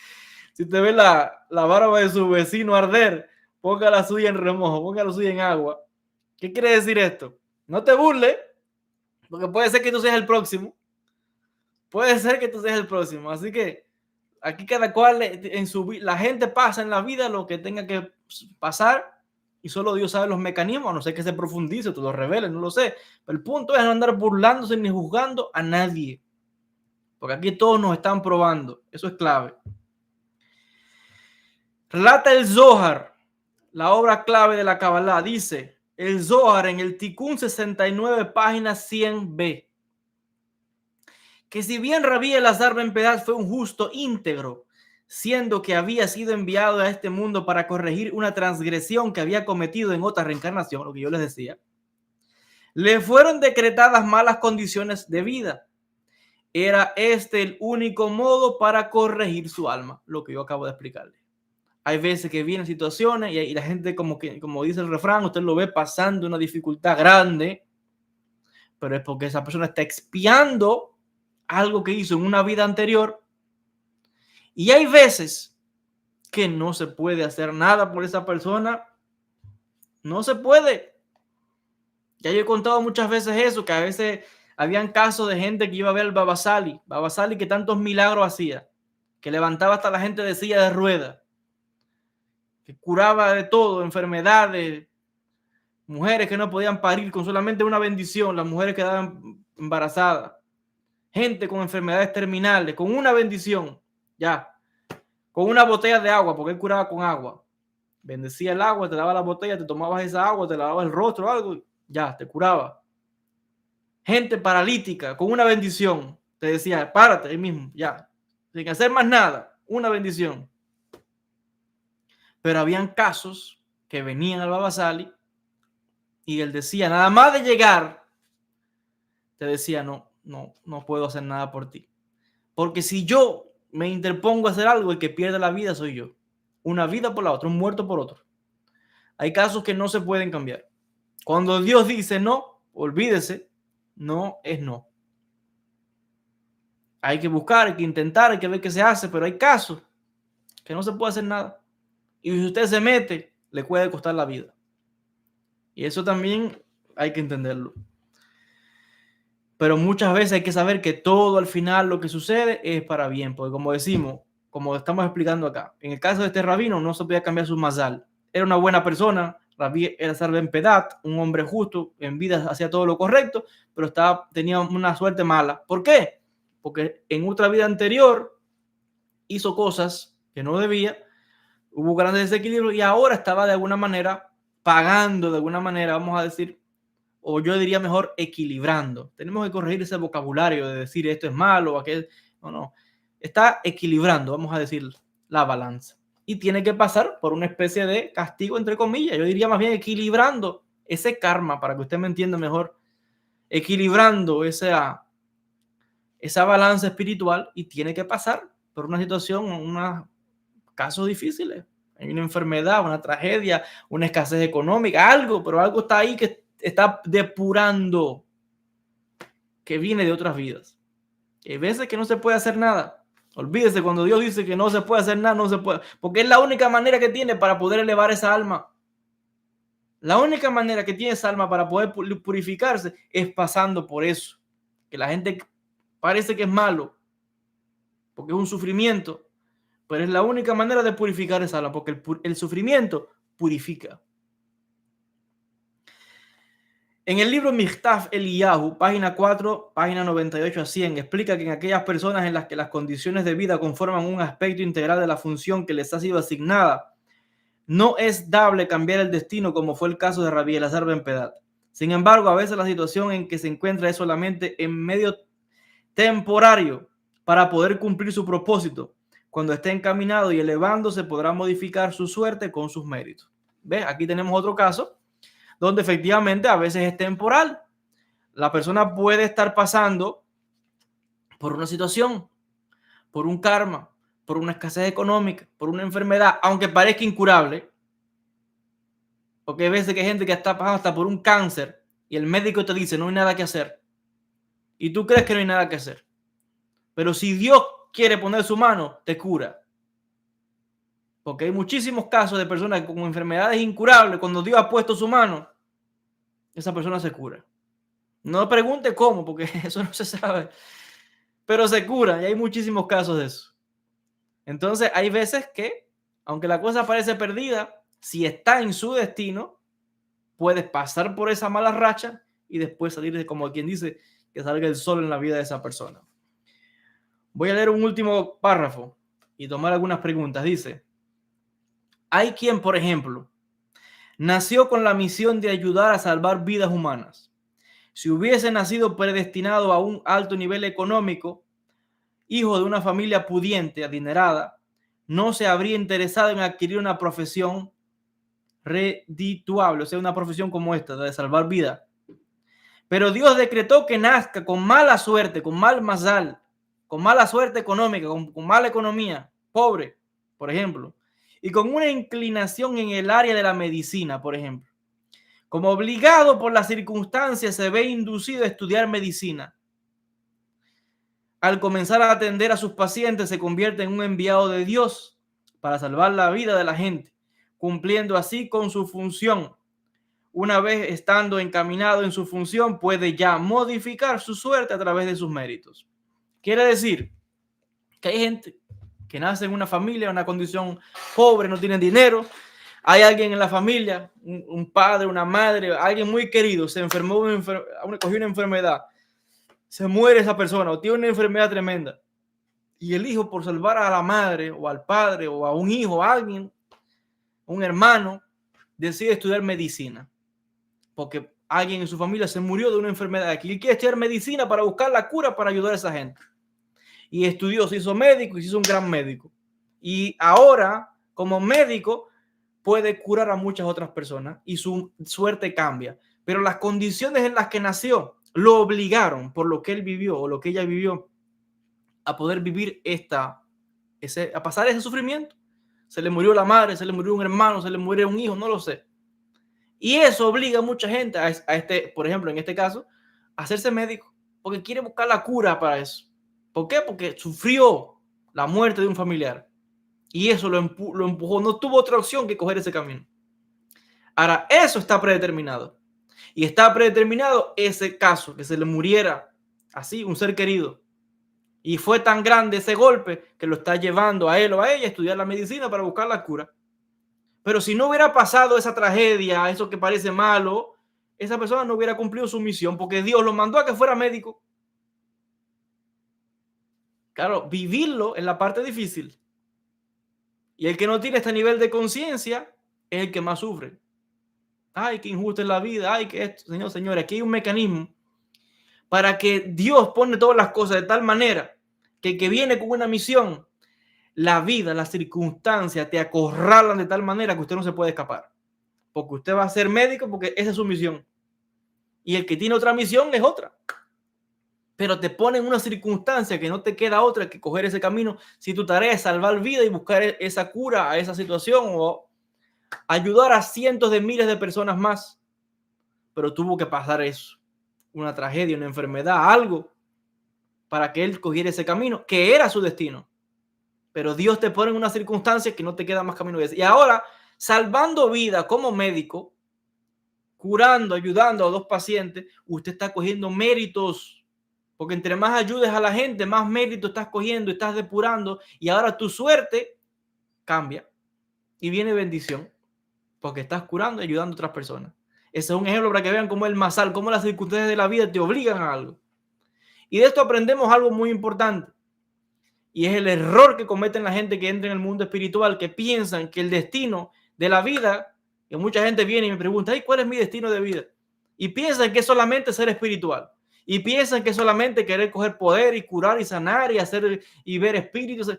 Si usted ve la barba de su vecino arder, ponga la suya en remojo, ponga la suya en agua. ¿Qué quiere decir esto? No te burles, porque puede ser que tú seas el próximo. Puede ser que tú seas el próximo. Así que aquí cada cual en su vida, la gente pasa en la vida lo que tenga que pasar y solo Dios sabe los mecanismos, a no ser que se profundice, tú lo reveles, no lo sé. Pero el punto es no andar burlándose ni juzgando a nadie, porque aquí todos nos están probando. Eso es clave. Relata el Zohar, la obra clave de la Kabbalah, dice el Zohar en el Tikkun 69, página 100b, que si bien Rabí Elazar ben Pedaz fue un justo íntegro, siendo que había sido enviado a este mundo para corregir una transgresión que había cometido en otra reencarnación, lo que yo les decía, le fueron decretadas malas condiciones de vida. Era este el único modo para corregir su alma, lo que yo acabo de explicarle. Hay veces que vienen situaciones y la gente, como dice el refrán, usted lo ve pasando una dificultad grande, pero es porque esa persona está expiando algo que hizo en una vida anterior. Y hay veces que no se puede hacer nada por esa persona. No se puede. Ya yo he contado muchas veces eso, que a veces habían casos de gente que iba a ver al Baba Sali que tantos milagros hacía, que levantaba hasta la gente de silla de ruedas, que curaba de todo, enfermedades, mujeres que no podían parir con solamente una bendición, las mujeres quedaban embarazadas, gente con enfermedades terminales, con una bendición, ya, con una botella de agua, porque él curaba con agua. Bendecía el agua, te daba la botella, te tomabas esa agua, te lavabas el rostro o algo, ya, te curaba. Gente paralítica, con una bendición, te decía, párate ahí mismo, ya, sin hacer más nada, una bendición. Pero habían casos que venían al Baba Sali y él decía, nada más de llegar, te decía, no puedo hacer nada por ti. Porque si yo me interpongo a hacer algo, el que pierde la vida soy yo. Una vida por la otra, un muerto por otro. Hay casos que no se pueden cambiar. Cuando Dios dice no, olvídese, no es no. Hay que buscar, hay que intentar, hay que ver qué se hace, pero hay casos que no se puede hacer nada. Y si usted se mete, le puede costar la vida. Y eso también hay que entenderlo. Pero muchas veces hay que saber que todo al final lo que sucede es para bien, porque como decimos, como estamos explicando acá, en el caso de este rabino no se podía cambiar su mazal. Era una buena persona, Rabí Elazar ben Pedat, un hombre justo, en vida hacía todo lo correcto, pero tenía una suerte mala. ¿Por qué? Porque en otra vida anterior hizo cosas que no debía, hubo grandes desequilibrios y ahora estaba de alguna manera pagando, de alguna manera, vamos a decir, o yo diría mejor equilibrando. Tenemos que corregir ese vocabulario de decir esto es malo, aquel, no. Está equilibrando, vamos a decir, la balanza. Y tiene que pasar por una especie de castigo, entre comillas. Yo diría más bien equilibrando ese karma, para que usted me entienda mejor. Equilibrando esa balanza espiritual y tiene que pasar por una situación, unos casos difíciles. Hay una enfermedad, una tragedia, una escasez económica, algo, pero algo está ahí que está depurando, que viene de otras vidas. Hay veces que no se puede hacer nada. Olvídese, cuando Dios dice que no se puede hacer nada, no se puede, porque es la única manera que tiene para poder elevar esa alma. La única manera que tiene esa alma para poder purificarse es pasando por eso. Que la gente parece que es malo, porque es un sufrimiento, pero es la única manera de purificar esa alma, porque el sufrimiento purifica. En el libro Miftaf Eliyahu, página 4, página 98 a 100, explica que en aquellas personas en las que las condiciones de vida conforman un aspecto integral de la función que les ha sido asignada, no es dable cambiar el destino, como fue el caso de Rabí Elazar ben Pedad. Sin embargo, a veces la situación en que se encuentra es solamente en medio temporario para poder cumplir su propósito. Cuando esté encaminado y elevándose, podrá modificar su suerte con sus méritos. ¿Ves? Aquí tenemos otro caso donde efectivamente a veces es temporal. La persona puede estar pasando por una situación, por un karma, por una escasez económica, por una enfermedad, aunque parezca incurable, porque hay veces que hay gente que está pasando hasta por un cáncer y el médico te dice no hay nada que hacer y tú crees que no hay nada que hacer, pero si Dios quiere poner su mano, te cura. Porque hay muchísimos casos de personas con enfermedades incurables, cuando Dios ha puesto su mano, esa persona se cura. No pregunte cómo, porque eso no se sabe, pero se cura y hay muchísimos casos de eso. Entonces hay veces que, aunque la cosa parece perdida, si está en su destino, puedes pasar por esa mala racha y después salir, como quien dice, que salga el sol en la vida de esa persona. Voy a leer un último párrafo y tomar algunas preguntas. Dice, hay quien, por ejemplo, nació con la misión de ayudar a salvar vidas humanas. Si hubiese nacido predestinado a un alto nivel económico, hijo de una familia pudiente, adinerada, no se habría interesado en adquirir una profesión redituable, o sea, una profesión como esta, de salvar vidas. Pero Dios decretó que nazca con mala suerte, con mal mazal, con mala suerte económica, con mala economía, pobre, por ejemplo, y con una inclinación en el área de la medicina, por ejemplo. Como obligado por las circunstancias, se ve inducido a estudiar medicina. Al comenzar a atender a sus pacientes, se convierte en un enviado de Dios para salvar la vida de la gente, cumpliendo así con su función. Una vez estando encaminado en su función, puede ya modificar su suerte a través de sus méritos. Quiere decir que hay gente que nace en una familia, en una condición pobre, no tienen dinero. Hay alguien en la familia, un padre, una madre, alguien muy querido, se enfermó, cogió una enfermedad, se muere esa persona o tiene una enfermedad tremenda. Y el hijo, por salvar a la madre o al padre o a un hijo, a alguien, un hermano, decide estudiar medicina. Porque alguien en su familia se murió de una enfermedad. Aquí quiere estudiar medicina para buscar la cura para ayudar a esa gente. Y estudió, se hizo médico y se hizo un gran médico. Y ahora, como médico, puede curar a muchas otras personas y su suerte cambia. Pero las condiciones en las que nació lo obligaron, por lo que él vivió o lo que ella vivió, a poder vivir a pasar ese sufrimiento. Se le murió la madre, se le murió un hermano, se le murió un hijo, no lo sé. Y eso obliga a mucha gente por ejemplo, en este caso, a hacerse médico, porque quiere buscar la cura para eso. ¿Por qué? Porque sufrió la muerte de un familiar y eso lo empujó, no tuvo otra opción que coger ese camino. Ahora, eso está predeterminado. Y está predeterminado ese caso, que se le muriera así un ser querido. Y fue tan grande ese golpe que lo está llevando a él o a ella a estudiar la medicina para buscar la cura. Pero si no hubiera pasado esa tragedia, eso que parece malo, esa persona no hubiera cumplido su misión porque Dios lo mandó a que fuera médico. Claro, vivirlo es la parte difícil. Y el que no tiene este nivel de conciencia es el que más sufre. Ay, qué injusta es la vida. Ay, que esto, señores, aquí hay un mecanismo para que Dios pone todas las cosas de tal manera que el que viene con una misión, la vida, las circunstancias te acorralan de tal manera que usted no se puede escapar. Porque usted va a ser médico porque esa es su misión. Y el que tiene otra misión es otra. Pero te ponen una circunstancia que no te queda otra que coger ese camino si tu tarea es salvar vida y buscar esa cura a esa situación o ayudar a cientos de miles de personas más. Pero tuvo que pasar eso. Una tragedia, una enfermedad, algo para que él cogiera ese camino que era su destino. Pero Dios te pone en una circunstancia que no te queda más camino de ese. Y ahora, salvando vida como médico, curando, ayudando a dos pacientes, usted está cogiendo méritos. Porque entre más ayudes a la gente, más mérito estás cogiendo, estás depurando. Y ahora tu suerte cambia. Y viene bendición. Porque estás curando y ayudando a otras personas. Ese es un ejemplo para que vean cómo el masal, cómo las circunstancias de la vida te obligan a algo. Y de esto aprendemos algo muy importante. Y es el error que cometen la gente que entra en el mundo espiritual, que piensan que el destino de la vida, que mucha gente viene y me pregunta, ¿y cuál es mi destino de vida? Y piensan que es solamente ser espiritual. Y piensan que es solamente querer coger poder y curar y sanar y hacer y ver espíritus.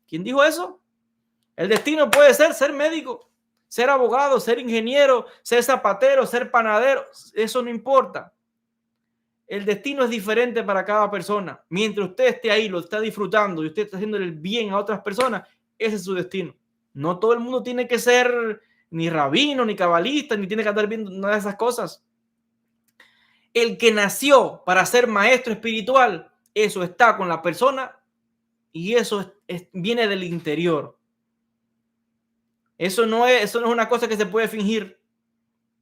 ¿Quién dijo eso? El destino puede ser médico, ser abogado, ser ingeniero, ser zapatero, ser panadero. Eso no importa. El destino es diferente para cada persona. Mientras usted esté ahí, lo está disfrutando y usted está haciendo el bien a otras personas, ese es su destino. No todo el mundo tiene que ser ni rabino, ni cabalista, ni tiene que andar viendo nada de esas cosas. El que nació para ser maestro espiritual, eso está con la persona y eso viene del interior. Eso no es una cosa que se puede fingir.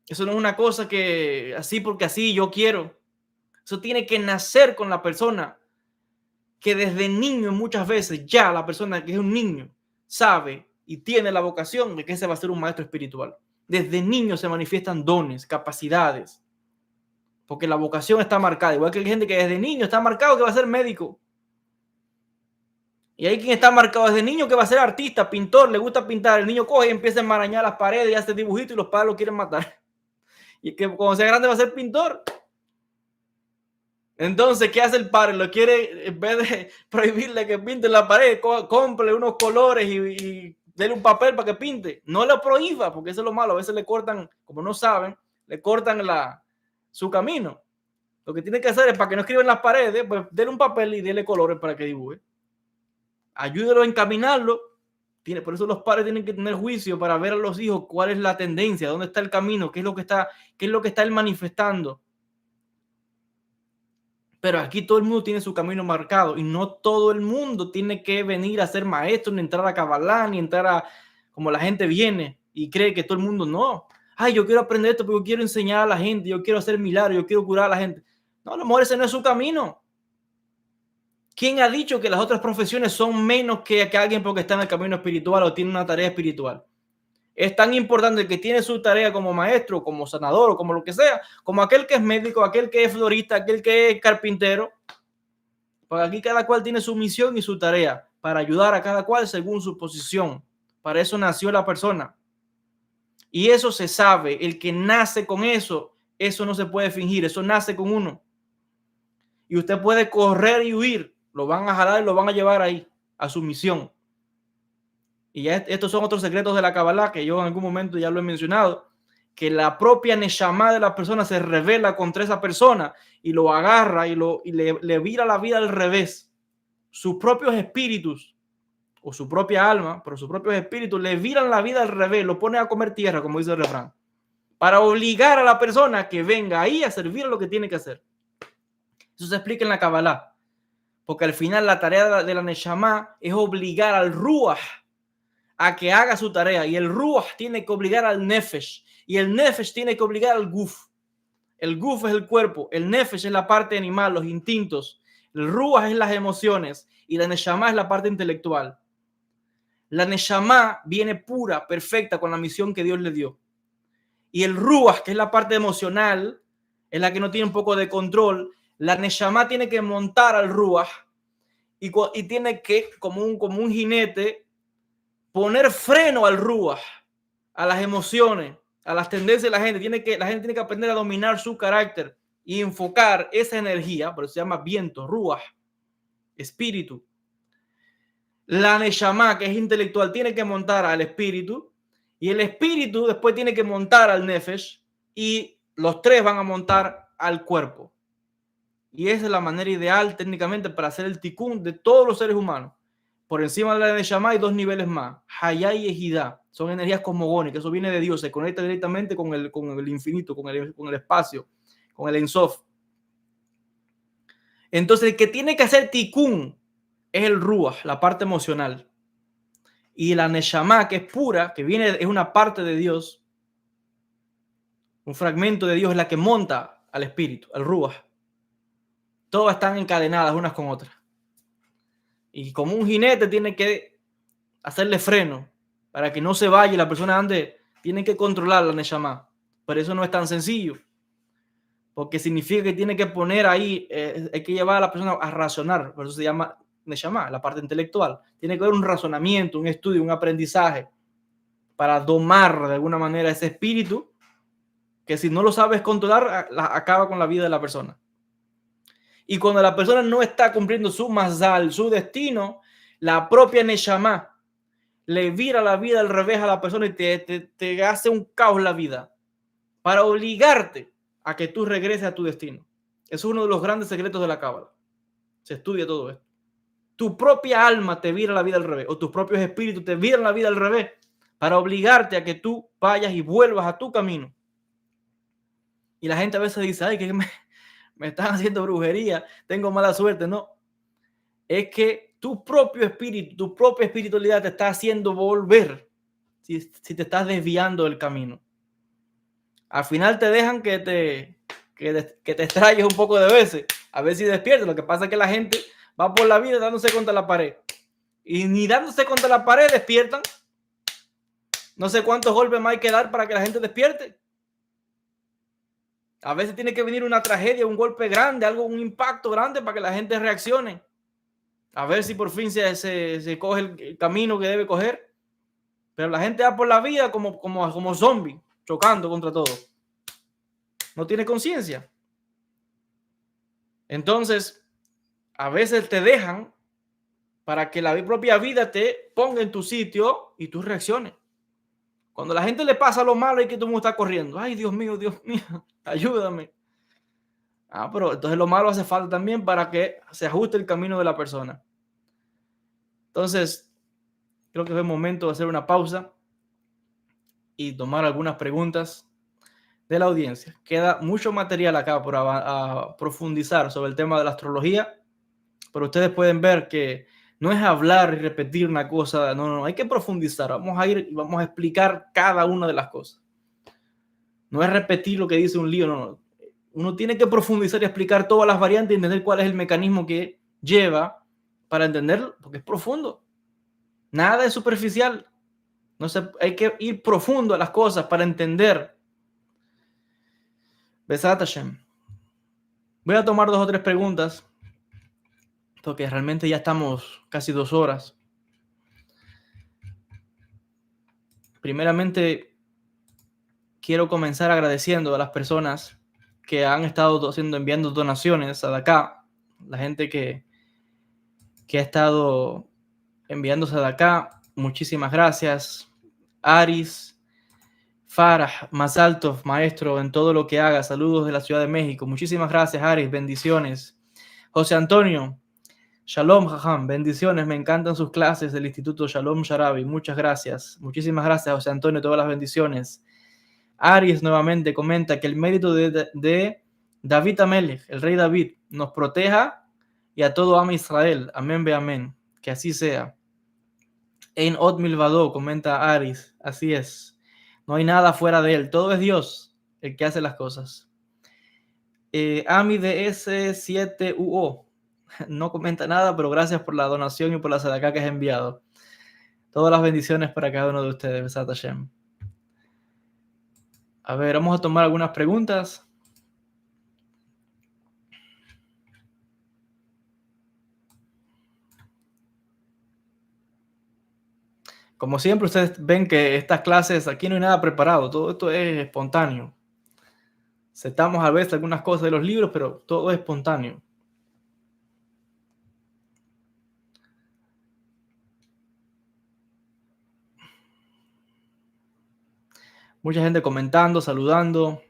Eso no es una cosa que así porque así yo quiero. Eso tiene que nacer con la persona, que desde niño muchas veces ya la persona que es un niño sabe y tiene la vocación de que ese va a ser un maestro espiritual. Desde niño se manifiestan dones, capacidades, porque la vocación está marcada. Igual que hay gente que desde niño está marcado que va a ser médico. Y hay quien está marcado desde niño que va a ser artista, pintor, le gusta pintar. El niño coge y empieza a enmarañar las paredes y hace dibujitos y los padres lo quieren matar. Y que cuando sea grande va a ser pintor. Entonces, ¿qué hace el padre? Lo quiere, en vez de prohibirle que pinte la pared, cómprele unos colores y déle un papel para que pinte. No lo prohíba, porque eso es lo malo. A veces le cortan, como no saben, le cortan su camino. Lo que tiene que hacer es, para que no escriba en las paredes, pues déle un papel y déle colores para que dibuje. Ayúdelo a encaminarlo. Por eso los padres tienen que tener juicio para ver a los hijos cuál es la tendencia, dónde está el camino, qué es lo que está él manifestando. Pero aquí todo el mundo tiene su camino marcado y no todo el mundo tiene que venir a ser maestro, ni entrar a Kabbalah, ni entrar a como la gente viene y cree que todo el mundo no. Ay, yo quiero aprender esto porque yo quiero enseñar a la gente, yo quiero hacer milagros, yo quiero curar a la gente. No, a lo mejor ese no es su camino. ¿Quién ha dicho que las otras profesiones son menos que alguien porque está en el camino espiritual o tiene una tarea espiritual? Es tan importante el que tiene su tarea como maestro, como sanador o como lo que sea, como aquel que es médico, aquel que es florista, aquel que es carpintero. Porque aquí cada cual tiene su misión y su tarea para ayudar a cada cual según su posición. Para eso nació la persona. Y eso se sabe. El que nace con eso, eso no se puede fingir. Eso nace con uno. Y usted puede correr y huir. Lo van a jalar y lo van a llevar ahí, a su misión. Y ya estos son otros secretos de la Kabbalah que yo en algún momento ya lo he mencionado, que la propia Neshama de la persona se revela contra esa persona y lo agarra y le vira la vida al revés. Sus propios espíritus o su propia alma, pero sus propios espíritus le viran la vida al revés, lo pone a comer tierra, como dice el refrán, para obligar a la persona que venga ahí a servir lo que tiene que hacer. Eso se explica en la Kabbalah, porque al final la tarea de la Neshama es obligar al Ruach a que haga su tarea, y el Ruach tiene que obligar al Nefesh, y el Nefesh tiene que obligar al Guf. El Guf es el cuerpo, el Nefesh es la parte animal, los instintos, el Ruach es las emociones y la Neshama es la parte intelectual. La Neshama viene pura, perfecta, con la misión que Dios le dio, y el Ruach, que es la parte emocional, es la que no tiene un poco de control. La Neshama tiene que montar al Ruach y tiene que, como un jinete, poner freno al Ruach, a las emociones, a las tendencias de la gente. La gente tiene que aprender a dominar su carácter y enfocar esa energía, por eso se llama viento, Ruach, espíritu. La Neshama, que es intelectual, tiene que montar al espíritu y el espíritu después tiene que montar al Nefesh y los tres van a montar al cuerpo. Y esa es la manera ideal técnicamente para hacer el tikkun de todos los seres humanos. Por encima de la Neshama hay dos niveles más, Hayá y Ejidá. Son energías cosmogónicas, eso viene de Dios, se conecta directamente con el infinito, con el espacio, con el Ensof. Entonces, el que tiene que hacer tikkun es el Ruach, la parte emocional. Y la Neshama, que es pura, que es una parte de Dios, un fragmento de Dios, es la que monta al espíritu, al Ruach. Todas están encadenadas unas con otras. Y como un jinete tiene que hacerle freno para que no se vaya y la persona ande, tiene que controlar la Neshama. Pero eso no es tan sencillo, porque significa que tiene que poner ahí, hay que llevar a la persona a razonar, por eso se llama Neshama, la parte intelectual. Tiene que haber un razonamiento, un estudio, un aprendizaje para domar de alguna manera ese espíritu que si no lo sabes controlar, acaba con la vida de la persona. Y cuando la persona no está cumpliendo su mazal, su destino, la propia Neshama le vira la vida al revés a la persona y te hace un caos la vida para obligarte a que tú regreses a tu destino. Eso es uno de los grandes secretos de la Cábala. Se estudia todo esto. Tu propia alma te vira la vida al revés, o tus propios espíritus te viran la vida al revés para obligarte a que tú vayas y vuelvas a tu camino. Y la gente a veces dice, ay, que me están haciendo brujería, tengo mala suerte. No, es que tu propio espíritu, tu propia espiritualidad te está haciendo volver si te estás desviando del camino. Al final te dejan que te extrayes un poco de veces, a ver si despiertas. Lo que pasa es que la gente va por la vida dándose contra la pared. Y ni dándose contra la pared despiertan. No sé cuántos golpes más hay que dar para que la gente despierte. A veces tiene que venir una tragedia, un golpe grande, algo, un impacto grande para que la gente reaccione. A ver si por fin se coge el camino que debe coger. Pero la gente va por la vida como zombie, chocando contra todo. No tiene conciencia. Entonces, a veces te dejan para que la propia vida te ponga en tu sitio y tú reacciones. Cuando a la gente le pasa lo malo y que todo el mundo está corriendo. Ay, Dios mío, ayúdame. Pero entonces lo malo hace falta también para que se ajuste el camino de la persona. Entonces, creo que es el momento de hacer una pausa y tomar algunas preguntas de la audiencia. Queda mucho material acá por profundizar sobre el tema de la astrología, pero ustedes pueden ver que no es hablar y repetir una cosa, no, hay que profundizar. Vamos a ir y vamos a explicar cada una de las cosas. No es repetir lo que dice un libro, no. Uno tiene que profundizar y explicar todas las variantes y entender cuál es el mecanismo que lleva para entenderlo, porque es profundo. Nada es superficial. No se, hay que ir profundo a las cosas para entender. Besat Hashem. Voy a tomar 2 o 3 preguntas, porque realmente ya estamos casi 2 horas. Primeramente, quiero comenzar agradeciendo a las personas que han estado enviando donaciones a acá, la gente que ha estado enviándose de acá. Muchísimas gracias. Aris, Farah, más alto, maestro, en todo lo que haga. Saludos de la Ciudad de México. Muchísimas gracias, Aris. Bendiciones. José Antonio, Shalom, Jajam. Bendiciones. Me encantan sus clases del Instituto Shalom Sharabi. Muchas gracias. Muchísimas gracias, José Antonio. Todas las bendiciones. Aries nuevamente comenta que el mérito de David Amelech, el rey David, nos proteja y a todo ama Israel. Amén, ve amén. Que así sea. En Ot Milvado, comenta Aris. Así es. No hay nada fuera de él. Todo es Dios el que hace las cosas. Ami de S7UO no comenta nada, pero gracias por la donación y por la sedacá que has enviado. Todas las bendiciones para cada uno de ustedes. Besat Hashem. A ver, vamos a tomar algunas preguntas. Como siempre, ustedes ven que estas clases, aquí no hay nada preparado, todo esto es espontáneo. Citamos a veces algunas cosas de los libros, pero todo es espontáneo. Mucha gente comentando, saludando.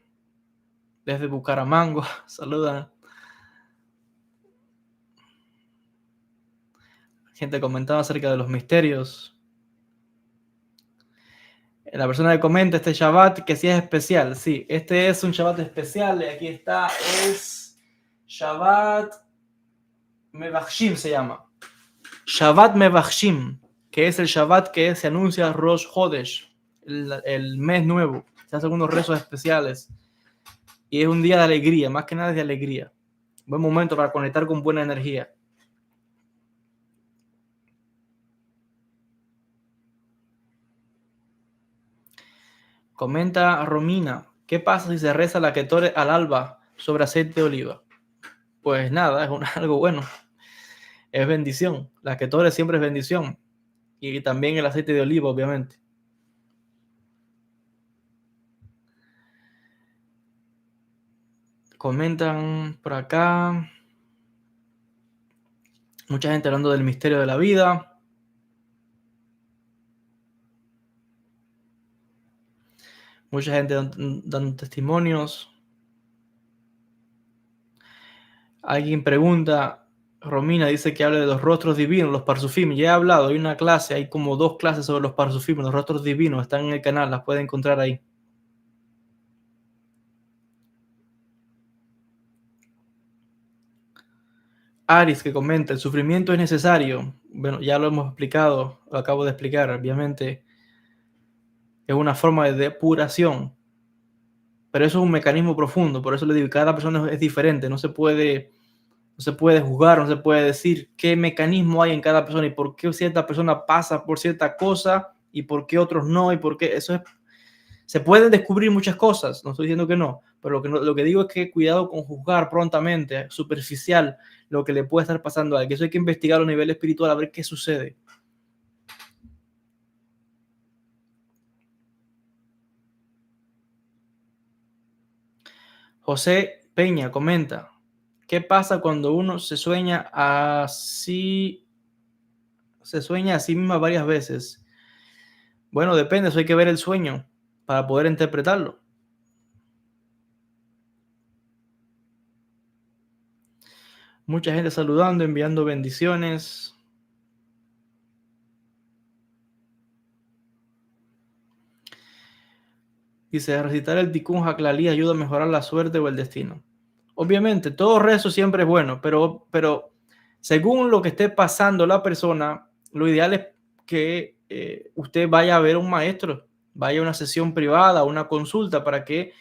Desde Bucaramanga, saludan. Gente comentando acerca de los misterios. La persona que comenta este Shabbat, que sí es especial. Sí, este es un Shabbat especial. Aquí está, es Shabbat Mevachim se llama. Shabbat Mevachim, que es el Shabbat que se anuncia Rosh Chodesh, el mes nuevo. Se hacen unos rezos especiales. Y es un día de alegría, más que nada es de alegría. Buen momento para conectar con buena energía. Comenta Romina, ¿Qué pasa si se reza la Ketore al alba sobre aceite de oliva? Pues nada, es algo bueno, es bendición. La Ketore siempre es bendición. Y también el aceite de oliva, obviamente. Comentan por acá. Mucha gente hablando del misterio de la vida. Mucha gente dando testimonios. Alguien pregunta, Romina dice que hable de los rostros divinos, los parsufim. Ya he hablado, hay una clase, hay como 2 clases sobre los parsufim, los rostros divinos, están en el canal, las pueden encontrar ahí. Aris que comenta, el sufrimiento es necesario. Bueno, ya lo hemos explicado, lo acabo de explicar, obviamente es una forma de depuración, pero eso es un mecanismo profundo, por eso le digo, cada persona es diferente, no se puede juzgar, no se puede decir qué mecanismo hay en cada persona y por qué cierta persona pasa por cierta cosa y por qué otros no y por qué eso es. Se pueden descubrir muchas cosas, no estoy diciendo que no, pero lo que digo es que cuidado con juzgar prontamente, superficial, lo que le puede estar pasando a alguien. Eso hay que investigar a nivel espiritual a ver qué sucede. José Peña comenta, ¿qué pasa cuando uno se sueña a sí misma varias veces? Bueno, depende, eso hay que ver el sueño para poder interpretarlo. Mucha gente saludando, enviando bendiciones. Dice, recitar el Tikkun Haklalí ayuda a mejorar la suerte o el destino. Obviamente, todo rezo siempre es bueno, pero según lo que esté pasando la persona, lo ideal es que usted vaya a ver a un maestro, vaya a una sesión privada, una consulta para que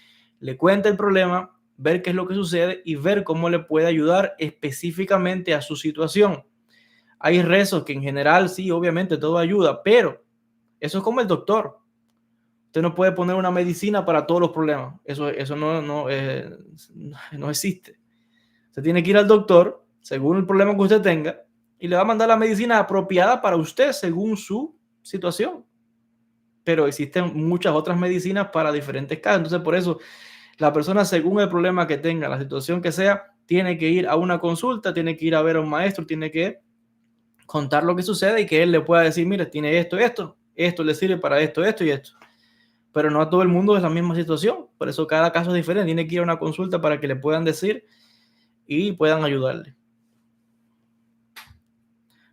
le cuente el problema, ver qué es lo que sucede y ver cómo le puede ayudar específicamente a su situación. Hay rezos que en general sí, obviamente todo ayuda, pero eso es como el doctor. Usted no puede poner una medicina para todos los problemas. Eso no existe. Usted tiene que ir al doctor según el problema que usted tenga y le va a mandar la medicina apropiada para usted según su situación. Pero existen muchas otras medicinas para diferentes casos. Entonces, por eso, la persona, según el problema que tenga, la situación que sea, tiene que ir a una consulta, tiene que ir a ver a un maestro, tiene que contar lo que sucede y que él le pueda decir, mire, tiene esto le sirve para esto y esto. Pero no a todo el mundo es la misma situación. Por eso cada caso es diferente. Tiene que ir a una consulta para que le puedan decir y puedan ayudarle.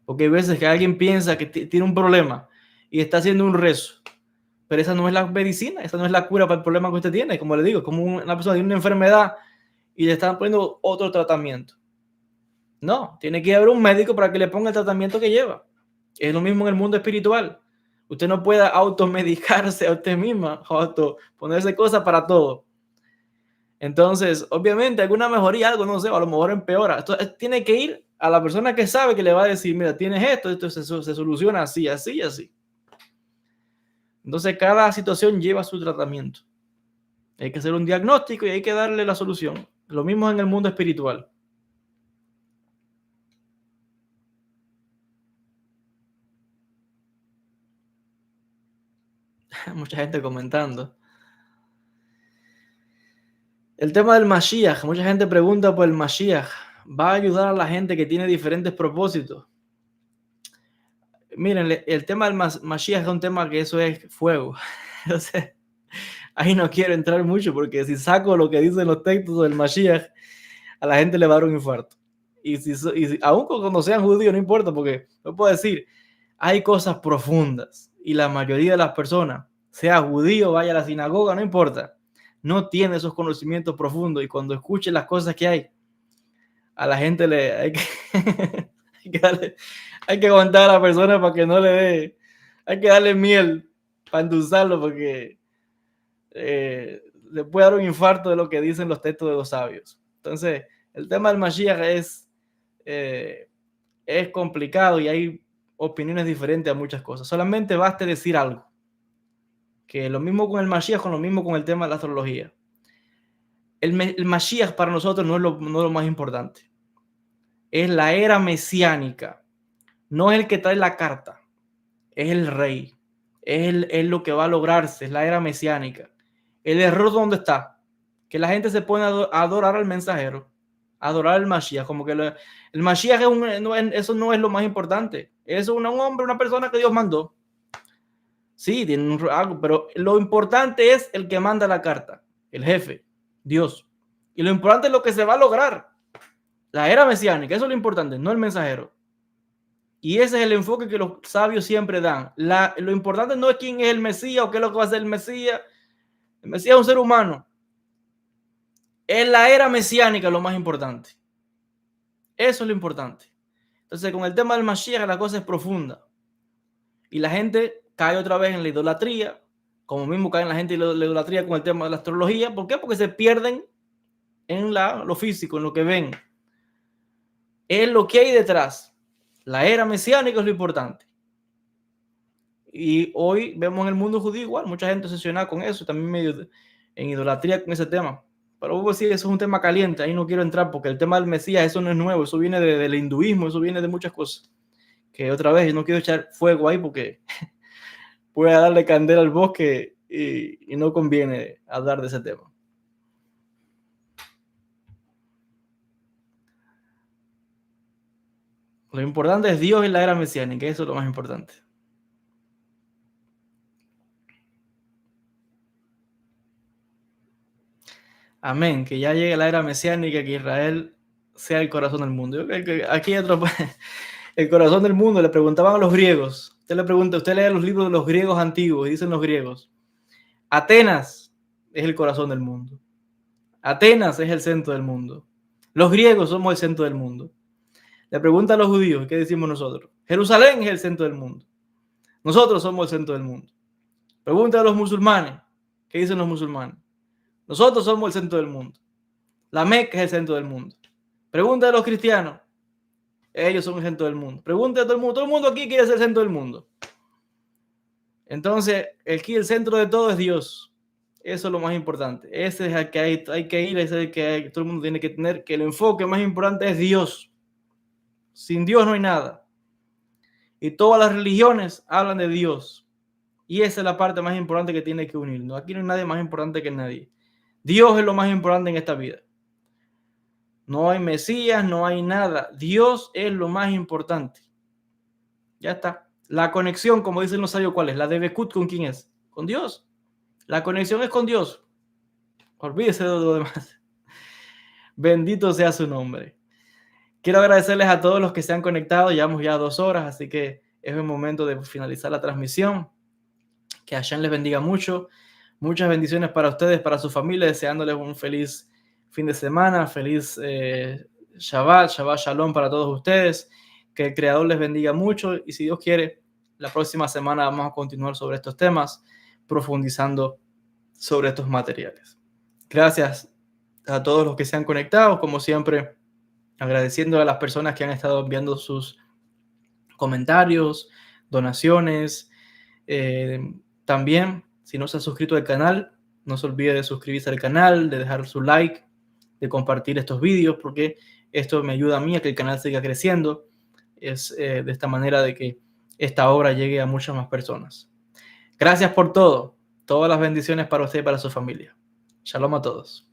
Porque hay veces que alguien piensa que tiene un problema y está haciendo un rezo, pero esa no es la medicina, esa no es la cura para el problema que usted tiene. Como le digo, como una persona tiene una enfermedad y le están poniendo otro tratamiento. No, tiene que ir a ver un médico para que le ponga el tratamiento que lleva. Es lo mismo en el mundo espiritual. Usted no puede automedicarse a usted misma, ponerse cosas para todo. Entonces, obviamente, alguna mejoría, algo, no sé, a lo mejor empeora. Entonces, tiene que ir a la persona que sabe que le va a decir, mira, tienes esto se soluciona así, así y así. Entonces, cada situación lleva su tratamiento. Hay que hacer un diagnóstico y hay que darle la solución. Lo mismo en el mundo espiritual. Mucha gente comentando. El tema del Mashiach. Mucha gente pregunta por el Mashiach. ¿Va a ayudar a la gente que tiene diferentes propósitos? Miren, el tema del Mashiach es un tema que eso es fuego. Entonces, ahí no quiero entrar mucho porque si saco lo que dicen los textos del Mashiach, a la gente le va a dar un infarto. Aún cuando sean judíos, no importa, porque no puedo decir, hay cosas profundas y la mayoría de las personas, sea judío, vaya a la sinagoga, no importa, no tiene esos conocimientos profundos y cuando escuche las cosas que hay, a la gente hay hay que aguantar a la persona para que no le dé, hay que darle miel para endulzarlo porque le puede dar un infarto de lo que dicen los textos de los sabios. Entonces, el tema del Mashiach es complicado y hay opiniones diferentes a muchas cosas. Solamente basta decir algo. Que lo mismo con el Mashiach, con lo mismo con el tema de la astrología. El Mashiach para nosotros no es lo más importante. Es la era mesiánica. No es el que trae la carta. Es el rey. Es lo que va a lograrse. Es la era mesiánica. El error, ¿dónde está? Que la gente se pone a adorar al mensajero, a adorar al Mashiach. Como que el Mashiach eso no es lo más importante. Eso es un hombre, una persona que Dios mandó. Sí, tiene algo, pero lo importante es el que manda la carta, el jefe, Dios. Y lo importante es lo que se va a lograr. La era mesiánica, eso es lo importante, no el mensajero. Y ese es el enfoque que los sabios siempre dan. Lo importante no es quién es el Mesías o qué es lo que va a hacer el Mesías. El Mesías es un ser humano. Es la era mesiánica lo más importante. Eso es lo importante. Entonces, con el tema del Mashiach, la cosa es profunda. Y la gente cae otra vez en la idolatría, como mismo cae la gente en la idolatría con el tema de la astrología. ¿Por qué? Porque se pierden en lo físico, en lo que ven. Es lo que hay detrás. La era mesiánica es lo importante. Y hoy vemos en el mundo judío igual, mucha gente obsesionada con eso, también medio en idolatría con ese tema. Pero vos decís, eso es un tema caliente, ahí no quiero entrar porque el tema del Mesías, eso no es nuevo, eso viene del hinduismo, eso viene de muchas cosas. Que otra vez, yo no quiero echar fuego ahí porque voy a darle candela al bosque y no conviene hablar de ese tema. Lo importante es Dios y la era mesiánica, eso es lo más importante. Amén, que ya llegue la era mesiánica, que Israel sea el corazón del mundo. Yo creo que aquí hay otro, el corazón del mundo, le preguntaban a los griegos. Usted le pregunta, usted lee los libros de los griegos antiguos y dicen los griegos, Atenas es el corazón del mundo. Atenas es el centro del mundo. Los griegos somos el centro del mundo. Le pregunta a los judíos, ¿qué decimos nosotros? Jerusalén es el centro del mundo. Nosotros somos el centro del mundo. Pregunta a los musulmanes, ¿qué dicen los musulmanes? Nosotros somos el centro del mundo. La Meca es el centro del mundo. Pregunta a los cristianos, ellos son el centro del mundo. Pregunta a todo el mundo aquí quiere ser el centro del mundo. Entonces, aquí el centro de todo es Dios. Eso es lo más importante. Ese es el que hay que ir, ese es el que todo el mundo tiene que tener, que el enfoque más importante es Dios. Sin Dios no hay nada. Y todas las religiones hablan de Dios. Y esa es la parte más importante que tiene que unirnos. Aquí no hay nadie más importante que nadie. Dios es lo más importante en esta vida. No hay Mesías, no hay nada. Dios es lo más importante. Ya está. La conexión, como dicen los sabios, ¿cuál es? La de Bekut, ¿con quién es? Con Dios. La conexión es con Dios. Olvídese de lo demás. Bendito sea su nombre. Quiero agradecerles a todos los que se han conectado. Llevamos ya 2 horas, así que es el momento de finalizar la transmisión. Que Hashem les bendiga mucho. Muchas bendiciones para ustedes, para su familia, deseándoles un feliz fin de semana, feliz Shabbat Shalom para todos ustedes. Que el Creador les bendiga mucho y si Dios quiere, la próxima semana vamos a continuar sobre estos temas, profundizando sobre estos materiales. Gracias a todos los que se han conectado, como siempre, agradeciendo a las personas que han estado enviando sus comentarios, donaciones. También, si no se ha suscrito al canal, no se olvide de suscribirse al canal, de dejar su like, de compartir estos vídeos, porque esto me ayuda a mí a que el canal siga creciendo. Es de esta manera de que esta obra llegue a muchas más personas. Gracias por todo. Todas las bendiciones para usted y para su familia. Shalom a todos.